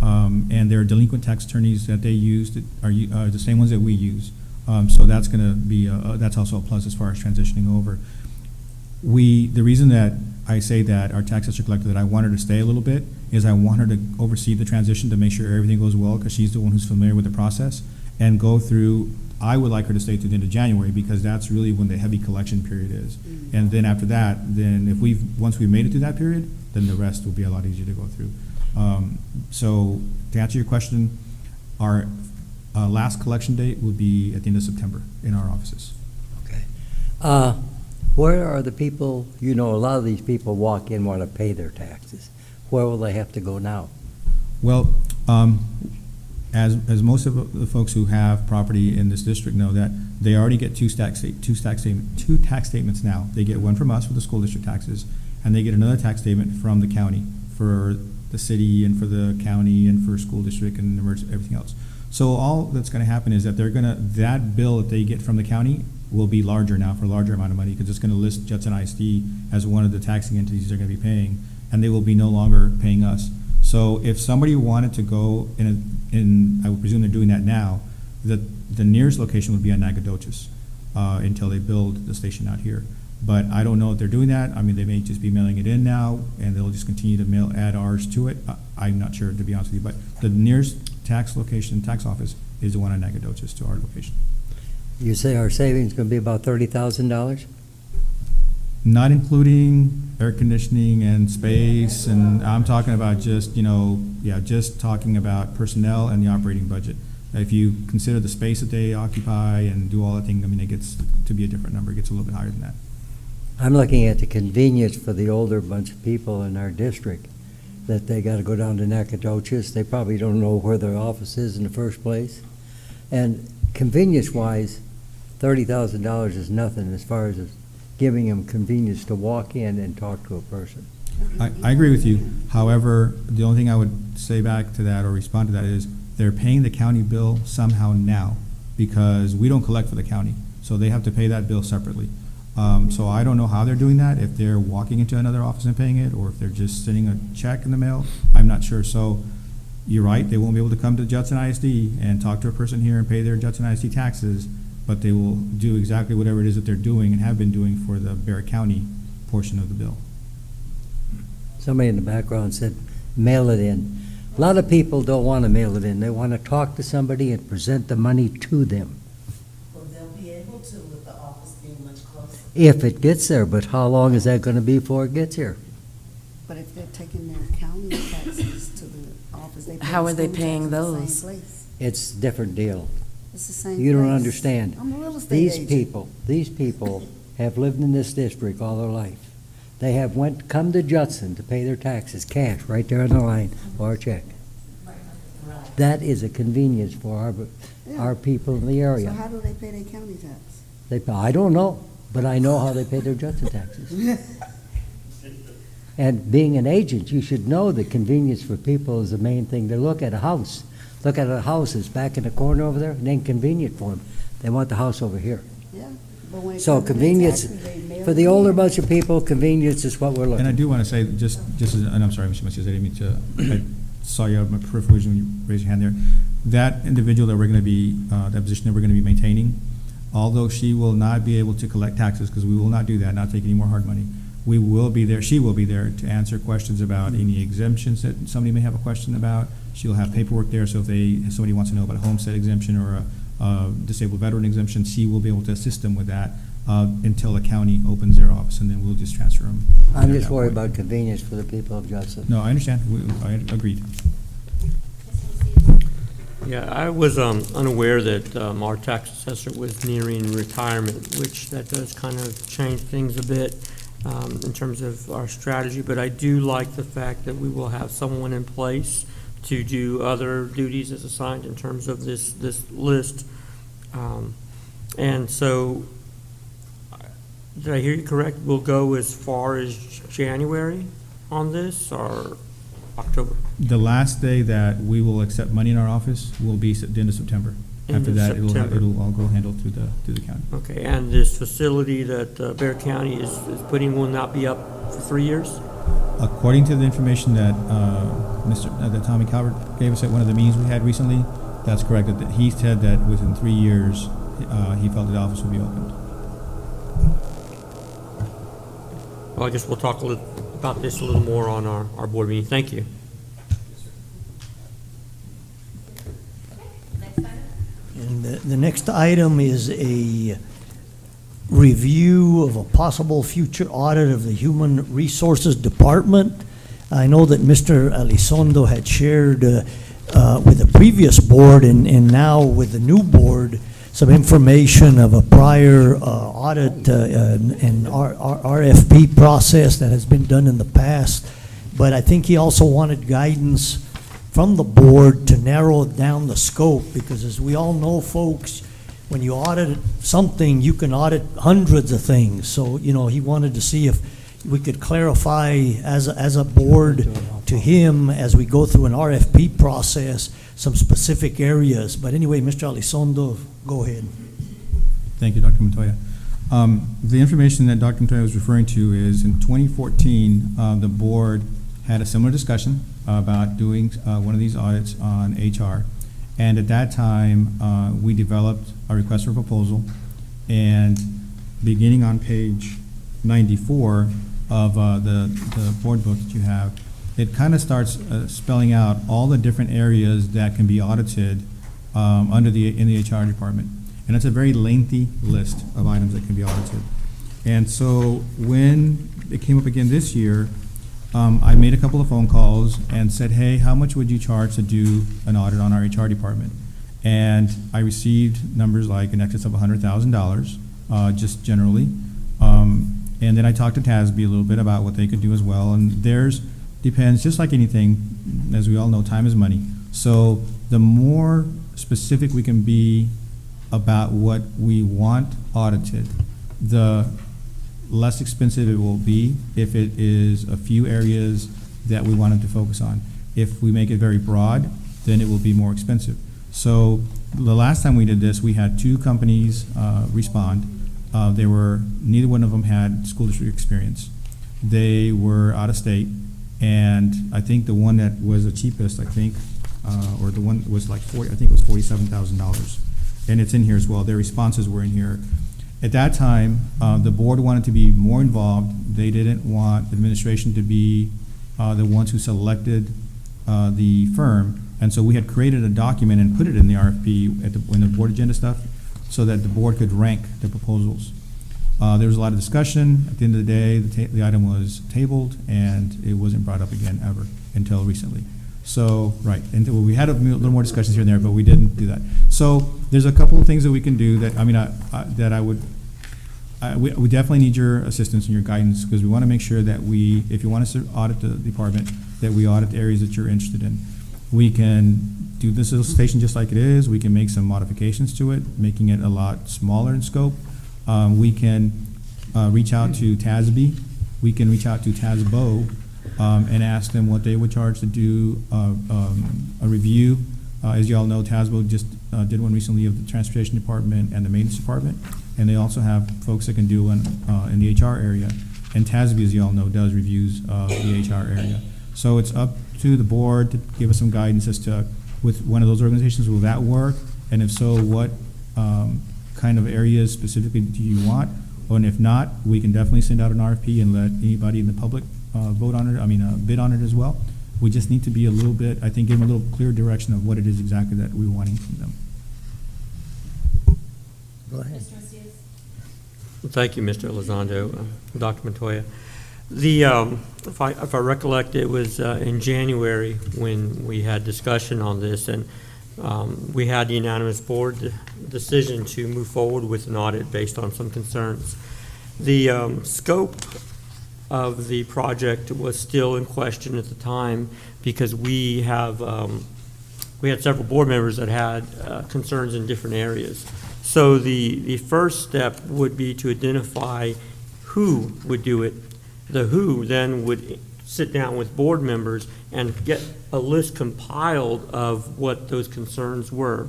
And their delinquent tax attorneys that they use are the same ones that we use. So that's going to be that's also a plus as far as transitioning over. The reason that I say that our tax assessor collector, that I want her to stay a little bit, is I want her to oversee the transition to make sure everything goes well, because she's the one who's familiar with the process, and go through. I would like her to stay to the end of January, because that's really when the heavy collection period is. Mm-hmm. And then after that, then once we've made it through that period, then the rest will be a lot easier to go through. So to answer your question, our last collection date will be at the end of September in our offices. Okay. Where are the people, a lot of these people walk in, want to pay their taxes. Where will they have to go now? Well, as most of the folks who have property in this district know, that they already get two tax statements now. They get one from us for the school district taxes, and they get another tax statement from the county for the city and for the county and for school district and everything else. So all that's going to happen is that that bill that they get from the county will be larger now, for a larger amount of money, because it's going to list Judson ISD as one of the taxing entities they're going to be paying, and they will be no longer paying us. So if somebody wanted to go I would presume they're doing that now, the nearest location would be on Nacogdoches until they build the station out here. But I don't know if they're doing that. I mean, they may just be mailing it in now, and they'll just continue to add ours to it. I'm not sure, to be honest with you. But the nearest tax office is the one on Nacogdoches to our location. You say our savings is going to be about $30,000? Not including air conditioning and space, and I'm talking about just, just talking about personnel and the operating budget. If you consider the space that they occupy and do all that thing, it gets to be a different number. It gets a little bit higher than that. I'm looking at the convenience for the older bunch of people in our district, that they got to go down to Nacogdoches. They probably don't know where their office is in the first place. And convenience-wise, $30,000 is nothing as far as giving them convenience to walk in and talk to a person. I agree with you. However, the only thing I would say back to that or respond to that is they're paying the county bill somehow now, because we don't collect for the county. So they have to pay that bill separately. So I don't know how they're doing that, if they're walking into another office and paying it, or if they're just sending a check in the mail. I'm not sure. So you're right, they won't be able to come to Judson ISD and talk to a person here and pay their Judson ISD taxes, but they will do exactly whatever it is that they're doing and have been doing for the Barrett County portion of the bill. Somebody in the background said, mail it in. A lot of people don't want to mail it in. They want to talk to somebody and present the money to them. Well, they'll be able to with the office being much closer. If it gets there, but how long is that going to be before it gets here? But if they're taking their county taxes to the office, they pay How are they school paying taxes the those? same place. It's a different deal. It's the same You don't place. understand. I'm a real estate agent. These people have lived in this district all their life. They have come to Judson to pay their taxes, cash, right there on the line, or a check. That is a convenience for our people in the area. So how do they pay their county tax? I don't know, but I know how they pay their Judson taxes. And being an agent, you should know that convenience for people is the main thing. They look at a house. Look at a house that's back in the corner over there, it ain't convenient for them. They want the house over here. But when it So comes to convenience, taxes, they mail for the it in. older bunch of people, convenience is what we're looking And I for. do want to say, just as, and I'm sorry, Mr. Messias, I didn't mean to, I saw you on my peripheral vision when you raised your hand there. That individual that we're going to be, that position that we're going to be maintaining, although she will not be able to collect taxes, because we will not do that, not take any more hard money, we will be there, she will be there to answer questions about any exemptions that somebody may have a question about. She'll have paperwork there, so if somebody wants to know about a homestead exemption or a disabled veteran exemption, she will be able to assist them with that until the county opens their office, and then we'll just transfer them. I'm just worried about convenience for the people of Judson. No, I understand. I agreed. Yeah, I was unaware that our tax assessor was nearing retirement, which that does kind of change things a bit in terms of our strategy, but I do like the fact that we will have someone in place to do other duties as assigned in terms of this list. And so, did I hear you correct? We'll go as far as January on this, or October? The last day that we will accept money in our office will be the end of September. End After of that, September. it'll all go handled through the county. Okay, and this facility that Bear County is putting will not be up for 3 years? According to the information that that Tommy Calvert gave us at one of the meetings we had recently, that's correct. That he said that within 3 years, he felt the office would be opened. Well, I guess we'll talk about this a little more on our board meeting. Thank you. And the next item is a review of a possible future audit of the Human Resources Department. I know that Mr. Elizondo had shared with the previous board and now with the new board some information of a prior audit and RFP process that has been done in the past. But I think he also wanted guidance from the board to narrow down the scope, because as we all know, folks, when you audit something, you can audit hundreds of things. So, you know, he wanted to see if we could clarify as a board to him as we go through an RFP process, some specific areas. But anyway, Mr. Elizondo, go ahead. Thank you, Dr. Montoya. The information that Dr. Montoya was referring to is in 2014, the board had a similar discussion about doing one of these audits on HR. And at that time, we developed a request for proposal. And beginning on page 94 of the board book that you have, it kind of starts spelling out all the different areas that can be audited in the HR department. And it's a very lengthy list of items that can be audited. And so when it came up again this year, I made a couple of phone calls and said, hey, how much would you charge to do an audit on our HR department? And I received numbers like in excess of $100,000, just generally. And then I talked to TASB a little bit about what they could do as well. And theirs depends, just like anything, as we all know, time is money. So the more specific we can be about what we want audited, the less expensive it will be if it is a few areas that we want them to focus on. If we make it very broad, then it will be more expensive. So the last time we did this, we had two companies respond. Neither one of them had school district experience. They were out of state, and I think the one that was the cheapest, or the one that was like I think it was $47,000. And it's in here as well. Their responses were in here. At that time, the board wanted to be more involved. They didn't want administration to be the ones who selected the firm. And so we had created a document and put it in the RFP in the board agenda stuff so that the board could rank the proposals. There was a lot of discussion. At the end of the day, the item was tabled, and it wasn't brought up again ever until recently. So, right, and we had a little more discussions here and there, but we didn't do that. So there's a couple of things that we can do that, we definitely need your assistance and your guidance, because we want to make sure that if you want us to audit the department, that we audit the areas that you're interested in. We can do this solicitation just like it is. We can make some modifications to it, making it a lot smaller in scope. We can reach out to TASB. We can reach out to TASBO and asked them what they would charge to do a review. As you all know, TASBO just did one recently of the Transportation Department and the Maintenance Department, and they also have folks that can do one in the HR area. And TASB, as you all know, does reviews of the HR area. So it's up to the board to give us some guidance as to, with one of those organizations, will that work? And if so, what kind of areas specifically do you want? And if not, we can definitely send out an RFP and let anybody in the public vote on it, bid on it as well. We just need to be a little bit, I think, give them a little clear direction of what it is exactly that we're wanting from them. Go ahead. Thank you, Mr. Elizondo. Dr. Montoya. If I recollect, it was in January when we had discussion on this, and we had the unanimous board decision to move forward with an audit based on some concerns. The scope of the project was still in question at the time because we had several board members that had concerns in different areas. So the first step would be to identify who would do it. The who then would sit down with board members and get a list compiled of what those concerns were.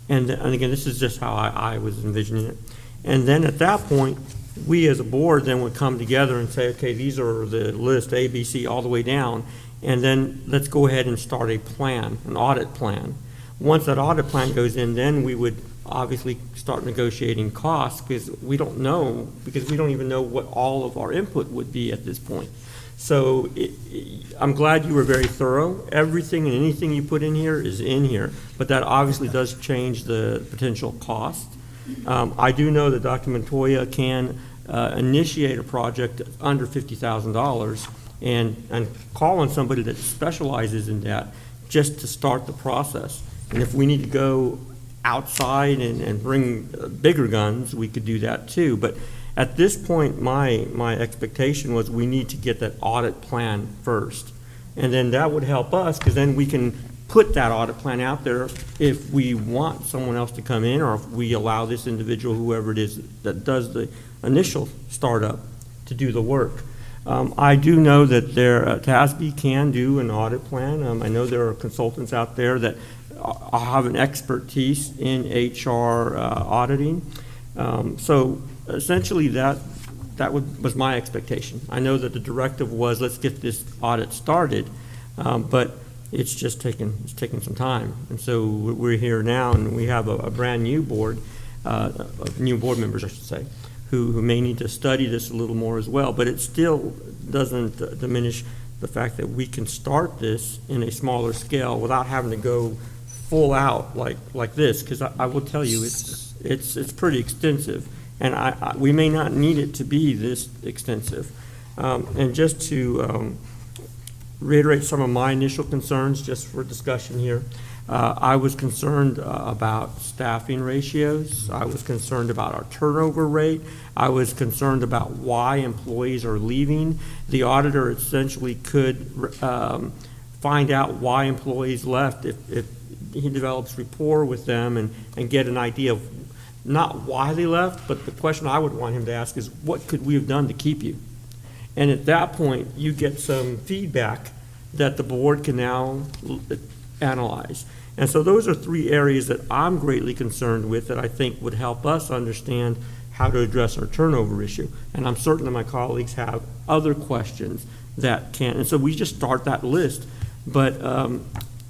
And again, this is just how I was envisioning it. And then at that point, we as a board then would come together and say, okay, these are the list A, B, C, all the way down. And then let's go ahead and start a plan, an audit plan. Once that audit plan goes in, then we would obviously start negotiating costs because we don't even know what all of our input would be at this point. So I'm glad you were very thorough. Everything and anything you put in here is in here, but that obviously does change the potential cost. I do know that Dr. Montoya can initiate a project under $50,000 and call on somebody that specializes in that just to start the process. And if we need to go outside and bring bigger guns, we could do that too. But at this point, my expectation was we need to get that audit plan first. And then that would help us because then we can put that audit plan out there if we want someone else to come in or if we allow this individual, whoever it is that does the initial startup, to do the work. I do know that TASB can do an audit plan. I know there are consultants out there that have an expertise in HR auditing. So essentially that was my expectation. I know that the directive was let's get this audit started, but it's just taken some time. And so we're here now and we have a brand new board, new board members I should say, who may need to study this a little more as well, but it still doesn't diminish the fact that we can start this in a smaller scale without having to go full out like this, because I will tell you it's pretty extensive, and we may not need it to be this extensive. And just to reiterate some of my initial concerns, just for discussion here, I was concerned about staffing ratios. I was concerned about our turnover rate. I was concerned about why employees are leaving. The auditor essentially could find out why employees left if he develops rapport with them and get an idea of not why they left, but the question I would want him to ask is, what could we have done to keep you? And at that point, you get some feedback that the board can now analyze. And so those are three areas that I'm greatly concerned with that I think would help us understand how to address our turnover issue. And I'm certain that my colleagues have other questions that can, and so we just start that list. But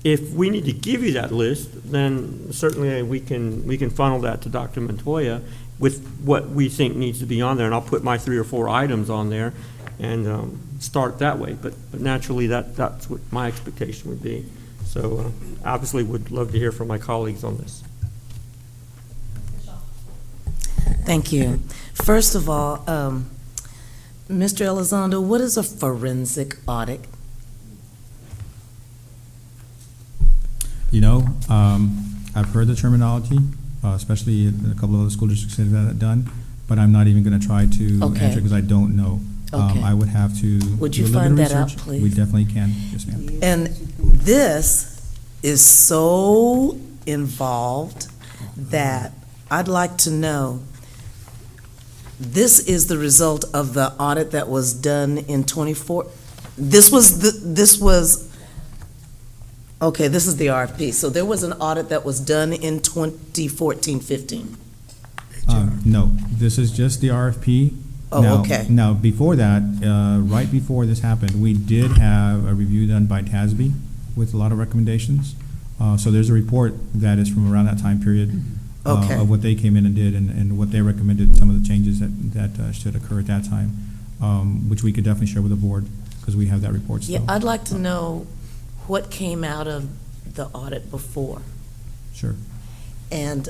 if we need to give you that list, then certainly we can funnel that to Dr. Montoya with what we think needs to be on there, and I'll put my 3 or 4 items on there and start that way. But naturally, that's what my expectation would be. So obviously would love to hear from my colleagues on this. Thank you. First of all, Mr. Elizondo, what is a forensic audit? You know, I've heard the terminology, especially in a couple of other school districts that have done, but I'm not even going to try to answer because I don't know. Okay. I would have to Would you do a little find bit of that out, research. please? We definitely can. Yes, ma'am. And this is so involved that I'd like to know, this is the result of the audit that was done in 2014, this was, okay, this is the RFP. So there was an audit that was done in 2014-15. No, this is just the RFP. Oh, Now- okay. Now, before that, right before this happened, we did have a review done by TASB with a lot of recommendations. So there's a report that is from around that time period Okay. of what they came in and did and what they recommended, some of the changes that should occur at that time, which we could definitely share with the board because we have that report Yeah, still. I'd like to know what came out of the audit before. Sure. And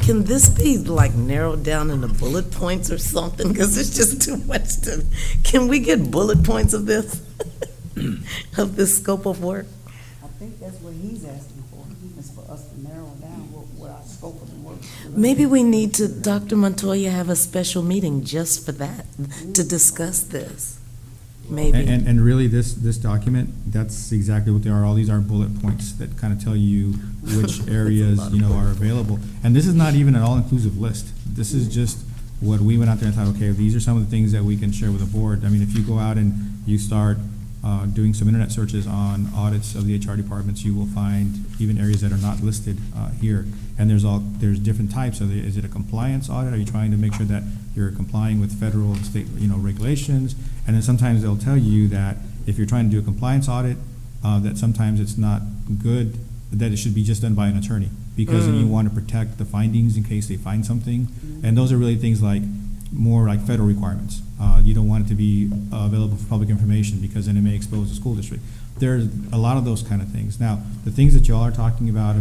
can this be like narrowed down into bullet points or something? Because it's just too much to, can we get bullet points of this? Of this scope of work? I think that's what he's asking for, is for us to narrow down what our scope of work is. Maybe we need to, Dr. Montoya, have a special meeting just for that, to discuss this. Maybe. And really, this document, that's exactly what they are. All these are bullet points that kind of tell you which areas, are available. And this is not even an all-inclusive list. This is just what we went out there and thought, okay, these are some of the things that we can share with the board. I mean, if you go out and you start doing some internet searches on audits of the HR departments, you will find even areas that are not listed here. And there's different types. Is it a compliance audit? Are you trying to make sure that you're complying with federal and state, regulations? And then sometimes they'll tell you that if you're trying to do a compliance audit, that sometimes it's not good, that it should be just done by an attorney, because then you want to protect the findings in case they find something. And those are really things like, more like federal requirements. You don't want it to be available for public information because then it may expose the school district. There's a lot of those kind of things. Now, the things that y'all are talking about,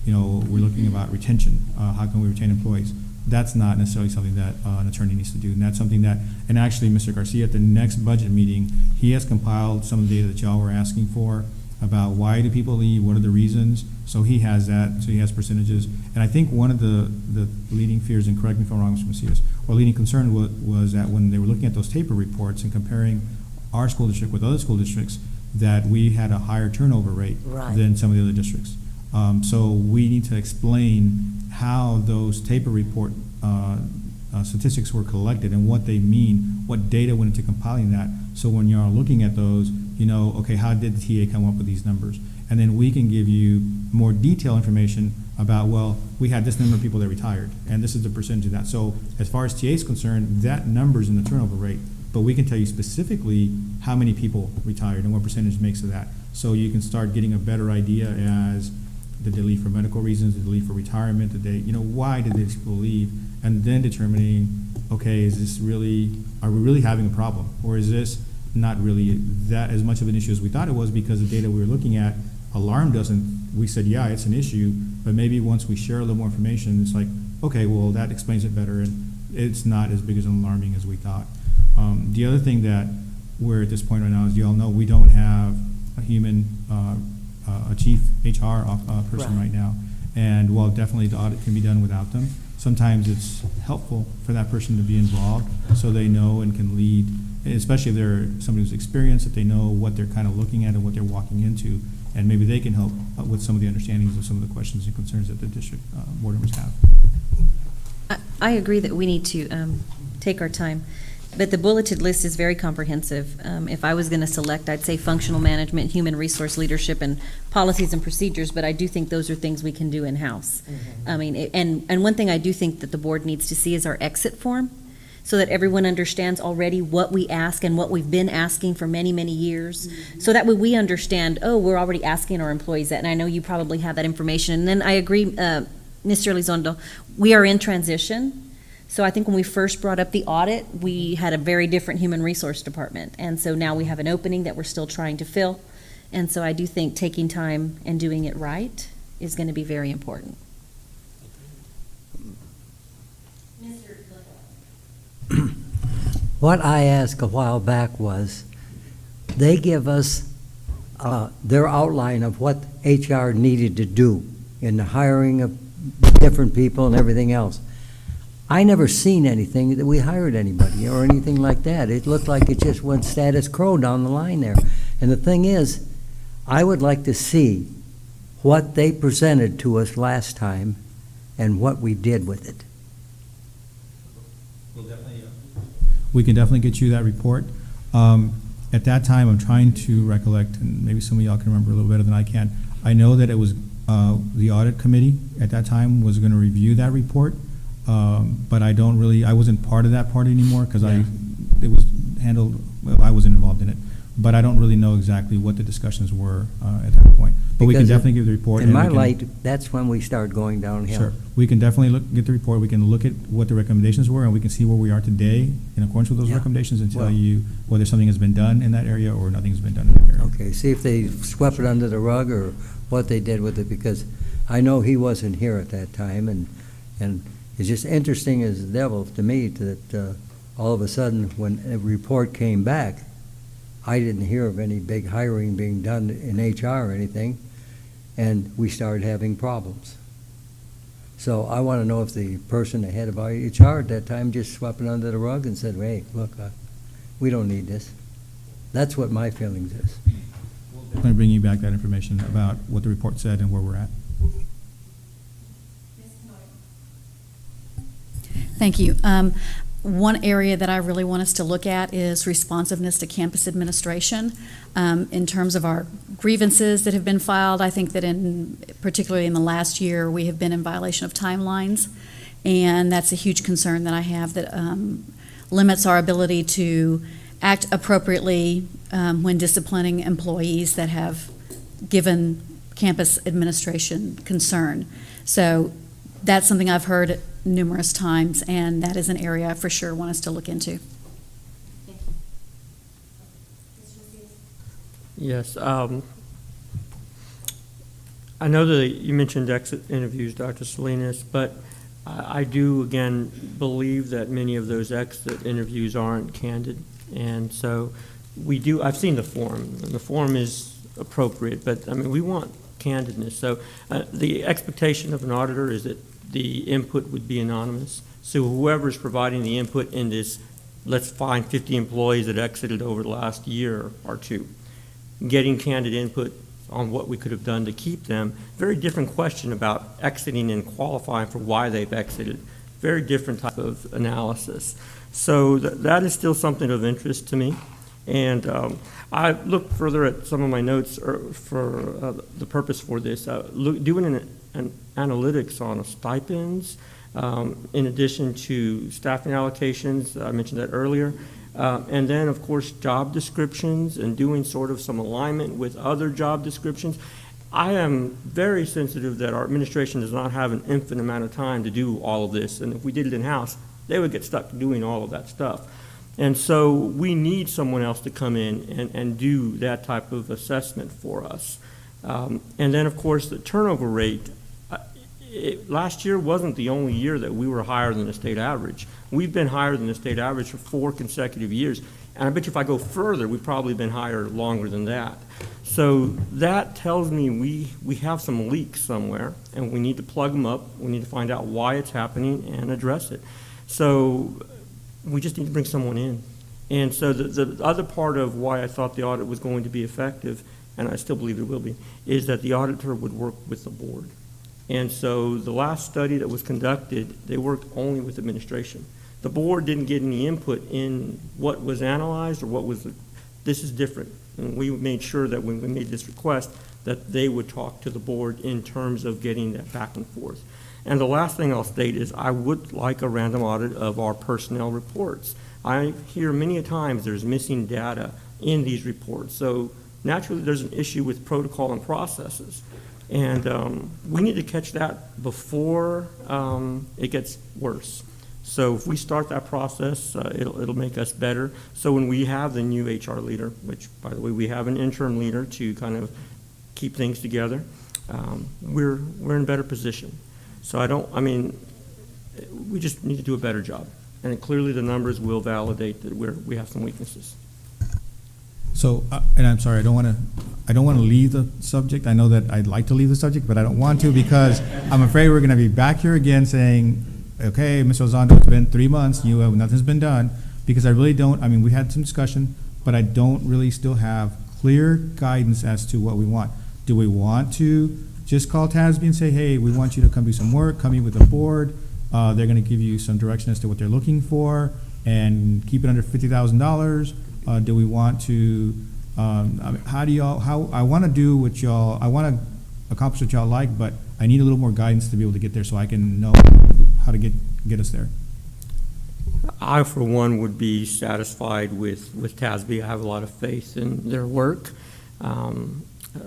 we're looking about retention. How can we retain employees? That's not necessarily something that an attorney needs to do. And that's something that, and actually Mr. Garcia, at the next budget meeting, he has compiled some of the data that y'all were asking for about why do people leave, what are the reasons. So he has that, so he has percentages. And I think one of the leading fears, and correct me if I'm wrong, Mr. Macias, or leading concern was that when they were looking at those TAPER reports and comparing our school district with other school districts, that we had a higher turnover rate Right. than some of the other districts. So we need to explain how those TAPER report statistics were collected and what they mean, what data went into compiling that. So when you're looking at those, okay, how did the TA come up with these numbers? And then we can give you more detailed information about, well, we had this number of people that retired, and this is the percentage of that. So as far as TA is concerned, that number's in the turnover rate, but we can tell you specifically how many people retired and what percentage makes of that. So you can start getting a better idea as did they leave for medical reasons, did they leave for retirement, did they, why did these people leave? And then determining, okay, are we really having a problem? Or is this not really that as much of an issue as we thought it was, because the data we were looking at alarmed us, and we said, yeah, it's an issue, but maybe once we share a little more information, it's like, okay, well, that explains it better, and it's not as big as alarming as we thought. The other thing that we're at this point right now, as you all know, we don't have a human, a chief HR person right now. And while definitely the audit can be done without them, sometimes it's helpful for that person to be involved so they know and can lead, especially if they're somebody who's experienced, that they know what they're kind of looking at and what they're walking into, and maybe they can help with some of the understandings of some of the questions and concerns that the district board members have. I agree that we need to take our time, but the bulleted list is very comprehensive. If I was going to select, I'd say functional management, human resource leadership, and policies and procedures, but I do think those are things we can do in-house. I mean, and one thing I do think that the board needs to see is our exit form, so that everyone understands already what we ask and what we've been asking for many, many years. So that way we understand, oh, we're already asking our employees that, and I know you probably have that information. And then I agree, Mr. Elizondo, we are in transition. So I think when we first brought up the audit, we had a very different human resource department. And so now we have an opening that we're still trying to fill. And so I do think taking time and doing it right is going to be very important. What I asked a while back was, they give us their outline of what HR needed to do in the hiring of different people and everything else. I never seen anything that we hired anybody or anything like that. It looked like it just went status quo down the line there. And the thing is, I would like to see what they presented to us last time and what we did with it. We can definitely get you that report. And At that time, I'm trying to recollect, and maybe some of y'all can remember a little better than I can. I know that it was the audit committee at that time was going to review that report, but I wasn't part of that part anymore because it was handled, well, I wasn't involved in it. But I don't really know exactly what the discussions were at that point. But we can Because definitely give the report. In and my we can- light, that's when we start going downhill. Sure. We can definitely get the report. We can look at what the recommendations were, and we can see where we are today in accordance with those Yeah. recommendations and tell Well- you whether something has been done in that area or nothing's been done in that area. Okay, see if they swept it under the rug or what they did with it, because I know he wasn't here at that time, and it's just interesting as the devil to me that all of a sudden, when a report came back, I didn't hear of any big hiring being done in HR or anything, and we started having problems. So I want to know if the person ahead of HR at that time just swept it under the rug and said, hey, look, we don't need this. That's what my feelings is. I'm going to bring you back that information about what the report said and where we're at. Thank you. One area that I really want us to look at is responsiveness to campus administration. In terms of our grievances that have been filed, I think that particularly in the last year, we have been in violation of timelines, and that's a huge concern that I have that limits our ability to act appropriately when disciplining employees that have given campus administration concern. So that's something I've heard numerous times, and that is an area I for sure want us to look into. Yes. I know that you mentioned exit interviews, Dr. Salinas, but I do, again, believe that many of those exit interviews aren't candid. And so I've seen the form, and the form is appropriate, but I mean, we want candidness. So the expectation of an auditor is that the input would be anonymous. So whoever's providing the input in this, let's find 50 employees that exited over the last year or two, getting candid input on what we could have done to keep them. Very different question about exiting and qualifying for why they've exited. Very different type of analysis. So that is still something of interest to me. And I looked further at some of my notes for the purpose for this. Doing an analytics on stipends, in addition to staffing allocations, I mentioned that earlier. And then, of course, job descriptions and doing sort of some alignment with other job descriptions. I am very sensitive that our administration does not have an infinite amount of time to do all of this. And if we did it in-house, they would get stuck doing all of that stuff. And so we need someone else to come in and do that type of assessment for us. And then, of course, the turnover rate. Last year wasn't the only year that we were higher than the state average. We've been higher than the state average for 4 consecutive years. And I bet you if I go further, we've probably been higher longer than that. So that tells me we have some leaks somewhere, and we need to plug them up. We need to find out why it's happening and address it. So we just need to bring someone in. And so the other part of why I thought the audit was going to be effective, and I still believe it will be, is that the auditor would work with the board. And so the last study that was conducted, they worked only with administration. The board didn't get any input in what was analyzed or what was, this is different. And we made sure that when we made this request, that they would talk to the board in terms of getting that back and forth. And the last thing I'll state is I would like a random audit of our personnel reports. I hear many a times there's missing data in these reports. So naturally there's an issue with protocol and processes. And we need to catch that before it gets worse. So if we start that process, it'll make us better. So when we have the new HR leader, which, by the way, we have an interim leader to kind of keep things together, we're in a better position. So we just need to do a better job. And clearly the numbers will validate that we have some weaknesses. So, and I'm sorry, I don't want to leave the subject. I know that I'd like to leave the subject, but I don't want to because I'm afraid we're going to be back here again saying, okay, Mr. Elizondo, it's been 3 months, nothing's been done, because I really don't, we had some discussion, but I don't really still have clear guidance as to what we want. Do we want to just call TASB and say, hey, we want you to come do some work, come meet with the board, they're going to give you some direction as to what they're looking for, and keep it under $50,000? Do we want to, I mean, I want to do what y'all, I want to accomplish what y'all like, but I need a little more guidance to be able to get there so I can know how to get us there. I, for one, would be satisfied with TASB. I have a lot of faith in their work.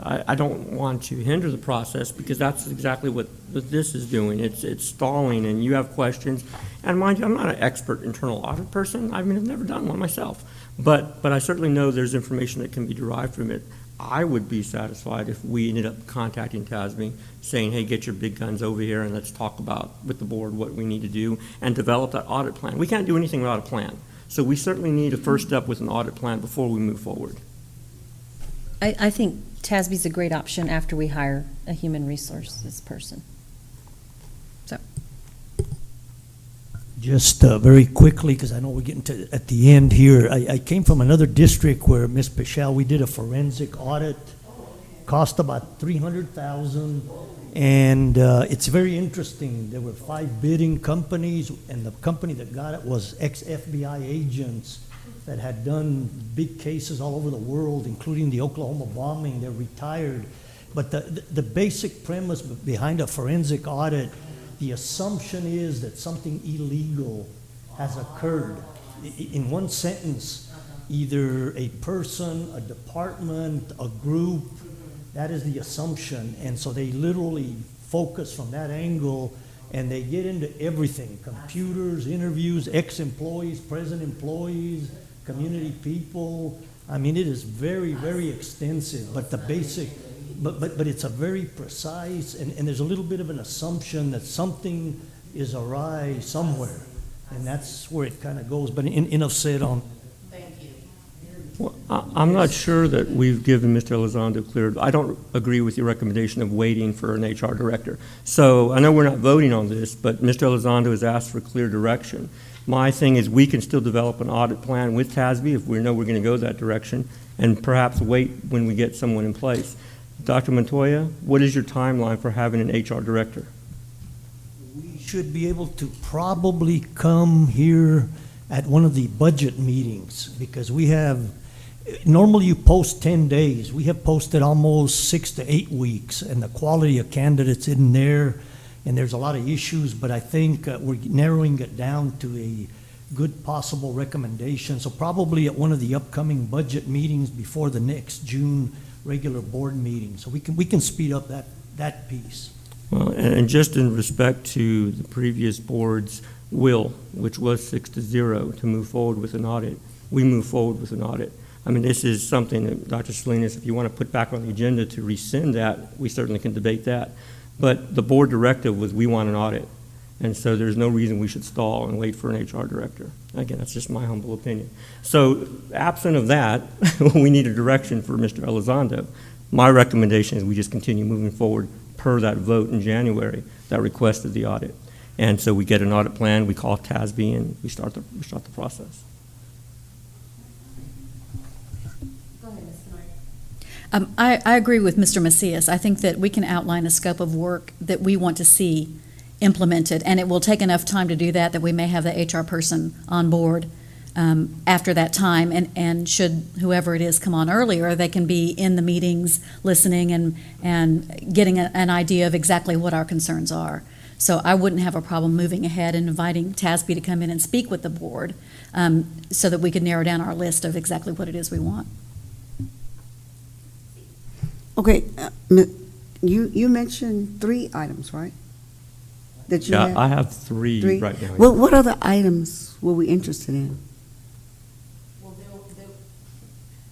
I don't want to hinder the process because that's exactly what this is doing. It's stalling, and you have questions. And mind you, I'm not an expert internal audit person. I mean, I've never done one myself. But I certainly know there's information that can be derived from it. I would be satisfied if we ended up contacting TASB, saying, hey, get your big guns over here and let's talk about with the board what we need to do and develop that audit plan. We can't do anything without a plan. So we certainly need a first step with an audit plan before we move forward. I think TASB's a great option after we hire a human resources person. So, Just very quickly, because I know we're getting to at the end here. I came from another district where, Ms. Pichelle, we did a forensic audit, cost about $300,000, and it's very interesting. There were 5 bidding companies, and the company that got it was ex-FBI agents that had done big cases all over the world, including the Oklahoma bombing. They're retired. But the basic premise behind a forensic audit, the assumption is that something illegal has occurred. In one sentence, either a person, a department, a group, that is the assumption. And so they literally focus from that angle, and they get into everything: computers, interviews, ex-employees, present employees, community people. I mean, it is very, very extensive, but the basic, but it's a very precise, and there's a little bit of an assumption that something is awry somewhere, and that's where it kind of goes. But enough said on. Thank you. Well, I'm not sure that we've given Mr. Elizondo clear. I don't agree with your recommendation of waiting for an HR director. So I know we're not voting on this, but Mr. Elizondo has asked for clear direction. My thing is we can still develop an audit plan with TASB if we know we're going to go that direction, and perhaps wait when we get someone in place. Dr. Montoya, what is your timeline for having an HR director? We should be able to probably come here at one of the budget meetings, because we have, normally you post 10 days. We have posted almost 6 to 8 weeks, and the quality of candidates in there, and there's a lot of issues, but I think we're narrowing it down to a good possible recommendation. So probably at one of the upcoming budget meetings before the next June regular board meeting. So we can speed up that piece. Well, and just in respect to the previous board's will, which was 6-0 to move forward with an audit, we move forward with an audit. I mean, this is something that, Dr. Salinas, if you want to put back on the agenda to rescind that, we certainly can debate that. But the board directive was we want an audit. And so there's no reason we should stall and wait for an HR director. Again, that's just my humble opinion. So absent of that, we need a direction for Mr. Elizondo. My recommendation is we just continue moving forward per that vote in January that requested the audit. And so we get an audit plan, we call TASB, and we start the process. I agree with Mr. Macias. I think that we can outline a scope of work that we want to see implemented, and it will take enough time to do that we may have the HR person on board after that time, and should whoever it is come on earlier, they can be in the meetings listening and getting an idea of exactly what our concerns are. So I wouldn't have a problem moving ahead and inviting TASB to come in and speak with the board so that we could narrow down our list of exactly what it is we want. Okay, you mentioned 3 items, right? That you Yeah, had? I have 3 right now. Well, what other items were we interested in? Well,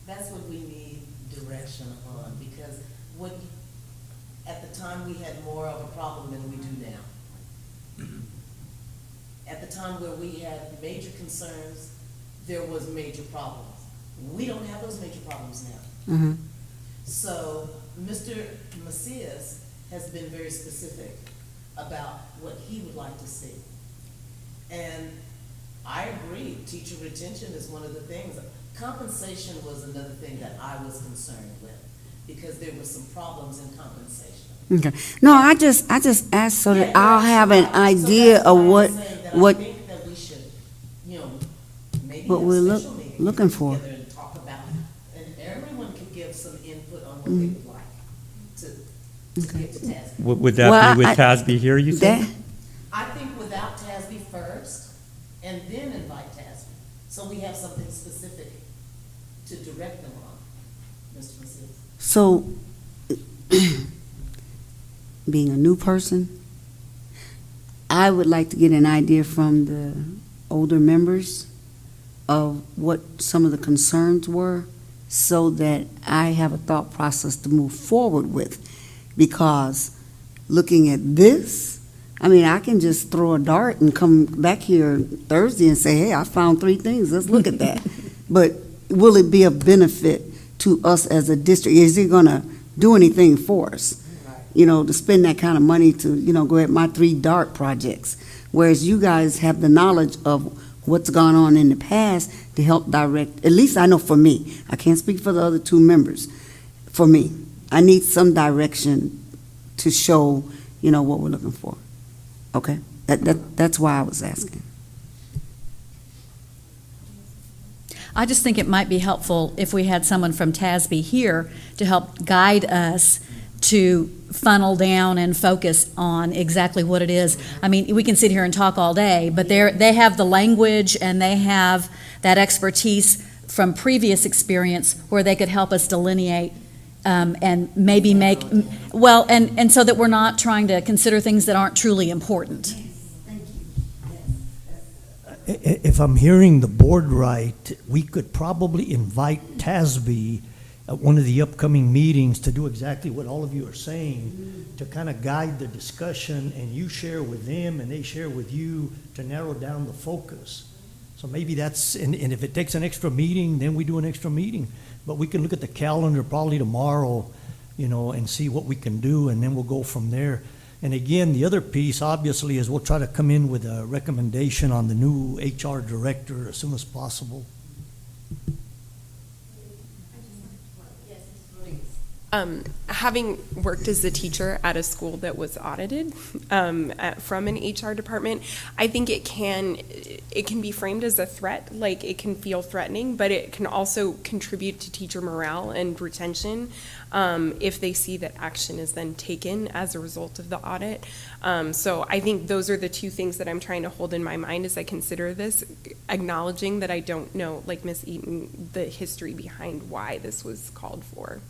that's what we need direction on, because at the time, we had more of a problem than we do now. At the time where we had major concerns, there was major problems. We don't have those major problems now. Uh-huh. So Mr. Macias has been very specific about what he would like to see. And I agree, teacher retention is one of the things. Compensation was another thing that I was concerned with, because there were some problems in compensation. Okay. No, I just asked so that I'll have an idea of what I think that we should, maybe what have we're a special meeting looking for. together and talk what they would like to get to TASB. Would that Well, be with I- TASB here, you think? I think without TASB first, and then invite TASB, so we have something specific to direct them on, Mr. Macias. So, being a new person, I would like to get an idea from the older members of what some of the concerns were, so that I have a thought process to move forward with. Because looking at this, I mean, I can just throw a dart and come back here Thursday and say, hey, I found 3 things, let's look at that. But will it be a benefit to us as a district? Is it gonna do anything for us? You know, to spend that kind of money to, you know, go at my 3 DART projects. Whereas you guys have the knowledge of what's gone on in the past to help direct, at least I know for me, I can't speak for the other 2 members. For me, I need some direction to show, you know, what we're looking for. Okay? That's why I was asking. I just think it might be helpful if we had someone from TASB here to help guide us to funnel down and focus on exactly what it is. I mean, we can sit here and talk all day, but they have the language and they have that expertise from previous experience where they could help us delineate and maybe make, well, and so that we're not trying to consider things that aren't truly important. If I'm hearing the board right, we could probably invite TASB at one of the upcoming meetings to do exactly what all of you are saying, to kind of guide the discussion, and you share with them and they share with you to narrow down the focus. So maybe that's, and if it takes an extra meeting, then we do an extra meeting. But we can look at the calendar probably tomorrow, you know, and see what we can do, and then we'll go from there. And again, the other piece, obviously, is we'll try to come in with a recommendation on the new HR director as soon as possible. Having worked as a teacher at a school that was audited from an HR department, I think it can be framed as a threat, like it can feel threatening, but it can also contribute to teacher morale and retention if they see that action is then taken as a result of the audit. So I think those are the 2 things that I'm trying to hold in my mind as I consider this, acknowledging that I don't know, like Ms. Eaton, the history behind why this was called for.